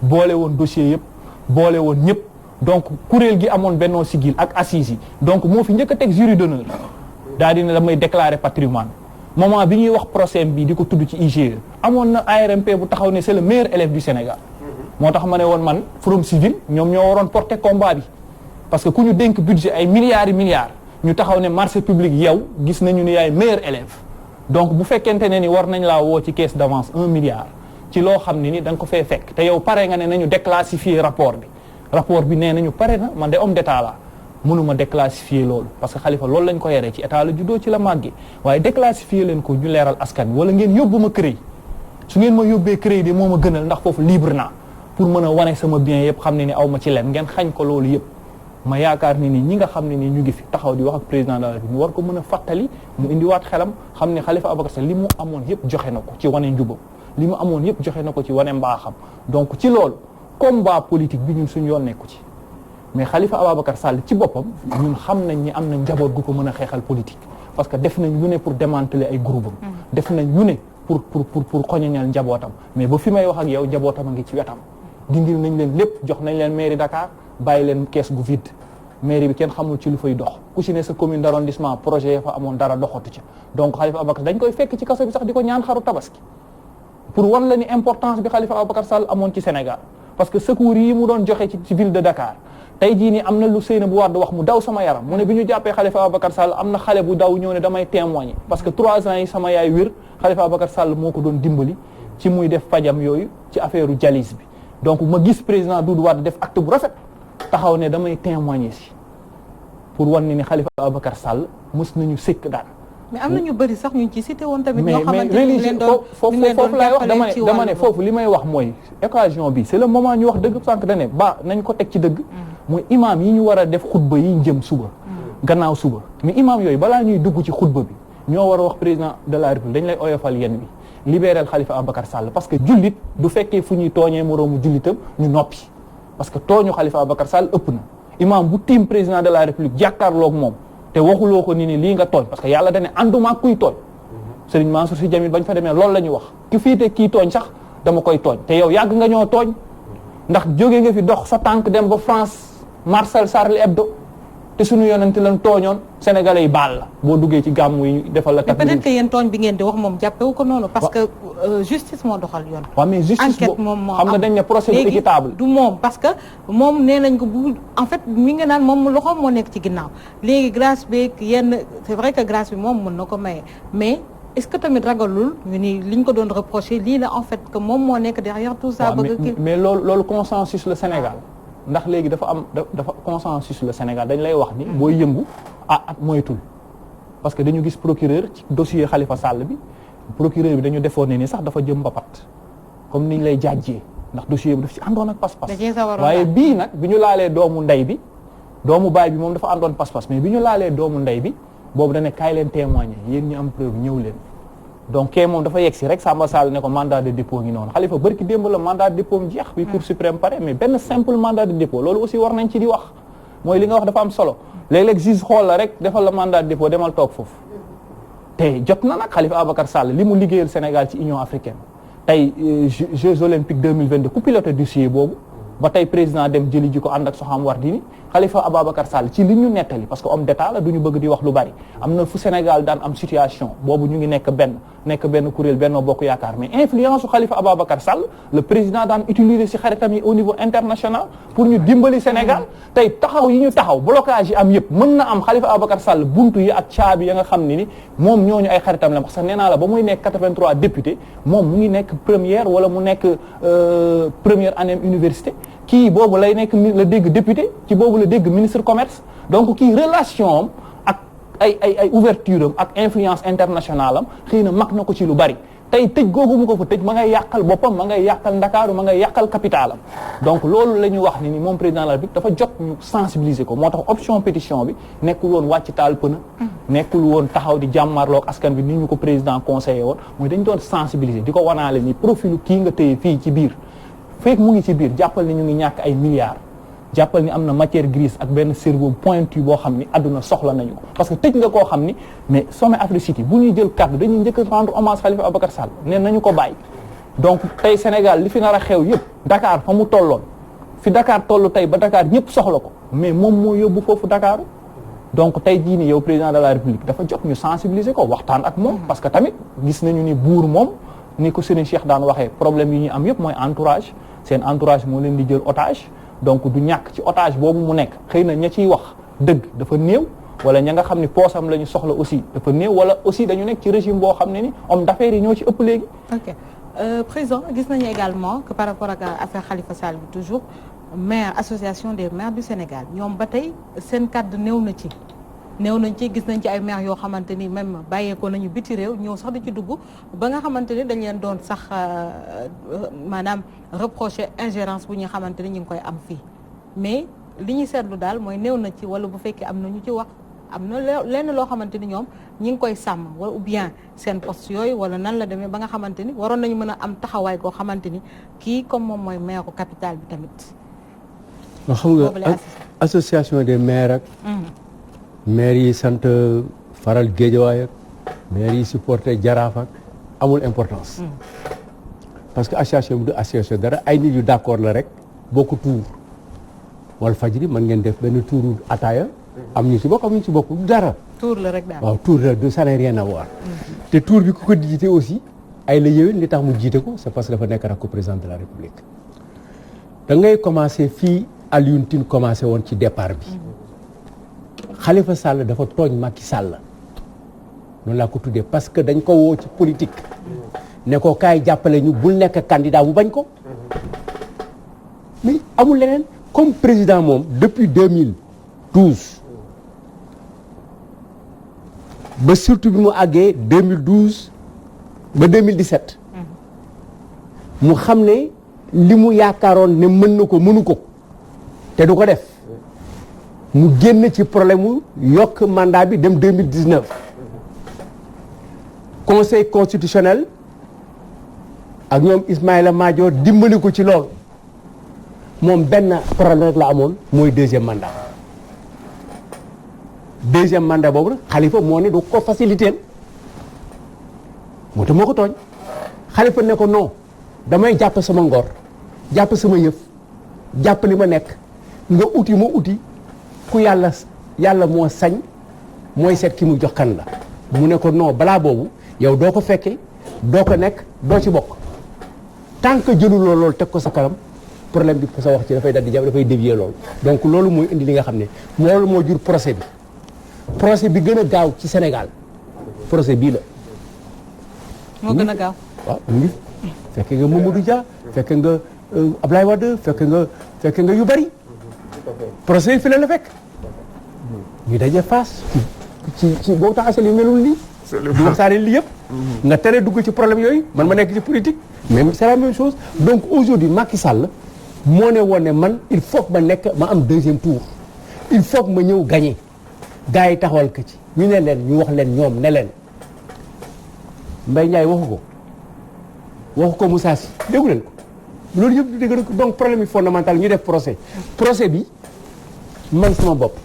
boole woon dossier yëpp boole woon ñëpp donc kuréel gi amoon Benno Siggil ak assises yi donc moo fi njëkk a teg jury d'honneur daal dina damay déclarer patrimoine moment bi ñuy wax procès bi di ko tudd ci IGE amoon na ARMP bu taxaw ne c'est le meilleur élève du Sénégal moo tax ma ne woon man Forum Civil ñoom ñoo waroon porter combat bi parce que ku ñu dénk budget ay milliards et milliards ñu taxaw ne marché public yow gis nañu ne yaay meilleur élève donc bu fekkente ne ni war nañ laa woo ci caisse d'avance 1 milliard ci loo xam ne ni da nga ko fee fekk te yow pare nga ne nañu déclassifier rapport bi nee nañu pare na man de homme d'état la mënuma déclassifier loolu parce que Khalifa loolu lañ ko yaree ci état la juddoo ci la màggee waaye déclassifier leen ko ñu leeral askan wi wala ngeen yóbbu ma CREI su ngeen ma yóbbee CREI de moo ma gënal ndax foofu libre naa pour mën a wane sama bien yëpp xam ne ni aw ma ci leen ngeen xañ ko loolu yëpp ma yaakaar ni ñi nga xam ne ni ñu ngi fi taxaw di wax ak président de la République ñu war ko mën a fàttali mu indiwaat xelam xam ne Khalifa Ababacar Sall li mu amoon yëpp joxe na ko ci wane njubam li mu amoon yëpp joxe na ko ci wane mbaaxam donc ci loolu combat politique bi ñun suñu yoon nekku ci mais Khalifa Ababacar Sall ci boppam ñun xam nañ ni am na njaboot gu ko mën a xeexal politique parce que def nañ lu ne pour démanteler ay groupe am def nañ lu ne pour xoñoñal njabootam mais ba fi may wax ak yow njabootam a ngi ci wetam dindil nañ leen lépp jox nañ leen mairie Dakar bàyyi leen kees gu vide mairie bi kenn xamul ci lu fay dox ku ci ne sa commune d'arrondissement projet ya fa amoon dara doxatu ca donc Khalifa Ababacar dañ koy fekk ci kaso bi sax di ko ñaan xaru tabaski pour wan la ni importance bi Khalifa Ababacar Sall amoon ci Sénégal parce que secours yi mu doon joxe ci ville de Dakar tey jii nii am na lu Seynabou Wade wax mu daw sama yaram mu ne bi ñu jàppee Khalifa Ababacar Sall am na xale bu daw ñëw ne damay témoigner parce que 3 ans yi sama yaay wér Khalifa Ababacar Sall moo ko doon dimbali ci muy def fajam yooyu ci affaire u dialyse bi donc ma gis président Doudou Wade def acte bu rafet taxaw ne damay témoigner si pour wan ni Khalifa Ababacar Sall mës nañu sëkk daan. mais am na ñu bëri sax ñu ci cité woon tamit. ñoo xamante ni leen doon foofu laay wax dama ne foofu li may wax mooy occasion bi c'est le moment ñu wax dëgg sànq da ne ba nañ ko teg ci dëgg. mooy imam yi ñu war a def xutba yi jëm suba. gannaaw suba mais imam yooyu balaa ñuy dugg ci xutba bi ñoo war a wax président de la République dañ lay oyofal yéen bi libéral Khalifa Ababacar Sall parce que jullit du fekkee fu ñuy tooñee moroomu jullitam ñu noppi parce que tooñu Khalifa Ababacar Sall ëpp na imam bu tiim président de la République jàkkaarloog moom te waxuloo ko ni lii nga tooñ parce que yàlla dane ànduma kuy tooñ Serigne Mansour Sy Djamil bañ fa demee loolu la ñu wax ki fiite kii tooñ sax dama koy tooñ te yow yàgg nga ñoo tooñ ndax jóge nga fi dox sa tànk dem ba France Marcel Charlie Hebdo te suñu yonente lan tooñoon sénégalais yi baal la boo duggee ci gàmmu yi defal la mais peut-être que yéen tooñ bi ngeen di wax moom jàppewu ko noonu parce que justice moo doxal yoon. waaw mais justice enquête moom moo xam nga dañ ne procès bu équitable du moom parce que moom nee nañ ko bu en fait mi nga naan moom loxoom moo nekk ci ginnaaw léegi grâce bi yenn c'est vrai que grâce bi moom mën na ko maye mais est-ce que tamit ragalul ñu ni liñ ko doon reprocher lii la en fait que moom moo nekk derrière tout ça. bëgg mais loolu consensus le Sénégal. ndax léegi dafa consensus le Sénégal dañ lay wax ni booy yëngu at moytul parce que dañu gis procureur ci dossier Khalifa Sall bi procureur bi dañu defoon ne ni sax dafa jëm mbapat comme niñ lay jàjjee ndax dossier bi daf ci àndoon ak pas-pas waaye bii nag bi ñu laalee doomu ndey bi doomu baay bi moom dafa àndoon pas-pas mais bi ñu laalee doomu ndey bi boobu dane kaay leen témoigner yéen ñu am preuve ñëw leen donc kee moom dafa yegg si rek Samba Sall ne ko mandat de dépôt ngi noonu Khalifa bërki démb la mandat de dépôt mu jeex bi Cour suprême pare mais benn simple mandat de dépôt loolu aussi war nañ ci di wax mooy li nga wax dafa am solo léeg-léeg juge xool la rek defal la mandat de dépôt demal toog foofu te jot na nag Khalifa Ababacar Sall li mu liggéeyal Sénégal ci Union africaine tey Jeux olympiques 2022 ku piloté dossier boobu ba tey président dem jëli ji ko ànd ak Soham Wardini Khalifa Ababacar Sall ci li ñu nettali parce que homme d'état la du ñu bëgg di wax lu bari am na fu Sénégal daan am situation boobu ñu ngi nekk benn kuréel Benno Bokk Yaakaar mais influence su Khalifa Ababacar Sall le président daan utiliser ci xaritam yi au niveau international pour ñu dimbali Sénégal tey taxaw yi ñu taxaw blocage yi am yëpp mën na am Khalifa Ababacar Sall buntu yi ak caabi ya nga xam ne ni moom ñooñu ay xaritam la parce que nee naa la ba muy nekk 83 député moom mu ngi nekk première wala mu nekk première année université kii boobu lay nekk la dégg député ci boobu la dégg ministre commerce donc kii relation am ak ay ouverture am ak influence internationale am xëy na mag na ko ci lu bari tey tëj googu mu ko fa tëj ma ngay yàqal boppam ma ngay yàqal Ndakaaru ma ngay yàqal capitalam donc loolu la ñu wax ni moom président de la République dafa jot ñu sensibiliser ko moo tax option pétition bi nekkul woon wàcc taal pëna nekkul woon taxaw di jàmmarloog askan bi ni ñu ko président conseillé woon mooy dañ doon sensibiliser di ko wanaale ni profilu kii nga téye fii ci biir fekk mu ngi ci biir jàppal ni ñu ngi ñàkk ay milliards jàppal ni am na matière grise ak benn cerveau pointu boo xam ni àdduna soxla nañu ko parce que tëj nga koo xam ni mais sommet Africity bu ñuy jël carte dañuy njëkk a rendre hommage Khalifa Ababacar Sall ne nañu ko bàyyi donc tey Sénégal li fi nar a xew yëpp Dakar fa mu tolloon fi Dakar toll tey ba Dakar ñëpp soxla ko mais moom moo yóbbu foofu Dakar donc tey jii nii yow président de la République dafa jot ñu sensibiliser ko waxtaan ak moom parce que tamit gis nañu ni buur moom ni ko Serigne Cheikh daan waxee problème yi ñu am yëpp mooy entourage seen entourage moo leen di jël otage donc du ñàkk ci otage boobu mu nekk xëy na ña ciy wax dëgg dafa néew wala ña nga xam ni poosam la ñu soxla aussi dafa néew wala aussi dañu nekk ci régime boo xam ne ni homme d'affaires yi ñoo ci ëpp léegi. ok président gis nañu également que par rapport ak affaire Khalifa Sall bi toujours maire association des maires du Sénégal ñoom ba tey seen kàddu néew nañ ci gis nañ ci ay maires yoo xamante ni même bàyyeekoo nañu biti réew ñëw sax di ci dugg ba nga xamante ni dañ leen doon sax maanaam reprocher ingérence bu ñu xamante ni ñu ngi koy am fii mais li ñuy seetlu daal mooy néew na ci wala bu fekkee am na ñu ci wax am na lenn loo xamante ni ñoom ñi ngi koy sàmm wala ou bien seen poste yooyu wala nan la demee ba nga xamante ni waroon nañu mën a am taxawaay koo xamante ni kii comme moom mooy maire capitale bi tamit. xam nga association des maires ak. maire yi sant faral Géejawaay ak maire yi supporté Jaraaf ak amul importance. parce que association bi du association dara ay nit yu d'accord la rek bokk tuur Walfadjri mën ngeen def benn tuuru ataaya. am ñu ci bokk am ñu ci bokk dara. tuur la rek daal waaw tuur la de ça n'a rien à voir. te tuur bi ku ko jiite aussi ay la yéwén li tax mu jiite ko c'est parce que dafa nekk rakku président de la République. da ngay commencer fii Alioune Tine commencé woon ci départ bi. Khalifa Sall dafa tooñ Macky Sall noonu laa ko tuddee parce que dañ ko woo ci politique ne ko kaay jàppale ñu bul nekk candidat bu bañ ko mais amul leneen comme président moom depuis 2012 ba surtout bi mu àggee 2012 ba 2017 mu xam ne li mu yaakaaroon ne mën na ko mënu ko te du ko def mu génn ci problème mu yokk mandat bi dem 2019 conseil constitutionnel ak ñoom Ismaïla Madior dimbali ko ci loolu moom benn problème rek la amoon mooy deuxième mandat boobu nag Khalifa moo ne du ko faciliter moo tax moo ko tooñ Khalifa ne ko non damay jàpp sama ngor jàpp sama yëf jàpp li ma nekk nga uti ma uti ku yàlla yàlla moo sañ mooy seet ki mu jox kan la mu ne ko non balaa boobu yow doo ko fekkee doo ko nekk doo ci bokk tant que jëluloo loolu teg ko sa kanam problème bi sa wax ci dafay dal di jàpp dafay dévier loolu donc loolu mooy indi li nga xam ne loolu moo jur procès bi gën a gaaw ci Sénégal procès bii la moo gën a gaaw waaw mu ngi fekke nga Mamadou Dia fekke nga Ablaye Wade fekke nga yu bari procès yi fi la fekk ñu daje face ci boo tax asal yu melul nii du waxtaane lii yëpp nga tere dugg ci problème yooyu man ma nekk ci politique mais c'est la même chose donc aujourd'hui Macky Sall moo ne woon ne man il faut que ma am deuxième tour il faut que ma ñëw gagner gars yi taxawal ko ci ñu ne leen ñu wax leen ñoom ne leen Mbaye Ndiaye waxu ko Moussa Sy déggu leen ko loolu yëpp dégg na ko donc problème yi fondamental ñu def procès bi man sama bopp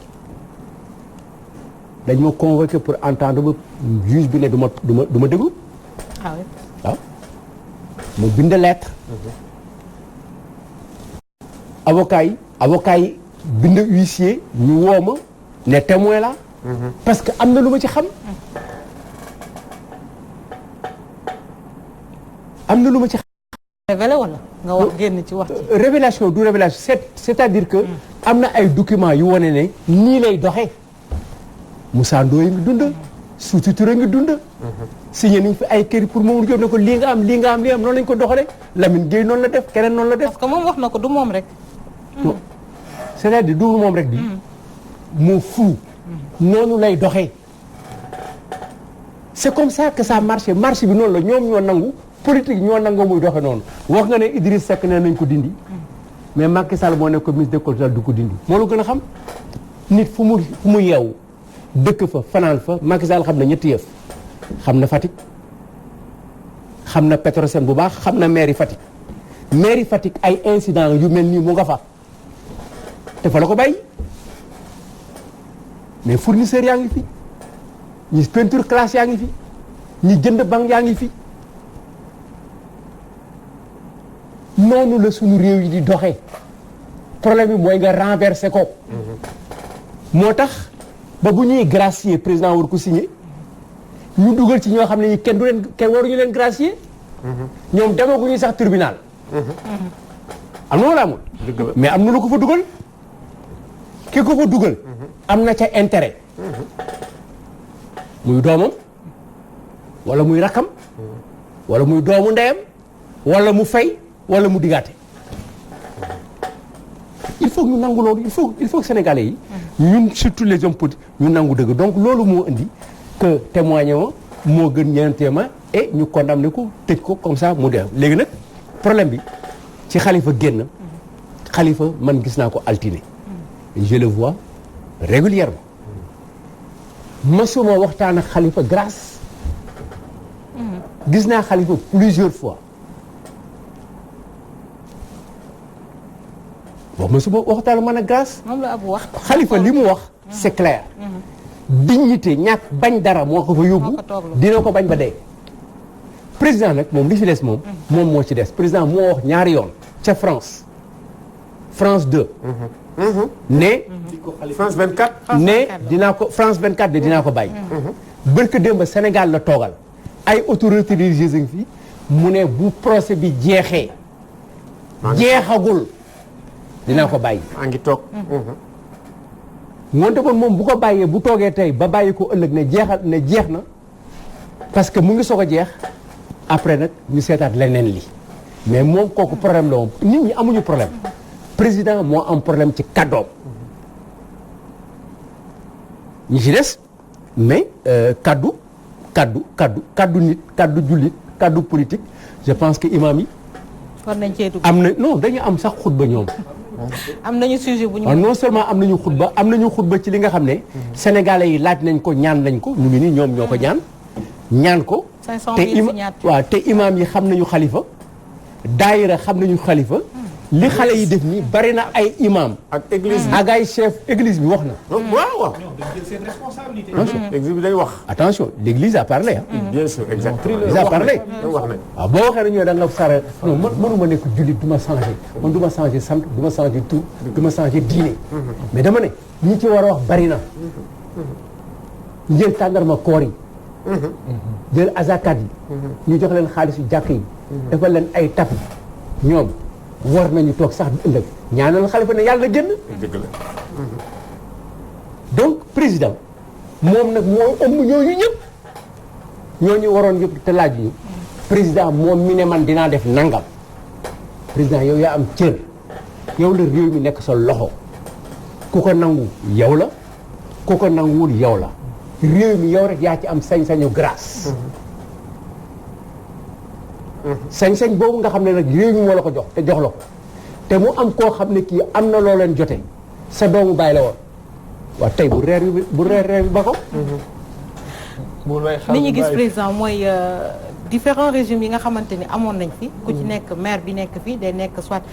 dañ ma convoqué pour entendre ba juge bi ne du ma déglu waaw ma bind lettre avocat yi bind huissier ñu woo ma ne témoin la parce que am na lu ma ci xam révélé wala nga wax génn ci wax ci révélation du révélation c'est-à-dire que am na ay documents yu wane ne nii lay doxee Moussa Ndoye ngi dund Souti Touré ngi dund signé nañ fi ay kër pour Mamadou Diop ne ko lii nga am noonu lañ ko doxalee Lamine Gueye noonu la def keneen noonu la def parce que moom wax na ko du moom rek c'est-à-dire du moom rek bi moo fou noonu lay doxee c'est comme ça que ça marche bi noonu la ñoom ñoo nangu politique ñoo nangoo muy doxe noonu wax nga ne Idriss Seck ne nañ ko dindi mais Macky Sall moo nekk ministre de culture du ko dindi moo la gën a xam nit fu mu yeewu dëkk fa fanaan fa Macky Sall xam na ñetti yëf xam na Fatick xam na Petrosen bu baax xam na mairie Fatick ay incident yu mel nii mu nga fa te fa la ko bàyyi mais fournisseur yaa ngi fi ñi peinture classe yaa ngi fi ñi jënd banque yaa ngi fi noonu la suñu réew yi di doxee problème bi mooy nga renverser ko moo tax ba bu ñuy gracier président war ko signé ñu dugal ci ñoo xam ne kenn waruñu leen gracier ñoom demaguñu sax tribunal am na wala amul mais am na lu ko fa dugal ki ko fa dugal am na ca intérêt muy doomam wala muy rakkam wala muy doomu ndeyam wala mu fay wala mu digaate il faut que ñu nangu loolu il faut que sénégalais yi ñun surtout les hommes politiques ñu nangu dëgg donc loolu moo indi que témoignement moo gën ñeentee et ñu condamné ko tëj ko comme ça mu dee léegi nag problème bi ci Khalifa génn Khalifa man gis naa ko altine je le vois régulièrement masuma waxtaan ak Khalifa grâce gis naa Khalifa plusieurs fois wax ma suba waxtaan man a grâce moom la Abou wax Khalifa li mu wax c'est clair dignité ñàkk bañ dara moo ko fa yóbbu dina ko bañ ba dee président nag moom li ci des moom moo ci des président moo wax ñaari yoon ca France 2 ne France 24 ne dinaa ko France 24 de dinaa ko bàyyi bërka démb Sénégal la toogal ay autorités religieuses ngi fi mu ne bu procès bi jeexee jeexagul dinaa ko bàyyi maa ngi toog moonte kon moom bu ko bàyyee bu toogee tey ba bàyyi ko ëllëg ne jeex na parce que mu ngi soog a jeex après nag ñu seetaat leneen li mais moom kooku problème la moom nit ñi amuñu problème président moo am problème ci kàddoom ñi ci des mais kaddu nit kaddu jullit kaddu politique je pense que imam yi war nañ cee dugg am na non dañu am sax xutba ñoom am nañu sujet bu ñu non seulement am nañu xutba ci li nga xam ne sénégalais yi laaj nañ ko ñaan nañ ko ñu ngi nii ñoom ñoo ko ñaan ko te imam yi xam nañu Khalifa daayira xam nañu Khalifa li xale yi def nii bari na ay imam ak église bi ak ay chef église bi wax na. waaw. église bi day wax. attention l'église a parlé ah. bien sûr exactement. l'église a parlé. wax nañ waaw boo waxee rek ñoo da nga sara non man mënuma nekk jullit du ma changé man du ma changé sant du ma changé tur du ma changé diine. mais dama ne ñi ci war a wax bari na. jël tàndarma koor yi jël azakat yi ñu jox leen xaalisu jàkk yi defal leen ay tapi ñoom war nañu toog sax ëllëg ñaanal xalifa ne yàlla génn dëgg la. donc président moom nag moo ëmb ñooñu ñëpp ñooñu waroon yëpp te laaj ñu président moom mi ne man dinaa def nangam président yow yaa am cër yow la réew mi nekk sa loxo ku ko nangu yow la ku ko nanguwul yow la réew mi yow rek yaa ci am sañ-sañu grâce sañ-sañ boobu nga xam ne nag réew mi moo la ko jox te jox la ko te mu am koo xam ne kii am na loo leen jote sa doomu bàyyi la woon waaw tey bu reer bi ba ko li ñu gis président mooy différents régimes yi nga xamante ni amoon nañ fi ku ci nekk maire bi nekk fii day nekk soit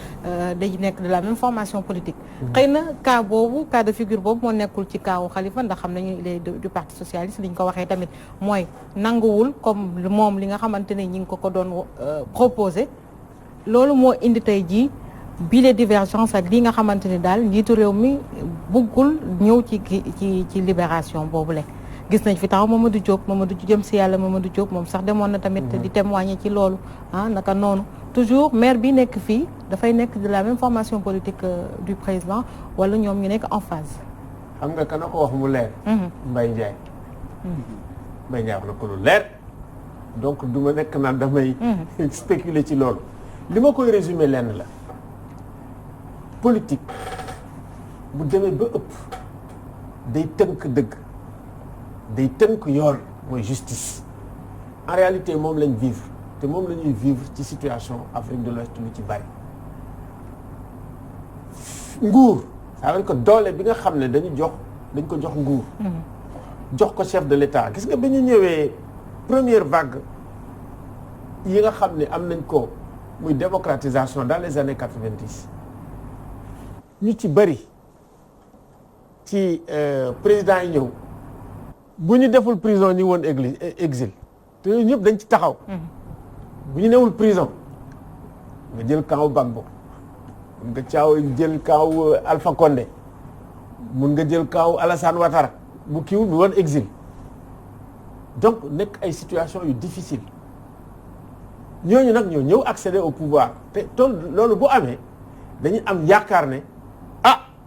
day nekk de la même formation politique xëy na cas boobu cas de figure boobu moo nekkul ci kaawu Khalifa ndax xam nañu il est du parti socialiste li ñu ko waxee tamit mooy nanguwul comme moom li nga xamante ne ñi ngi ko doon proposé loolu moo indi tey jii bile divergence ak li nga xamante ni daal njiitu réew mi buggul ñëw ci libération boobu le gis nañ fi taxaw Mamadou Diop jëm si yàlla Mamadou Diop moom sax demoon na tamit di témoigner ci loolu naka noonu toujours maire bi nekk fii dafay nekk de la même formation politique du président wala ñoom ñu nekk en phase. xam nga kana ko wax mu leer. Mbaye Ndiaye. Mbaye Ndiaye wax na ko lu leer donc du ma nekk naan damay spéculer ci loolu li ma koy résumer lenn la politique bu demee ba ëpp day tënk dëgg. day tënk yoon mooy justice en réalité moom lañ vivre te moom la ñuy vivre ci situation Afrique de l'Ouest lu ci bari nguur ça veut dire que doole bi nga xam ne dañ ko jox nguur jox ko chef de l'État gis nga bi ñu ñëwee première vague yi nga xam ne am nañ ko muy démocratisation dans les années 90 ñu ci bari ci président yi ñëw bu ñu deful prison ñu woon exil te ñooñu ñëpp dañ ci taxaw. bu ñu newul prison nga jël camp Gbagbo mun nga jël camp Alpha Condé mun nga jël camp Alassane Ouattara bu kiiwul bu woon exil donc nekk ay situation yu difficile ñooñu nag ñoo ñëw accéder au pouvoir te loolu bu amee dañuy am yaakaar ne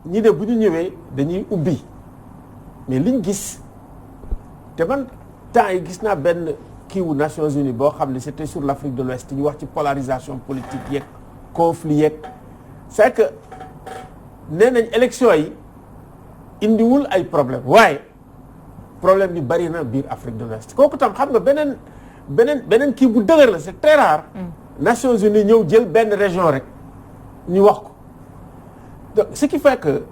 ñi de bu ñu ñëwee dañuy ubbi mais liñ gis. te man temps yi gis naa benn kiiwu Nations Unies boo xam ne c'était sur l'Afrique de l'Ouest ñu wax ci polarisation politique yeeg conflit yeeg c'est que nee nañ élection yi indiwul ay problème waaye problème yi bari na biir Afrique de l'Ouest kooku tam xam nga beneen kii bu dëgër la c'est très rare Nations Unies ñëw jël benn région rek ñu wax ko donc ce qui fait que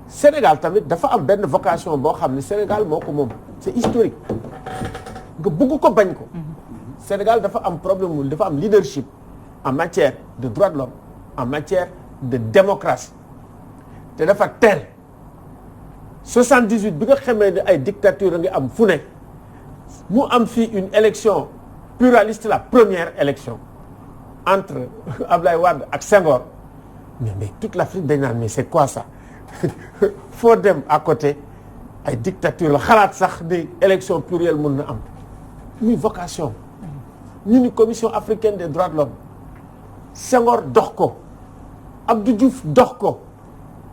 Sénégal tamit dafa am benn vocation boo xam ne Sénégal moo ko moom c'est historique nga bëgg ko bañ ko Sénégal dafa am problème dafa am leadership en matière de droits de l'homme en matière de démocratie te dafa teel 78 bi nga xamee ne ay dictature a ngi am fu ne mu am fii une élection pluraliste la première élection entre Ablaye Wade ak Senghor mais toute l'Afrique dañ naan mais c'est quoi ça foo dem à côté ay dictature la xalaat sax ni élection plurielle mun na am muy vocation ñu ni commission africaine des droits de l'homme Senghor dox ko Abdou Diouf dox ko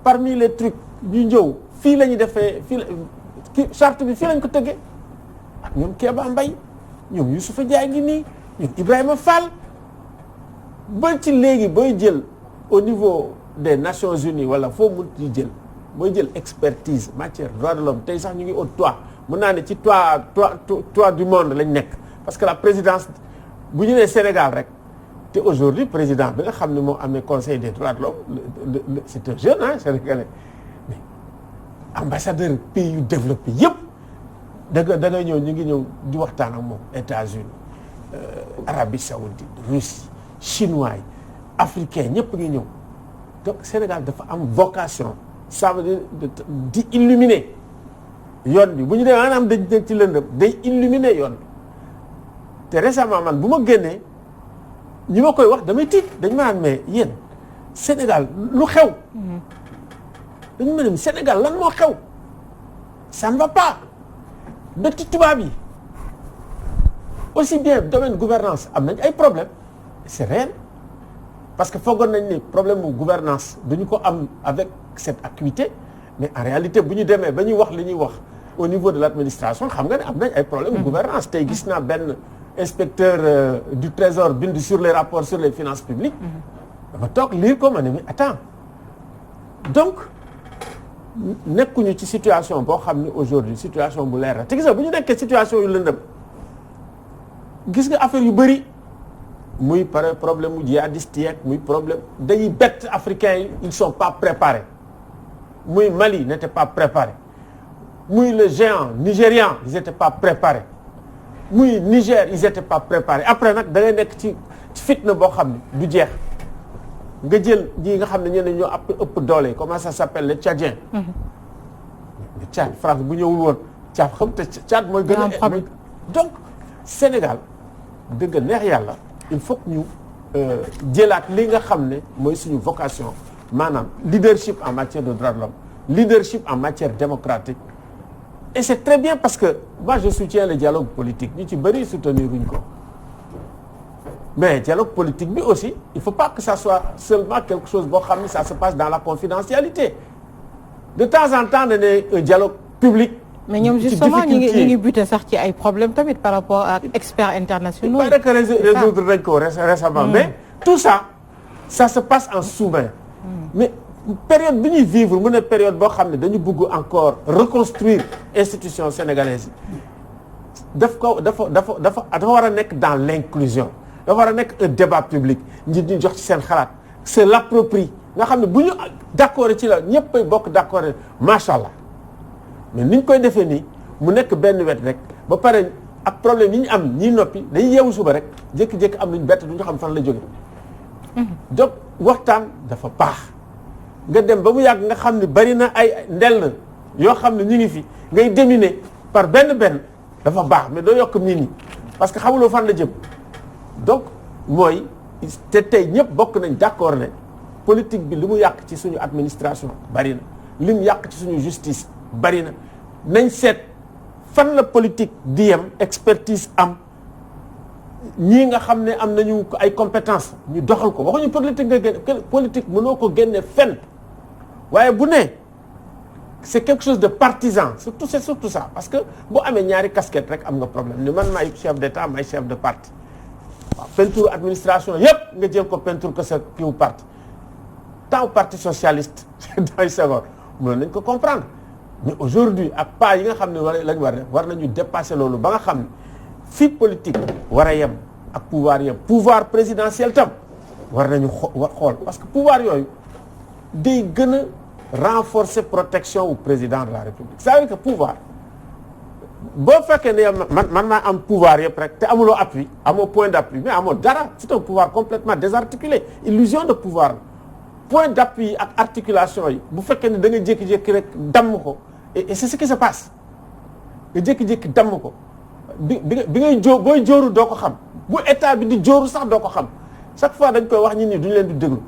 parmi les trucs ñu ñëw fii la ñu defee fii charte bi fii lañ ko tëggee ak ñoom Kéba Mbaye ñoom Youssoufa Ndiaye ngi nii ñoom Ibrahima Fall ba ci léegi booy jël au niveau des Nations Unies wala foo mun ci jël booy jël expertise matière droits de l'homme tey sax ñu ngi au toit mën naa ne ci toit du monde lañ nekk parce que la présidence bu ñu nee Sénégal rek te aujourd'hui président bi nga xam ne moo amee conseil des droits de l'homme c'est un jeune sénégalais mais ambassadeur pays yu développé yëpp da nga ñëw ñu ngi ñëw di waxtaan ak moom États-Unis Arabie Saoudite Russie chinois yi africains ñëpp ngi ñëw donc Sénégal dafa am vocation ça veut dire di illuminer yoon bi bu ñu demee maanaam dañ nekk ci lëndëm day illuminer yoon bi te récemment man bu ma génnee ñi ma koy wax damay tiit dañ ma naan mais yéen Sénégal lu xew dañu ma ne Sénégal lan moo xew ça ne va pas ba ci tubaab yi aussi bien domaine gouvernance am nañ ay problèmes c'est réel parce que foogoon nañ ni problème mu gouvernance duñu ko am avec cette acuité mais en réalité bu ñu demee ba ñuy wax li ñuy wax au niveau de l'administration xam nga ne am nañ ay problèmes gouvernance tey gis naa benn inspecteur du trésor bind sur les rapports sur les finances publiques dama toog lire ko ma ne mais attends donc nekkuñu ci situation boo xam ne aujourd'hui situation bu leer la te gis nga bu ñu nekkee situation yu lëndëm gis nga affaire yu bëri muy pare problème mu djihadiste yeeg muy problème dañuy bett africains yi ils sont pas préparés muy Mali n'était pas préparé muy le géant nigérian ils étaient pas préparés muy Niger ils étaient pas préparés après nag da ngay nekk ci fitna boo xam ne du jeex nga jël ñi nga xam ne ñeneen ñoo ëpp doole comment ça s'appelle les Tchadiens. mais Tchad France bu ñëwul woon Tchad xam te Tchad mooy gën a donc Sénégal dëgg neex yàlla il faut que ñu jëlaat li nga xam ne mooy suñu vocation maanaam leadership en matière de droits de l'homme leadership en matière démocratique et c'est très bien parce que moi je soutiens le dialogue politique ñu ci bëri soutenir wuñ ko mais dialogue politique bi aussi il faut pas que ça soit seulement quelque chose boo xam ne ça se passe dans la confidentialité de temps en temps da ne un dialogue public. mais ñoom justement ñu ngi buté sax ci ay problèmes tamit par rapport ak experts internationaux. il paraît que résoudre nañ ko récemment. mais tout ça se passe en sous-main. mais période bi ñuy vivre mu ne période boo xam ne dañu bëgg encore reconstruire institution sénégalaise yi dafa war a nekk dans l'inclusion dafa war a nekk un débat public nit ñi jox ci seen xalaat c'est l'approprie nga xam ne bu ñu d'accord ci la ñëpp ay bokk d'accord macha allah mais ni ñu koy defee nii mu nekk benn wet rek ba pare ak problème yi ñu am ñii noppi dañuy yeewu suba rek jékki-jékki am luñ bett du ñu xam fan la jóge donc waxtaan dafa baax nga dem ba mu yàgg nga xam ne bari na ay ndell yoo xam ne ñu ngi fi ngay déminer par benn dafa baax mais doo yokk nit ñi parce que xamuloo fan la jëm donc mooy te tey ñëpp bokk nañ d'accord ne politique bi li mu yàq ci suñu administration bari na li mu yàq ci suñu justice bari na nañ seet fan la politique di yem expertise am ñii nga xam ne am nañu ay compétences ñu doxal ko waxuñu politique nga génne politique mënoo ko génne fenn waaye bu ne c'est quelque chose de partisan c'est surtout ça parce que boo amee ñaari casquette rek am nga problème ni man maay chef d'état maay chef de parti waaw peinture administration yépp nga jël ko peinture que sa kiw parti tant parti socialiste day Senghor mënoon nañ ko comprendre mais aujourd'hui ak pas yi nga xam ne lañ war nañu dépasser loolu ba nga xam ne fi politique war a yem ak pouvoir yem pouvoir présidentiel tam war nañu xool parce que pouvoir yooyu day gën a renforcer protection au président de la République c'est-à-dire que pouvoir boo fekkee ne man maa am pouvoir yëpp rek te amuloo appui amoo point d'appui mais amoo dara c'est un pouvoir complètement désarticulé illusion de pouvoir point d'appui yi ak articulation yi bu fekkee ne da nga jékki-jékki rek damm ko et c'est ce qui se passe nga jékki-jékki damm ko bi ngay booy jóoru doo ko xam bu état bi di jóoru sax doo ko xam chaque fois dañ koy wax ñi duñu leen di déglu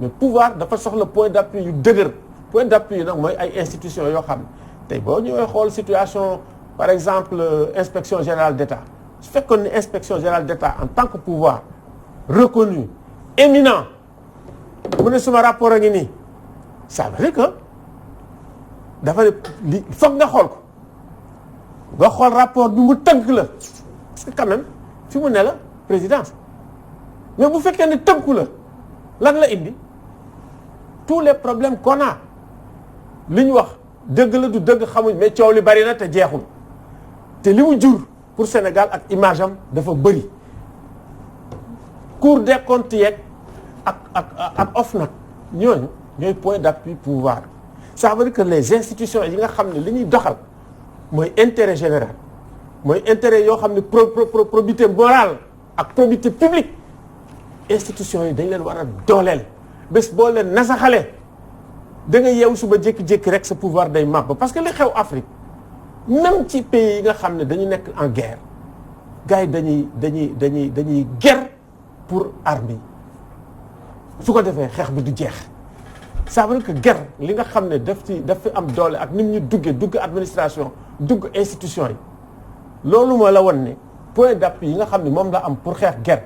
mais pouvoir dafa soxla point d'appui yu dëgër point d'appui yi nag mooy ay institutions yoo xam ne tey boo ñëwee xool situation par exemple inspection générale d'État su fekkoon ne inspection générale d'État en tant que pouvoir reconnu éminent mu ne suma rapport a ngi nii ça veut dire que dafa ne li foog nga xool ko nga xool rapport bi mu tënk la parce que quand même fi mu ne la présidence mais bu fekkee ne tënku la lan la indi tous les problèmes qu'on a li ñu wax dëgg la du dëgg xamuñ mais coow li bari na te jeexul te li mu jur pour Sénégal ak image am dafa bëri Cour des comptes yeeg ak OFNAC ñooñu ñooy point d'appui pouvoir ça veut dire que les institutions yi nga xam ne li ñuy doxal mooy intérêt général mooy intérêt yoo xam ne probité morale ak probité publique institutions yi dañ leen war a dooleel bés boo leen nasaxalee da nga yeewu suba jékki-jékki rek sa pouvoir day màbb parce que li xew Afrique même ci pays yi nga xam ne dañu nekk en guerre gars yi dañuy guerre pour armes yi su ko defee xeex bi du jeex ça veut dire que guerre li nga xam ne daf fi am doole ak nit ñu dugg administration dugg institution yi loolu moo la won ne point d'appui yi nga xam ne moom la am pour xeex guerre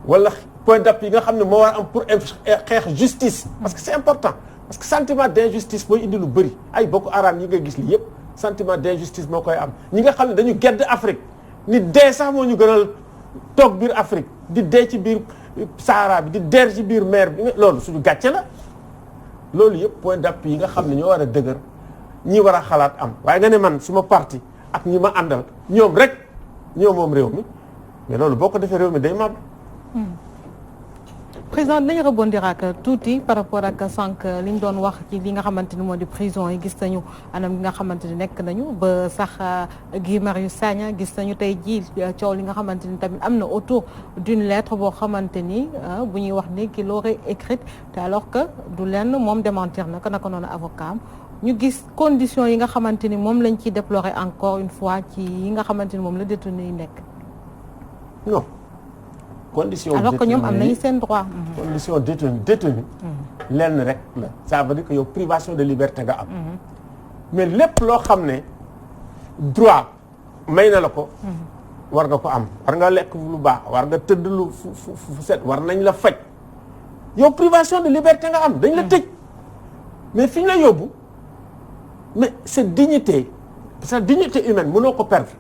wala point d'appui yi nga xam ne moo war a am pour xeex justice parce que c'est important parce que sentiment d'injustice mooy indi lu bëri ay Boko Haram yi nga gis li yëpp sentiment d'injustice moo koy am ñi nga xam ne dañu gedd Afrique ni dee sax moo ñu gënal toog biir Afrique di dee ci biir Sahara bi di dee ci biir mer bi loolu suñu gàcce la loolu yëpp point d'appui yi nga xam ne ñoo war a dëgër ñi war a xalaat am waaye nga ne man suma parti ak ñi ma àndal ñoom rek ñoo moom réew mi mais loolu boo ko defee réew mi day mab. président dañu rebondir ak tuuti par rapport ak sànq li ñu doon wax ci li nga xamante ni moo di prison yi gis nañu anam gi nga xamante ni nekk nañu ba sax Guy Marius Sagna gis nañu tey jii coow li nga xamante ni tamit am na autour d'une lettre boo xamante ni bu ñuy wax ni qu'il l'aurait écrite te alors que du lenn moom démentir na ko naka noonu avocat am ñu gis conditions yi nga xamante ni moom lañ ciy déplorer encore une fois ci yi nga xamante ni moom la détenu yi nekk. non. condition alors que ñoom am nañu seen droit. condition détenu lenn rek la ça veut dire que yow privation de liberté nga am. mais lépp loo xam ne droit may na la ko. war nga ko am war nga lekk lu baax war nga tëdd lu fu set war nañ la faj yow privation de liberté nga am dañ la tëj mais fi ñu la yóbbu mais sa dignité humaine mënoo ko perdre.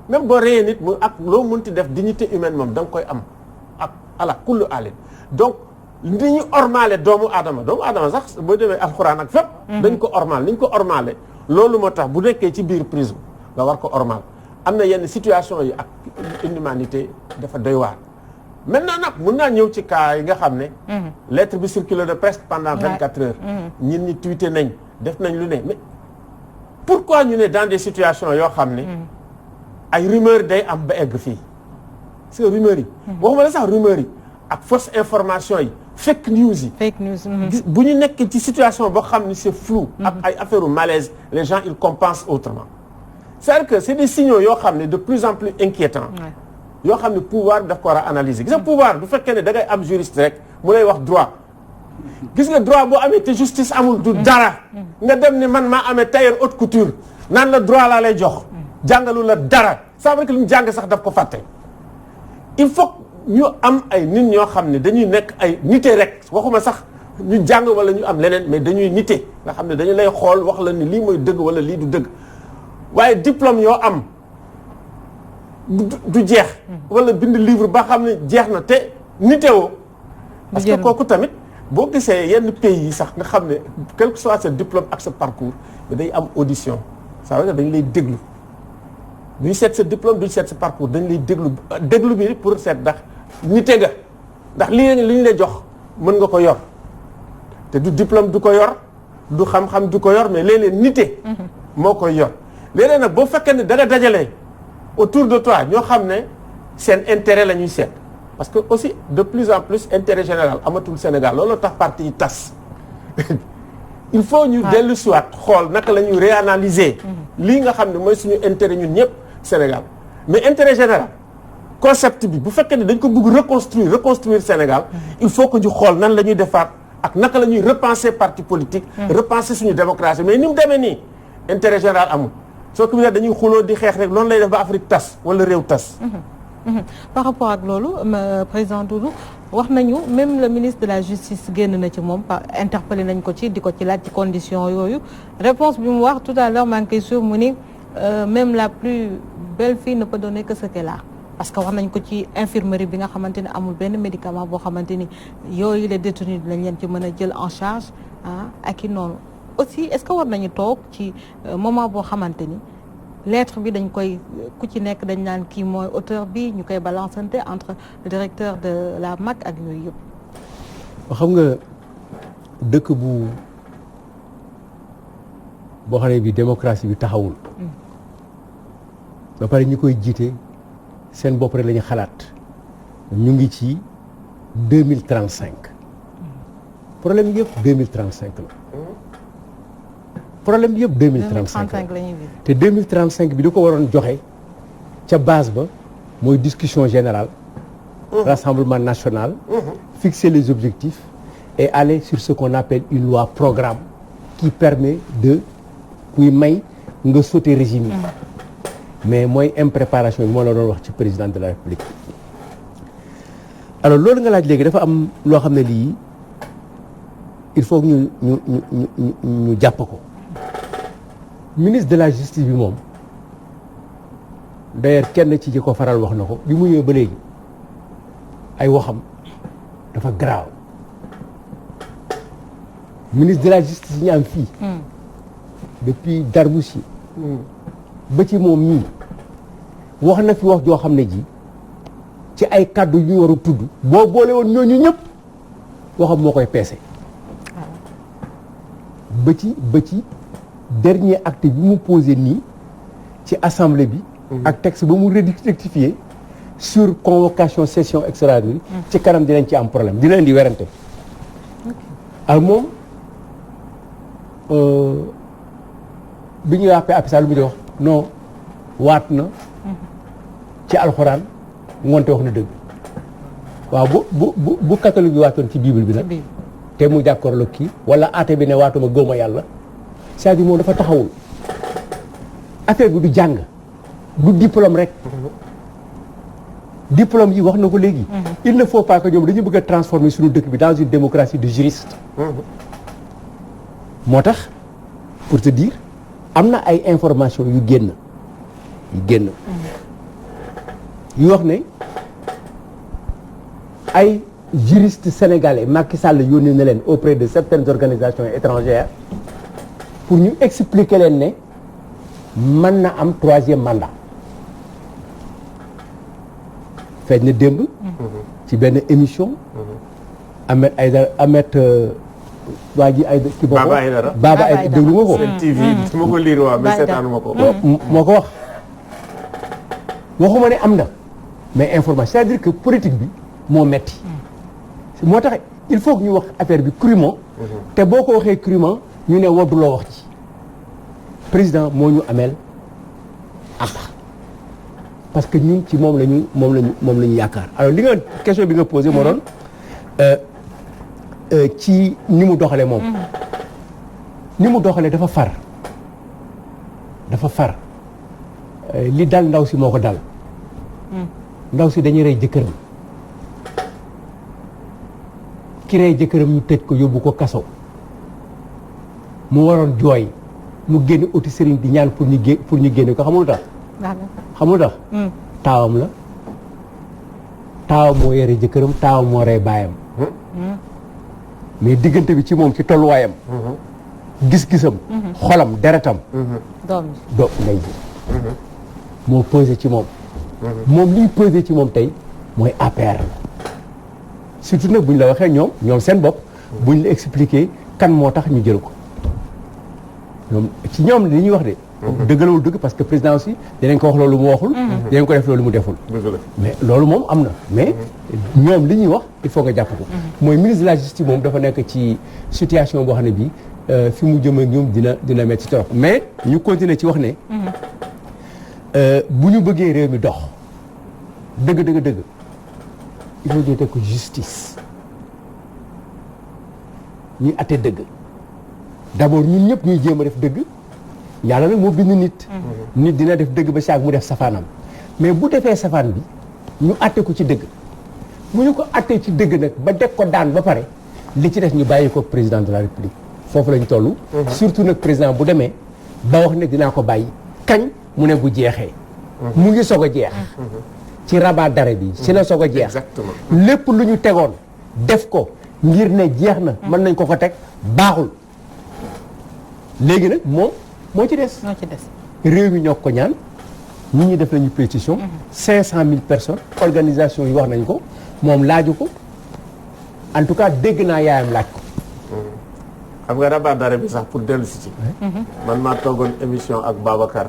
même boo reyee nit mu ak loo mënti def dignité humaine moom da nga koy am. ala kullu alin donc ni ñu ormaale doomu aadama sax boo demee alxuraan ak fépp dañ ko ormaal ni ñu ko ormaale loolu moo tax bu nekkee ci biir prison nga war ko ormaal am na yenn situation yi ak inhumanité dafa doy waar maintenant nag mun naa ñëw ci cas yi nga xam ne lettre bi circulé de presse pendant 24 heures ñin ñi tweeté nañ def nañ lu ne mais pourquoi ñu ne dans des situations yoo xam ne ay rumeur day am ba egg fii parce que rumeurs yi waxuma la sax rumeurs yi ak fausse information yi fake news yi bu ñu nekk ci situation boo xam ni c'est flou ak ay affaire u malaise les gens ils compensent autrement c'est-à-dire que c'est des signaux yoo xam ne de plus en plus inquiétants yoo xam ne pouvoir daf ko war a analyser gis nga pouvoir bu fekkee ne da ngay am juriste rek mu lay wax droit gis nga droit boo amee te justice amul du dara nga dem ne man maa amee tailleur haute couture naan la droit laa lay jox jàngalu la dara ça veut dire que li ñu jàng sax daf ko fàtte il faut ñu am ay nit ñoo xam ne dañuy nekk ay nite rek waxuma sax ñu jàng wala ñu am leneen mais dañuy nite nga xam ne dañu lay xool wax la ni lii mooy dëgg wala lii du dëgg waaye diplôme yoo am du jeex wala bind livre ba xam ne jeex na te nitewoo parce que kooku tamit boo gisee yenn pays yi sax nga xam ne quel que soit ce diplôme ak ce parcours day am audition ça veut dire dañu lay déglu duñ seet sa diplôme duñ seet sa parcours dañ lay déglu bi pour seet ndax nite nga ndax li ñu lay jox mën nga ko yor te du diplôme du ko yor du xam-xam du ko yor mais léeg-léeg nite moo koy yor léeg-léeg nag boo fekkee ne da nga dajalee autour de toi ñoo xam ne seen intérêt la ñuy seet parce que aussi de plus en plus intérêt général amatul Sénégal loolu tax parti yi tas il faut ñu dellu siwaat xool naka la ñuy réanalyser lii nga xam ne mooy suñu intérêt ñun ñëpp Sénégal mais intérêt général concept bi bu fekkee ne dañ ko bëgg reconstruire Sénégal il faut que ñu xool nan la ñuy defaat ak naka la ñuy repenser parti politique repenser suñu démocratie mais ni mu demee nii intérêt général amul soo ko dañuy xuloo di xeex rek loolu lay def ba Afrique tas wala réew tas par rapport ak loolu président Doudou wax nañu même le ministre de la justice génn na ci moom interpellé nañ ko ci di ko ci laaj ci condition yooyu réponse bi mu wax tout à l'heure maa ngi koy suivre mu ni même la plus belle fille ne peut donner que ce qu'elle a parce que wax nañ ko ci infirmerie bi nga xamante ne amul benn médicament boo xamante ni yooyu les détenus lañ leen ci mën a jël en charge ak i noonu aussi est-ce que war nañu toog ci moment boo xamante ni lettre bi dañ koy ku ci nekk dañ naan kii mooy auteur bi ñu koy balançante entre le directeur de la MAC ak yooyu yëpp. xam nga dëkk boo xam ne bi démocratie bi taxawul. ba pare ñi koy jiite seen bopp rek la ñu xalaat ñu ngi ci 2035 problème yëpp 2035 la. problème bi yëpp 2035 la te 2035 bi di ko waroon joxe ca base ba mooy discussion générale rassemblement national fixer les objectifs et aller sur ce qu'on appelle une loi programme qui permet de kuy may nga sauter régime yi mais mooy impréparation bi moo la doon wax ci président de la république. alors loolu nga laaj léegi dafa am loo xam ne lii il faut ñu jàpp ko ministre de la justice bi moom d'ailleurs kenn ci ko faral wax na ko bi mu ñëwee ba léegi ay waxam dafa grave ministre de la justice yi ñu am fii depuis Darboussi ba ci moom ñii wax na fi wax joo xam ne ji ci ay kàddu yu ñu war a tudd boo boole woon ñooñu ñëpp waxam moo koy peese ba ci dernier acte bi mu posé nii ci assemblée bi ak texte ba mu rectifié sur convocation session extraordinaire ci kanam dinañ ci am problème dina indi werante ak moom bi ñuy wax apisa lu mu di wax non waat na ci alxuraan ngoonte wax na dëgg waaw bu catholique bi waatoon ci bible bi nag te mu jàkkaarloo kii wala aate bi ne waatuma gëwma yàlla c'est-à-dire moom dafa taxawul affaire bi du jàng du diplôme rek diplôme yi wax na ko léegi il ne faut pas que ñoom dañu bëgg a transformer suñu dëkk bi dans une démocratie de juriste moo tax pour te dire am na ay information yu génn yu wax ne ay juristes sénégalais Macky Sall yónnee na leen auprès de certaines organisations étrangères pour ñu expliquer leen ne mën na am 3e mandat feeñ na démb ci benn émission Ahmed waa ji ay ki bokk Baba ay déglu nga ko TV dama ko liir waaw mais seetaanu ma ko moo ko wax waxuma ne am na mais information c'est-à-dire que politique bi moo metti moo tax il faut que ñu wax affaire bi crûment te boo ko waxee crûment ñu ne wadduloo wax ci président moo ñu ameel ak parce que ñun ci moom la ñu yaakaar alors li nga question bi nga posé moo doon ci ni mu doxalee moom ni mu doxalee dafa far li dal ndaw si moo ko dal ndaw si dañuy rey jëkkëram ki rey jëkkëram ñu tëj ko yóbbu ko kaso mu waroon jooy mu génn uti sëriñ di ñaan pour ñu génne ko xamul tax taawam la taawam moo yore jëkkëram taawam moo rey baayam mais diggante bi ci moom ci tolluwaayam gis-gisam xolam deretam doom lay ji moo pesé ci moom liy pesé ci moom tey mooy APR la surtout nag buñ la waxee ñoom seen bopp buñ la expliquer kan moo tax ñu jël ko ñoom li ñuy wax de dëggalawul dëgg parce que président aussi dinañ ko wax loolu mu waxul dinañ ko def loolu mu deful mais loolu moom am na mais ñoom li ñuy wax il faut nga jàpp ko mooy ministre de la justice moom dafa nekk ci situation boo xam ne bii fi mu jëm ak ñoom dina metti trop mais ñu continuer ci wax ne bu ñu bëggee réew mi dox dëgg il faut ñu teg ko justice ñuy atte dëgg d'abord ñun ñëpp ñuy jéem a def dëgg yàlla nag moo bind nit dina def dëgg ba saag mu def safaanam mais bu defee safaan bi ñu atte ko ci dëgg bu ñu ko attee ci dëgg nag ba deg ko daan ba pare li ci def ñu bàyyi ko président de la république foofu lañ toll surtout nag président bu demee ba wax ne dinaa ko bàyyi kañ mu ne bu jeexee mu ngi soog a jeex ci rabat d'arrêt bi ci la soog a jeex lépp lu ñu tegoon def ko ngir ne jeex na mën nañ ko teg baaxul léegi nag moo ci des réew mi ñoo ko ñaan nit ñi def nañu pétition 500 000 personnes organisation yi wax nañ ko moom laaju ko en tout cas dégg naa yaayam laaj ko xam nga rabat d'arrêt bi sax pour dellu si ci man maa toogoon émission ak Babacar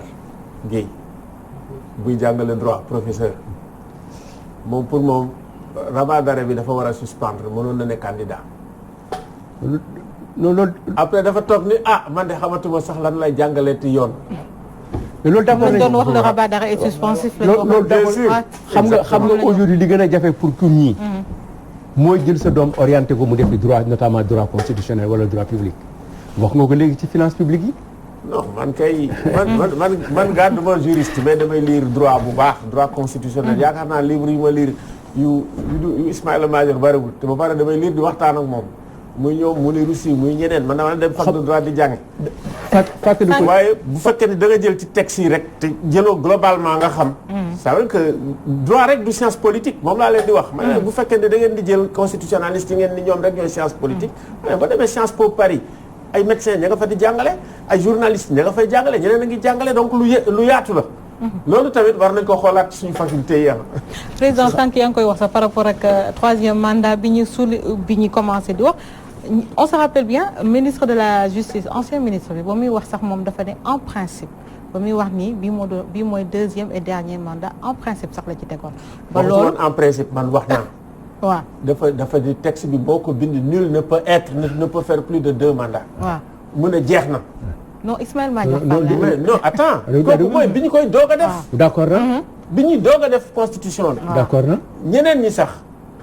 Guèye buy jàngale droit professeur moom pour moom rabat d'arrêt bi dafa war a suspendre mënoon na ne candidat loolu après dafa toog ni man de xamatuma sax lan lay jàngalee ti yoon mais loolu d'accord nañ doon wax le rabat d'arrêt est suspensif loolu xam nga aujourd'hui li gën a jafe pour tout ñii mooy jël sa doom orienté ko mu def di droit notamment droit constitutionnel wala droit public wax nga ko léegi ci finance publique yi non man kay man gàdduma juriste mais damay lire droit bu baax droit constitutionnel yaakaar naa livre yu ma lire yu Ismaïla Madior bariwul te ba pare damay lire di waxtaan ak moom muy ñoom mu ni Russie muy ñeneen man dama dem fac de droit di jànge waaye bu fekkee ne da nga jël ci texte yi rek te jëloo globalement nga xam ça veut dire que droit rek du science politique moom laa leen di wax ma ne bu fekkee ne da ngeen di jël constitutionnaliste yi ngeen ni ñoom rek ñooy science politique mais ba demee Sciences Po Paris ay médecins ña nga fa di jàngale ay journalistes ña nga fay jàngale ñeneen a ngi jàngale donc lu yaatu la loolu tamit war nañ ko xoolaat suñu faculté yi président sànq yaa ngi koy wax sax par rapport ak troisième mandat bi ñu commencé di wax on se rappelle bien ministre de la justice ancien ministre bi ba muy wax sax moom dafa ne en principe ba muy wax nii bii mooy deuxième et dernier mandat en principe sax la ci tegoon. ba loolu en principe man wax naa. waaw dafa di texte bi boo ko bind nul ne peut faire plus de 2 mandats. waaw mu ne jeex na. non Ismaïla Madior non attends kooku mooy bi ñu koy doog a def. d'accord na. bi ñuy doog a def constitution la. d'accord na. ñeneen ñi sax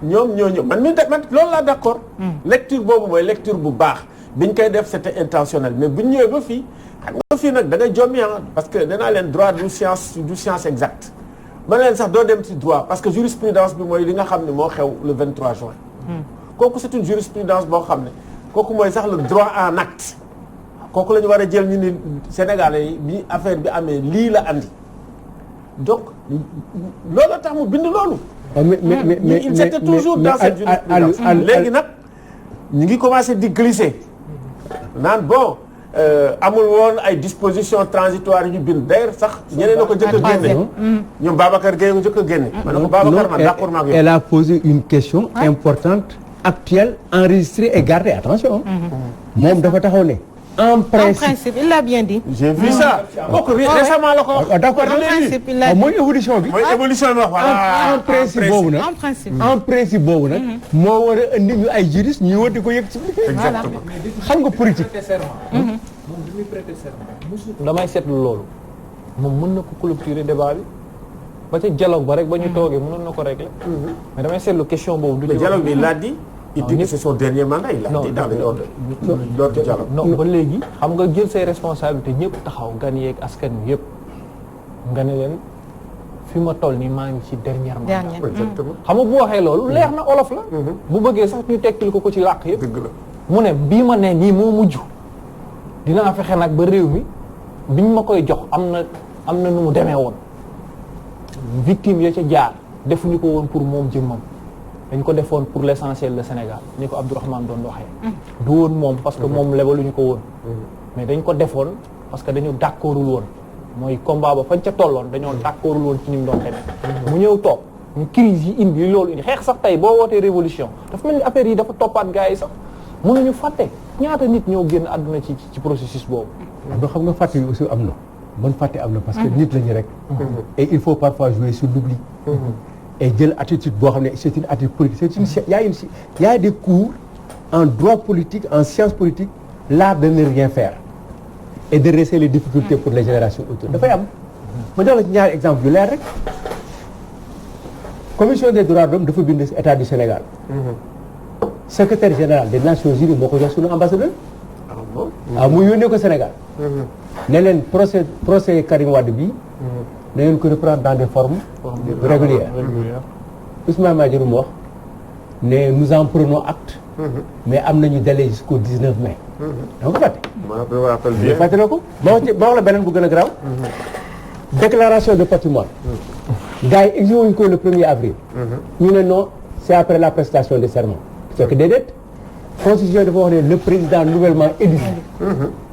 ñoom ñoo ñëw man loolu laa d'accord. lecture boobu mooy lecture bu baax bi ñu koy def c'était intentionnel mais bu ñu ñëwee ba fii xam nga fii nag da ngay jommi parce que danaa leen droit du science exacte ma leen sax doo dem ci droit parce que jurisprudence bi mooy li nga xam ne moo xew le 23 juin. kooku c'est une jurisprudence boo xam ne kooku mooy sax le droit en acte. kooku la ñu war a jël ñu ni Sénégalais yi bi affaire bi amee lii la andi donc loolu tax mu bind loolu. mais il était toujours dans cette jurisprudence léegi nag ñu ngi commencé di glisser naan bon amul woon ay dispositions transitoires yu ñu bind d'ailleurs sax ñeneen na ko jëkk a génne. ñoom Babacar Gueye ko jëkk a génne. ma ne ko Babacar man d'accord maa ngi. Elle a posé une question importante actuelle enregistrée et gardée attention. moom dafa taxaw ne. En principe il l'a bien dit. J'ai vu ça. kooku récemment la ko wax. d'accord en principe il l'a dit. mooy évolution bi. mooy évolution bi wax voilà. en principe boobu nag. en principe boobu nag. moo war a indi ñu ay juristes ñu war di ko yëg ci. exactement xam nga politique. moom bi muy prêter serment damay seetlu loolu moom mën na ko clôturer débat bi ba ca dialogue ba rek ba ñu toogee mënoon na ko régler. mais damay seetlu question boobu. du dialogue bi il l'a dit. il dit que c'est son dernier mandat il a dit dans l'ordre du dialogue. non ba léegi xam nga jël say responsabilités ñëpp taxaw gan yeeg askan wi yëpp nga ne leen fi ma toll nii maa ngi ci dernier mandat. exactement xam nga bu waxee loolu leer na olof la. bu bëggee sax ñu tekkil ko ci làkk yëpp. dëgg la mu ne bii ma ne nii moo mujj dinaa fexe nag ba réew mi biñ ma koy jox am na nu mu demee woon victime ya ca jaar defuñu ko woon pour moom jëmmam. dañ ko defoon pour l'essentiel le Sénégal ni ko Abdourahmane doon waxee. du woon moom parce que moom lebaluñu ko woon. mais dañ ko defoon parce que dañu d'accordul woon mooy combat ba fañ ca tolloon dañoo d'accordul woon ci ni mu doon demee. mu ñëw toog ñu crise yi indi loolu indi xeex sax tey boo wootee révolution dafa mel ni affaire yi dafa toppaat gars yi sax mënuñu fàtte ñaata nit ñoo génn àdduna ci processus boobu. doo xam nga fàtte yi aussi am na man fàtte am na parce que nit lañu rek. et il faut parfois jouer sur l'oubli. et jël attitude boo xam ne c'est une attitude politique il y a des cours en droit politique en sciences politiques l'art de ne rien faire et de régler les difficultés pour les générations autour dafay am ma jox la ci ñaari exemple yu leer rek commission des droits de l'homme dafa bind état du Sénégal secrétaire général des Nations Unies moo ko jox suñu ambassadeur mu yónnee ko Sénégal ne leen procès Karim Wade bi na ngeen ko reprendre dans des formes régulières. Ismaïla Madior mu wax ne nous en prenons acte. mais am nañu délai jusqu'au 19 mai. dama ko fàtte. ma fàttali ko ma wax la beneen bu gën a garaaw. déclaration de patrimoine. gars yi exigé wuñ ko le 1er avril. ñu ne non c'est après la prestation de serment. parce que déedéet constitution dafa wax ne le président nouvellement élu.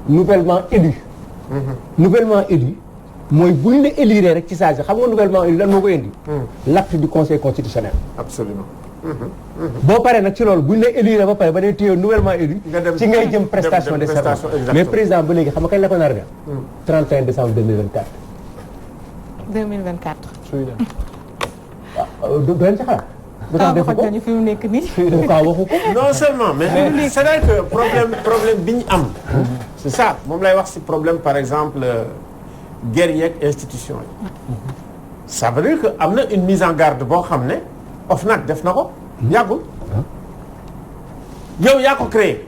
nouvellement élu. mooy bu ñu la élire rek ci saa si xam nga nouvellement élu lan moo ko indi. l'acte du conseil constitutionnel. absolument. boo paree nag ci loolu bu ñu la élire ba pare ba dee téye nouvellement élu. ci ngay jëm prestation de serment. mais président ba léegi xam nga kañ la ko nar a def. 31 décembre 2024. 2024. suy dem. waaw doo leen ci xalaat. bu tax defu ko fi mu nekk nii. pourquoi waxu ko. non seulement mais c'est vrai que problème bi ñu am. c'est ça moom lay wax ci problème par exemple. guerre yeeg institution yi. ça veut dire que am na une mise en garde boo xam ne OFNAC def na ko. yàggul. yow yaa ko créé.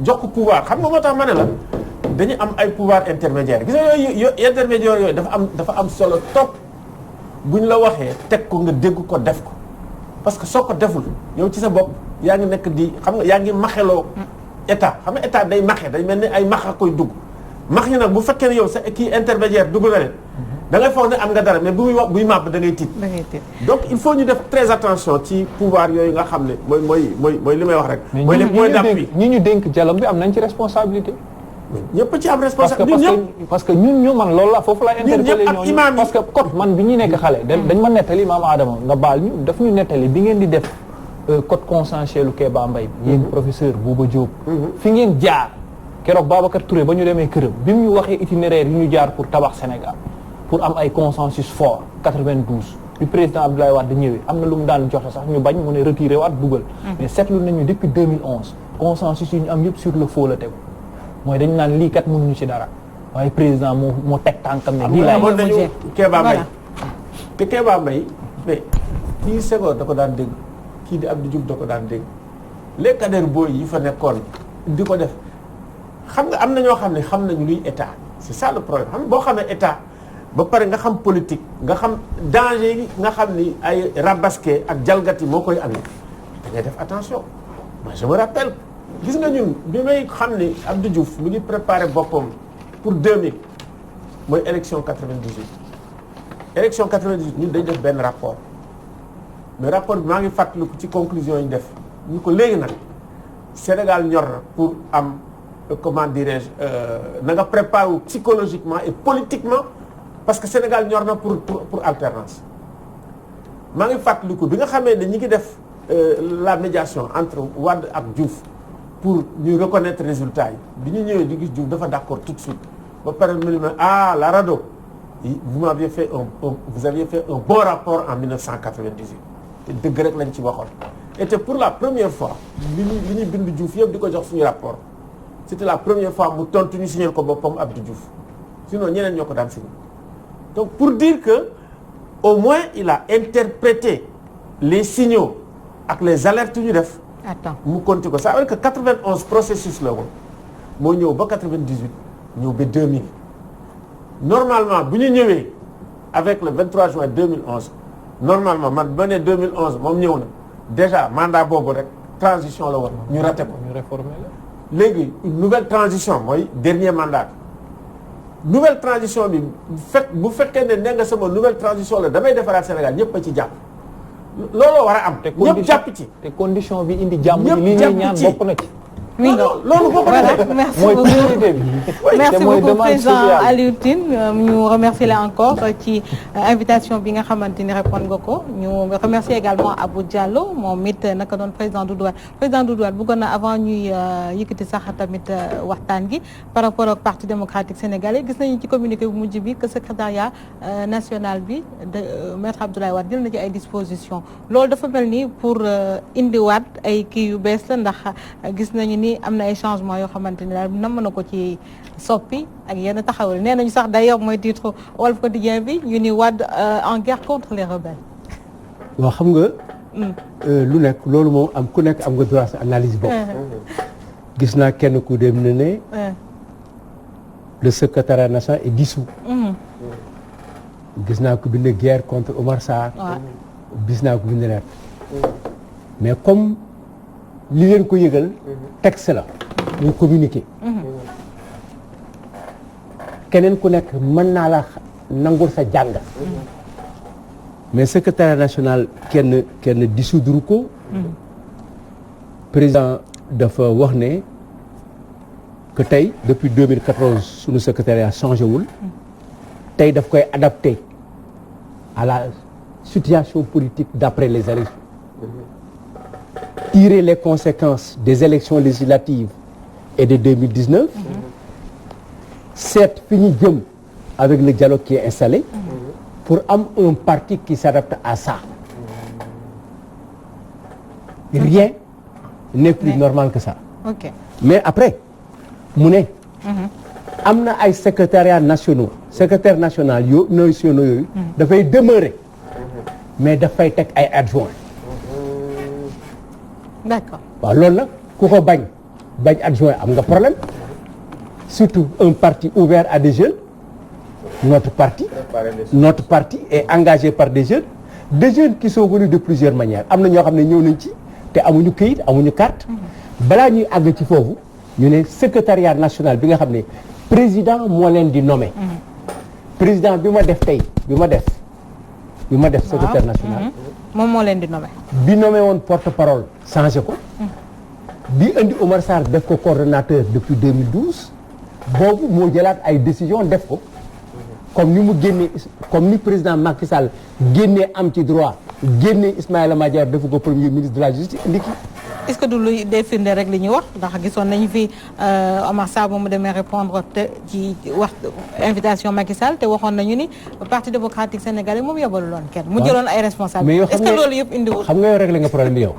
jox ko pouvoir xam nga moo tax ma ne la dañu am ay pouvoir intermédiaire gis nga yooyu intermédiaire yooyu dafa am solo topp bu ñu la waxee teg ko nga dégg ko def ko parce que soo ko deful yow ci sa bopp yaa ngi nekk di xam nga yaa ngi maxeloo état xam nga état day maxe day mel ni ay max a koy dugg max yi nag bu fekkee ne yow sa kii intermédiaire dugg na leen da ngay foog ne am nga dara mais buy màbb da ngay tiit donc il faut ñu def très attention ci pouvoir yooyu nga xam ne mooy li may wax rek mooy les points d'appui ñi ñu dénk dialogue bi am nañ ci responsabilité ñëpp ci am responsabilité parce que ñun man loolu la foofu lay interpellé ñooñu parce que code man bi ñuy nekk xale dañ ma nettali maam Adama nga baal ñu daf ñu nettali bi ngeen di def code consensuel lu Kéba Mbaye bi yéen professeur Bouba Diop fi ngeen jaar keroog Babacar Touré ba ñu demee këram bi mu ñu waxee itinéraire yi ñu jaar pour tabax Sénégal pour am ay consensus fort 92 bi président Abdoulaye Wade ñëwee am na lu mu daan joxe sax ñu bañ mu ne retiré waat dugal mais seetlu nañu depuis 2011 consensus yi ñu am yëpp sur le faux la tegu mooy dañu naan lii kat mënuñu ci dara waaye président moo teg tànkam ne lii laay amoon nañu Kéba Mbaye te Kéba Mbaye mais kii Senghor da ko daan dégg kii di Abdou Diouf da ko daan dégg les cadres booy yi fa nekkoon di ko def xam nga am na ñoo xam ne xam nañu luy état c'est ça le problème xam nga boo xamee état ba pare nga xam politique nga xam danger yi nga xam ni ay rabasqué ak jalgati moo koy amee da ngay def attention moi je me rappelle gis nga ñun bi may xam ni Abdou Diouf mu ngi préparé boppam pour 2000 mooy élection 98 élection 98 ñun dañ def benn rapport mais rapport bi maa ngi fàttaliku ci conclusion yi ñu def ñu ko léegi nag Sénégal ñor na pour am comment dirais-je na nga préparer wu psychologiquement et politiquement parce que Sénégal ñor na pour alternance maa ngi fàttaliku bi nga xamee ne ñi ngi def la médiation entre Wade ak Diouf pour ñu reconnaître résultats yi bi ñu ñëwee di gis Diouf dafa d'accord tout de suite ba pare mu ne ma la RADDHO vous aviez fait un bon rapport en 1998 te dëgg rek lañ ci waxoon et pour la première fois li ñu bind Diouf yëpp di ko jox suñu rapport c'était la première fois mu tontu ñu signé ko boppam Abdou Diouf sinon ñeneen ñoo ko daan signé donc pour dire que au moins il a interprété les signaux ak les alertes ñu def mu compté ko ça veut dire que 91 processus la woon moo ñëw ba 98 ñëw ba 2000 normalement bu ñu ñëwee avec le 23 juin 2011 normalement man ba ne 2011 moom ñëw na déjà mandat boobu rek transition la woon ñu raté ko ñu réformé la léegi une nouvelle transition mooy dernier mandat nouvelle transition bi bu fekkee ne nga sama nouvelle transition la damay defaraat Sénégal ñëpp a ci jàpp looloo war a am ñëpp jàpp ci te condition bi indi jàmm li ñuy ñaan bokk na ci loolu bokk na ci merci mooy beaucoup priorité bi merci mooy beaucoup demande président sociale Aliou Tine ñu remercier la encore ci invitation bi nga xamante ni répondre nga ko ñu remercier également Abou Diallo moom it naka doon président Doudou Wade bëggoon na avant ñuy yëkkati sax tamit waxtaan gi par rapport ak parti démocratique sénégalais gis nañu ci communiqué bu mujj bi que secrétariat national bi de maître Abdoulaye Wade jël na ci ay dispositions loolu dafa mel ni pour indiwaat ay kii yu bees la ndax gis nañu ni am na ay changements yoo xamante ni daal nam na ko ci soppi ak yenn taxawal nee nañu sax d'ailleurs mooy titre Walf Quotidien bi ñu ni Wade en guerre contre les rebelles. waaw xam nga. lu nekk loolu moom am ku nekk am nga droit sa analyse bopp. gis naa kenn ku dem ne le secrétariat national est dissous. gis naa ko bind guerre contre Omar Sarr. gis naa ko bind leer mais comme. li leen ko yëgal texte la muy communiqué keneen ku nekk mën naa la nangul sa jàng mais secrétaire national kenn dissoudre ko président dafa wax ne que tey depuis 2014 suñu secrétariat changé wul tey daf koy adapté à la situation politique d'après les élections tirer les conséquences des élections législatives et de 2019 seet fi ñu jëm avec le dialogue qui est installé pour am un parti qui s'adapte à ça rien n'est plus normal que ça mais après mu ne am na ay secrétariats nationaux secrétaire national yooyu dafay demeurer mais dafay teg ay adjoints d'accord waaw loolu nag ku ko bañ adjoint am nga problème surtout un parti ouvert à des jeunes. Notre parti est engagé par des jeunes qui sont venus de plusieurs manières am na ñoo xam ne ñëw nañ ci te amuñu këyit amuñu carte balaa ñuy àgg ci foofu ñu ne secrétariat national bi nga xam ne président moo leen di nommer président bi ma def secrétaire national moom moo leen di nommer bi nommé woon porte-parole changé ko bi indi Omar Sarr def ko coordonnateur depuis 2012 boobu moo jëlaat ay décision def ko comme ni président Macky Sall génnee am ci droit génnee Ismaïla Madior defu ko premier ministre de la justice indi ki est-ce que du luy définde rek li ñuy wax ndax gisoon nañu fi Omar Sarr ba mu demee répondre te ci wax invitation Macky Sall te waxoon nañu ni parti démocratique sénégalais moom yobalu loon kenn mu jëloon ay responsabilités est-ce que loolu yëpp indiwul xam nga yow réglé nga problème bi yow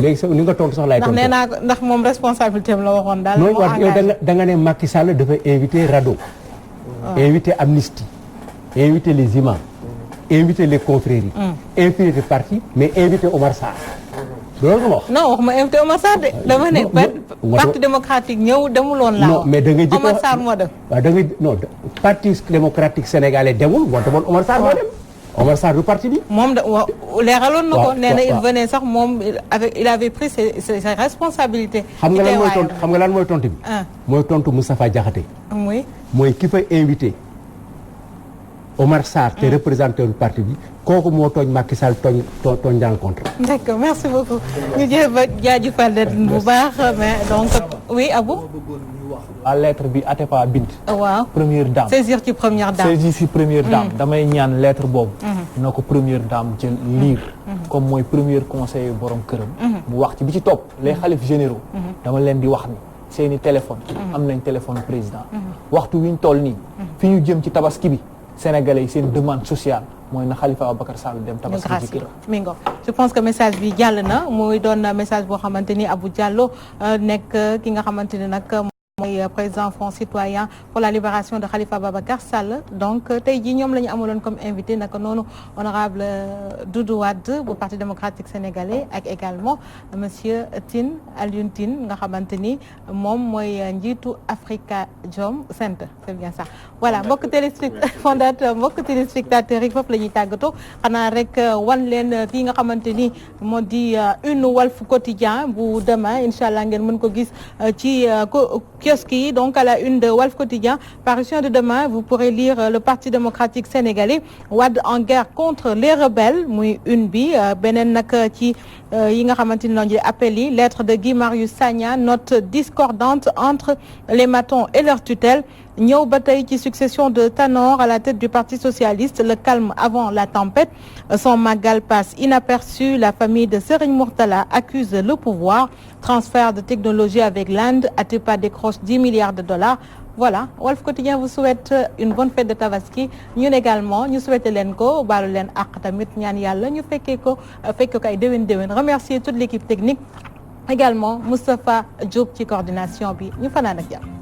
léegi sax ni nga tontu sax laay tontu ndax nee naa ndax moom responsabilité am la waxoon daal non yow da nga ne Macky Sall dafay invité RADDHO invité Amnesty invité les imams invité les confréries invité parti mais invité Omar Sarr loolu nga wax. non waxuma invité Omar Sarr de. dama ne parti démocratique ñëw demuloon laa non mais da nga jëkk Omar Sarr moo dem. waaw da nga non parti démocratique sénégalais demul wante moom Omar Sarr moo dem. Omar Sarr du parti bi. moom da leeraloon na ko. nee na il venait sax moom il avait pris ses responsabilités. xam nga lan mooy tontu bi. mooy tontu Moustapha Diakhaté. oui mooy ki fa invité Omar Sarr te représenté du parti bi. kooku moo tooñ Macky Sall tooñ rencontre. d'accord merci beaucoup ñu jël ba jaajëfal leen bu baax mais donc oui Abou. à lettre bi Atepa Bint. waaw première dame. saisir ci première dame. damay ñaan lettre boobu. na ko première dame jël lire. comme mooy premier conseiller borom këram. mu wax ci bi ci topp les xalif généraux. dama leen di wax ni seeni téléphone. am nañ téléphone président. waxtu wi ñu toll nii. fi ñu jëm ci tabaski bi. Sénégalais yi seen demande sociale mooy na Khalifa Ababacar Sall dem tabaski ci kër. mi ngo je pense que message bi jàll na muy doon message boo xamante ni Abou Diallo nekk ki nga xamante ni nag mooy président Front Citoyen pour la libération de Khalifa Ababacar Sall donc tey jii ñoom la ñu amaloon comme invité naka noonu honorable Doudou Wade bu parti démocratique sénégalais ak également monsieur Alioune Tine nga xamante ni moom mooy njiitu Afrikajom Center c'est bien ça. voilà mbokk téléspectateurs yi foofu la ñuy tàggatoo xanaa rek wan leen fii nga xamante ni moo di une Walf Quotidien bu demain incha allah ngeen mën ko gis ci kiosque yi donc à la une de Walf Quotidien parution de demain vous pourrez lire le Parti démocratique sénégalais Wade en guerre contre les rebelles muy une bi beneen nag ci yi nga xamante ni noonu appel yi lettre de Guy Marius Sagna note discordante entre les matons et leur tutelle ñëw ba tey ci succession de Tanor à la tête du Parti socialiste le calme avant la tempête son magal passe inaperçu la famille de Serigne Mourtala accuse le pouvoir transfert de technologie avec l'Inde Atepa décroche 10 milliards de dollars voilà Walf Quotidien vous souhaite une bonne fête de Tabaski ñun également ñu souhaité leen ko baalu leen ak tamit ñaan yàlla ñu fekkee ko ay déwén remercier toute l'équipe technique également Moustapha Diop ci coordination bi ñu fanaan ak jàmm